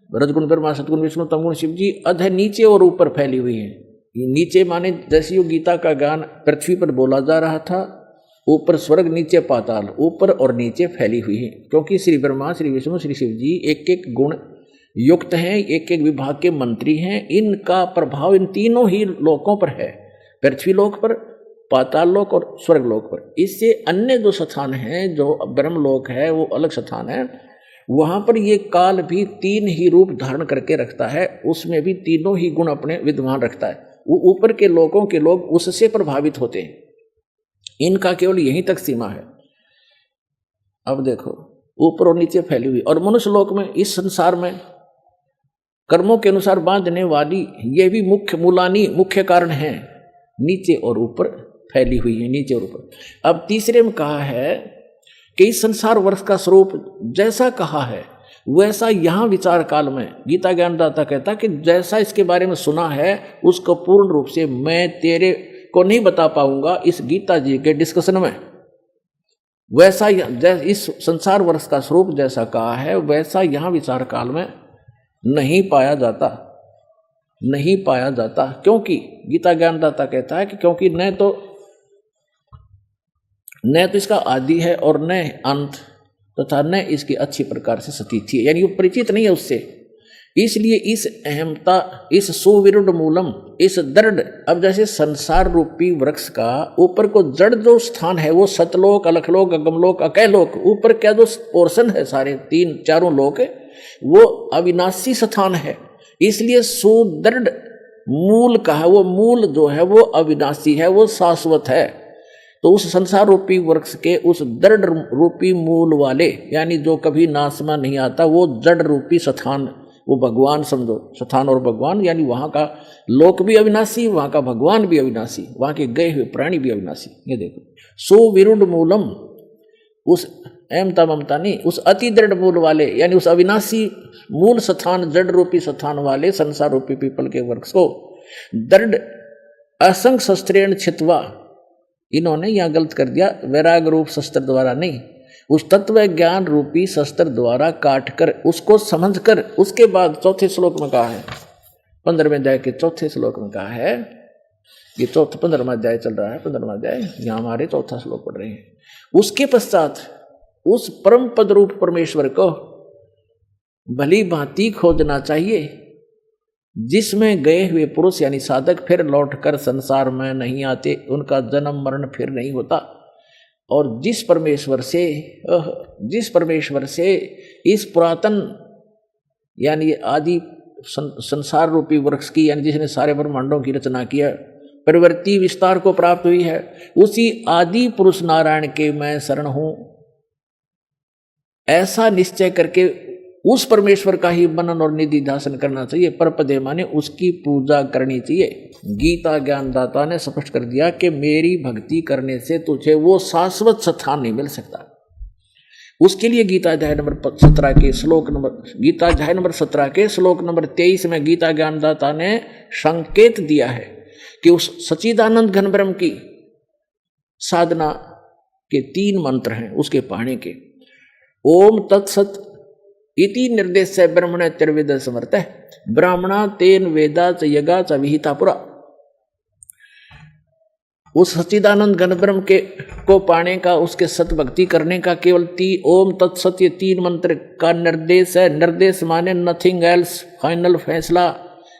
रजगुण ब्रह्मा, सतगुण विष्णु, तमगुण शिव जी, अधः नीचे और ऊपर फैली हुई है। ये नीचे माने जैसे गीता का ज्ञान पृथ्वी पर बोला जा रहा था, ऊपर स्वर्ग नीचे पाताल, ऊपर और नीचे फैली हुई है। क्योंकि श्री ब्रह्मा, श्री विष्णु, श्री शिव जी एक एक गुण युक्त हैं, एक एक विभाग के मंत्री हैं। इनका प्रभाव इन तीनों ही लोकों पर है, पृथ्वी लोक पर, पाताल लोक और स्वर्ग लोक पर। इससे अन्य जो स्थान हैं, जो ब्रह्म लोक है वो अलग स्थान है, वहां पर ये काल भी तीन ही रूप धारण करके रखता है, उसमें भी तीनों ही गुण अपने विद्यमान रखता है। वो ऊपर के लोकों के लोग उससे प्रभावित होते हैं, इनका केवल यहीं तक सीमा है। अब देखो ऊपर और नीचे फैली हुई, और मनुष्य लोक में, इस संसार में कर्मों के अनुसार बांधने वाली ये भी मुख्य मूलानी, मुख्य कारण है, नीचे और ऊपर फैली हुई है, नीचे और ऊपर। अब तीसरे में कहा है कि इस संसार वर्ष का स्वरूप जैसा कहा है वैसा यहाँ विचार काल में गीता ज्ञानदाता कहता कि जैसा इसके बारे में सुना है उसको पूर्ण रूप से मैं तेरे को नहीं बता पाऊंगा इस गीता जी के डिस्कशन में। वैसा इस संसार वर्ष का स्वरूप जैसा कहा है वैसा यहाँ विचार काल में नहीं पाया जाता, नहीं पाया जाता। क्योंकि गीता ज्ञानदाता कहता है कि क्योंकि न तो इसका आदि है और न अंत, तथा न इसकी अच्छी प्रकार से स्थिति है, यानी वो परिचित नहीं है उससे। इसलिए इस अहमता, इस सुविरुद्ध मूलम, इस दृढ़, अब जैसे संसार रूपी वृक्ष का ऊपर को जड़ जो स्थान है वो सतलोक, अलखलोक, अगमलोक, अकैलोक, ऊपर क्या जो पोर्शन है सारे तीन चारों लोक वो अविनाशी स्थान है। इसलिए सुदृढ़ मूल का है, वो मूल जो है वो अविनाशी है, वो शाश्वत है। तो उस संसार रूपी वृक्ष के उस दृढ़ रूपी मूल वाले, यानी जो कभी नाश में नहीं आता, वो जड़ रूपी स्थान, वो भगवान समझो, स्थान और भगवान, यानी वहां का लोक भी अविनाशी, वहां का भगवान भी अविनाशी, वहां के गए हुए प्राणी भी अविनाशी। ये देखो, सुविरुद्ध मूलम, उस अहमता ममता नहीं, उस अति दृढ़ मूल वाले, यानी उस अविनाशी मूल स्थान, जड़ रूपी स्थान वाले संसार रूपी पीपल के वृक्ष को दृढ़ असंग शस्त्रेण छित्वा, इन्होंने यहां गलत कर दिया, वैराग रूप शस्त्र द्वारा नहीं, उस तत्व ज्ञान रूपी शस्त्र द्वारा काटकर, उसको समझकर, उसके बाद चौथे श्लोक में कहा है, 15वें अध्याय के चौथे श्लोक में कहा है, ये 15वां अध्याय चल रहा है, 15वां अध्याय, यहां हमारे चौथा श्लोक पढ़ रहे हैं। उसके पश्चात उस परम पद रूप परमेश्वर को भली भांति खोजना चाहिए, जिसमें गए हुए पुरुष यानी साधक फिर लौटकर संसार में नहीं आते, उनका जन्म मरण फिर नहीं होता, और जिस परमेश्वर से इस पुरातन यानी आदि संसार रूपी वृक्ष की, यानी जिसने सारे ब्रह्मांडों की रचना किया, प्रवृत्ति विस्तार को प्राप्त हुई है, उसी आदि पुरुष नारायण के मैं शरण हूं, ऐसा निश्चय करके उस परमेश्वर का ही मनन और निधि ध्यान करना चाहिए। परपदे माने उसकी पूजा करनी चाहिए। गीता ज्ञानदाता ने स्पष्ट कर दिया कि मेरी भक्ति करने से तुझे वो शाश्वत स्थान नहीं मिल सकता। उसके लिए गीता अध्याय नंबर 17 के श्लोक नंबर 23 में गीता ज्ञानदाता ने संकेत दिया है कि उस सच्चिदानंद घन ब्रह्म की साधना के 3 मंत्र हैं उसके पाने के। ओम तत्सत इति निर्देश से ब्रह्मण त्रिवेद समर्थ है, ब्राह्मणा तेन वेदा च यगा च विहिता पुरा। उस सच्चिदानंद घन ब्रह्म के को पाने का, उसके सत भक्ति करने का केवल ओम तत्सत ये 3 मंत्र का निर्देश है। निर्देश माने नथिंग एल्स, फाइनल फैसला,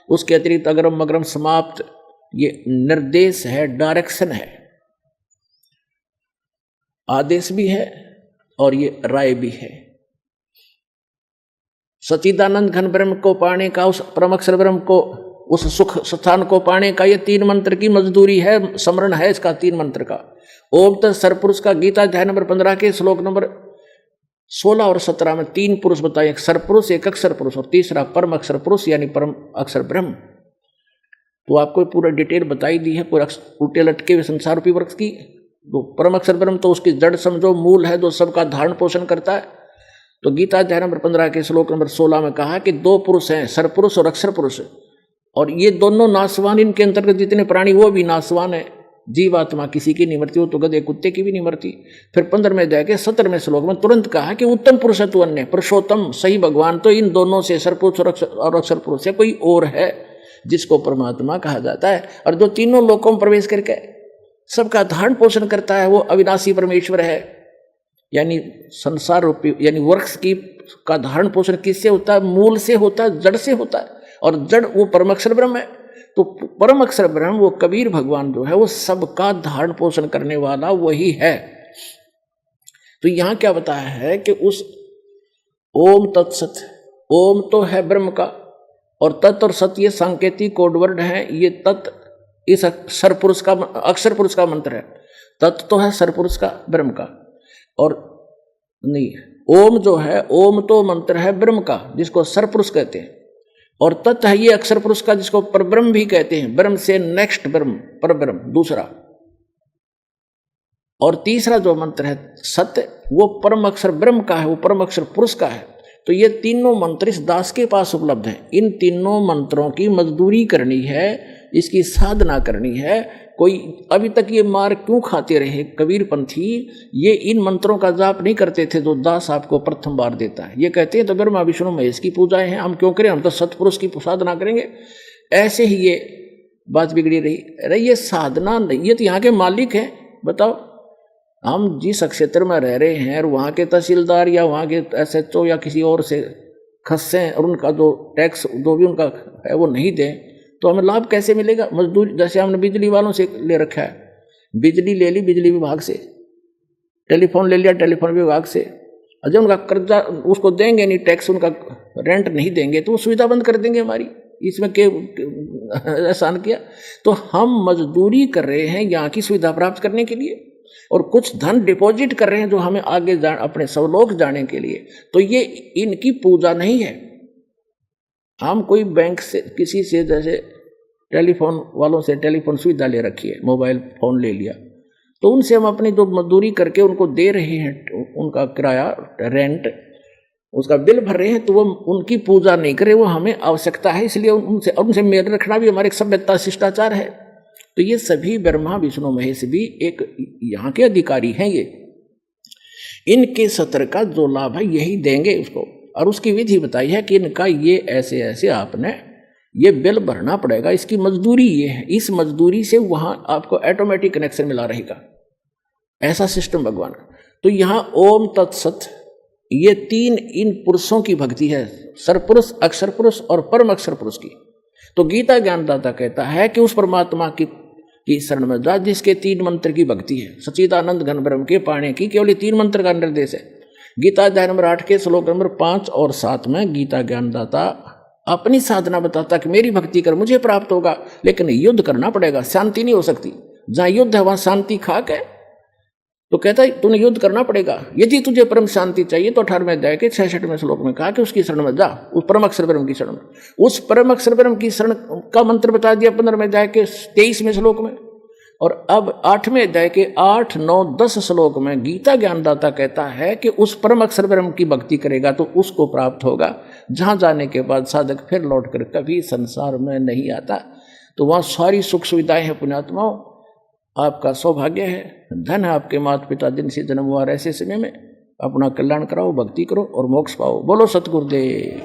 उसके अतिरिक्त अग्रम अग्रम समाप्त, ये निर्देश है, डायरेक्शन है, आदेश भी है और ये राय भी है। सच्चिदानंद घन ब्रह्म को पाने का, उस परमअक्षर ब्रह्म को, उस सुख स्थान को पाने का ये 3 मंत्र की मजदूरी है, स्मरण है इसका 3 मंत्र का। ओम तत् सरपुरुष का गीता अध्याय नंबर 15 के श्लोक नंबर 16 और 17 में 3 पुरुष बताए, एक सरपुरुष, एक अक्षर पुरुष और तीसरा परम अक्षर पुरुष यानी परम अक्षर ब्रह्म। तो आपको पूरा डिटेल बताई दी है, पूरा उल्टे लटके हुए संसार रूपी वृक्ष की। तो परम अक्षर ब्रह्म तो उसकी जड़ समझो, मूल है जो सबका धारण पोषण करता है। तो गीता अध्याय नंबर 15 के श्लोक नंबर 16 में कहा कि 2 पुरुष हैं, सरपुरुष और अक्षर पुरुष, और ये दोनों नाशवान, इनके अंतर्गत जितने प्राणी वो भी नाशवान है। जीवात्मा किसी की नहीं मरती, वो तो गधे कुत्ते की भी नहीं मरती। फिर 15वें अध्याय के 17वें श्लोक में तुरंत कहा कि उत्तम पुरुष है तू अन्य, पुरुषोत्तम सही भगवान तो इन दोनों से, सरपुरुष और अक्षर पुरुष से कोई और है जिसको परमात्मा कहा जाता है, और जो तीनों लोकों में प्रवेश करके सबका धारण पोषण करता है, वो अविनाशी परमेश्वर है। यानी संसार रूपी यानी वृक्ष की का धारण पोषण किससे होता है? मूल से होता है, जड़ से होता है, और जड़ वो परम अक्षर ब्रह्म है। तो परम अक्षर ब्रह्म वो कबीर भगवान जो है वो सबका धारण पोषण करने वाला वही है। तो यहां क्या बताया है कि उस ओम तत्सत, ओम तो है ब्रह्म का, और तत् और सत ये सांकेतिक कोडवर्ड है। ये तत् इस सरपुरुष का, अक्षर पुरुष का मंत्र है, तत् तो है सरपुरुष का, ब्रह्म का, और नहीं ओम जो है, ओम तो मंत्र है ब्रह्म का जिसको सरपुरुष कहते हैं, और तत् है ये अक्षर पुरुष का जिसको परब्रह्म भी कहते हैं। ब्रह्म से नेक्स्ट ब्रह्म, परब्रह्म दूसरा, और तीसरा जो मंत्र है सत्य, वो परम अक्षर ब्रह्म का है, वो परम अक्षर पुरुष का है। तो ये तीनों मंत्र इस दास के पास उपलब्ध है। इन तीनों मंत्रों की मजदूरी करनी है, इसकी साधना करनी है। कोई अभी तक ये मार क्यों खाते रहे कबीर पंथी? ये इन मंत्रों का जाप नहीं करते थे जो दास आपको प्रथम बार देता है। ये कहते हैं तो ब्रह्मा विष्णु महेश की पूजाएं हैं, हम क्यों करें, हम तो सतपुरुष की साधना करेंगे। ऐसे ही ये बात बिगड़ी रही। अरे ये साधना नहीं, ये तो यहाँ के मालिक हैं। बताओ, हम जिस क्षेत्र में रह रहे हैं और वहाँ के तहसीलदार या वहाँ के SHO या किसी और से खस्से और उनका जो टैक्स जो भी उनका है वो नहीं दें तो हमें लाभ कैसे मिलेगा? मजदूरी, जैसे हमने बिजली वालों से ले रखा है, बिजली ले ली बिजली विभाग से, टेलीफोन ले लिया टेलीफोन विभाग से, जब उनका कर्जा उसको देंगे नहीं, टैक्स उनका रेंट नहीं देंगे तो वो सुविधा बंद कर देंगे हमारी। इसमें के एहसान किया? तो हम मजदूरी कर रहे हैं यहाँ की सुविधा प्राप्त करने के लिए और कुछ धन डिपॉजिट कर रहे हैं जो हमें आगे अपने स्वलोक जाने के लिए। तो ये इनकी पूजा नहीं है। हम कोई बैंक से किसी से जैसे टेलीफोन वालों से टेलीफोन सुविधा ले रखी है, मोबाइल फोन ले लिया, तो उनसे हम अपनी जो मजदूरी करके उनको दे रहे हैं, उनका किराया रेंट उसका बिल भर रहे हैं, तो वो उनकी पूजा नहीं करे, वो हमें आवश्यकता है, इसलिए उनसे मेल रखना भी हमारे सभ्यता शिष्टाचार है। तो ये सभी ब्रह्मा विष्णु महेश भी एक यहाँ के अधिकारी हैं। ये इनके सत्र का जो लाभ है यही देंगे उसको, और उसकी विधि बताई है कि इनका ये ऐसे ऐसे आपने ये बिल भरना पड़ेगा, इसकी मजदूरी ये है, इस मजदूरी से वहाँ आपको ऑटोमेटिक कनेक्शन मिला रहेगा, ऐसा सिस्टम भगवान। तो यहाँ ओम तत्सत ये तीन इन पुरुषों की भक्ति है, सरपुरुष, अक्षर पुरुष और परम अक्षर पुरुष की। तो गीता ज्ञानदाता कहता है कि उस परमात्मा की शरण में जा जिसके 3 मंत्र की भक्ति है, सच्चिदानंद घन ब्रह्म के पाने की केवल 3 मंत्र का निर्देश है। गीता अध्याय नंबर 8 के श्लोक नंबर 5 और 7 में गीता ज्ञानदाता अपनी साधना बताता कि मेरी भक्ति कर मुझे प्राप्त होगा, लेकिन युद्ध करना पड़ेगा, शांति नहीं हो सकती। जहाँ युद्ध है वहाँ शांति खाक है। तो कहता है तूने युद्ध करना पड़ेगा, यदि तुझे परम शांति चाहिए तो 18वें अध्याय के 66वें श्लोक में कहा कि उसकी शरण में जा, उस परम अक्षर ब्रह्म की शरण में। उस परम अक्षर ब्रह्म की शरण का मंत्र बता दिया 15वें अध्याय के 23वें श्लोक में। और अब 8वें अध्याय के 8, 9, 10 श्लोक में गीता ज्ञानदाता कहता है कि उस परम अक्षर ब्रह्म की भक्ति करेगा तो उसको प्राप्त होगा, जहाँ जाने के बाद साधक फिर लौट कर कभी संसार में नहीं आता। तो वहाँ सारी सुख सुविधाएं हैं। पुण्यात्माओं, आपका सौभाग्य है, धन है आपके माता पिता जिनसे जन्म हुआ। ऐसे समय में अपना कल्याण कराओ, भक्ति करो और मोक्ष पाओ। बोलो सतगुरुदेव।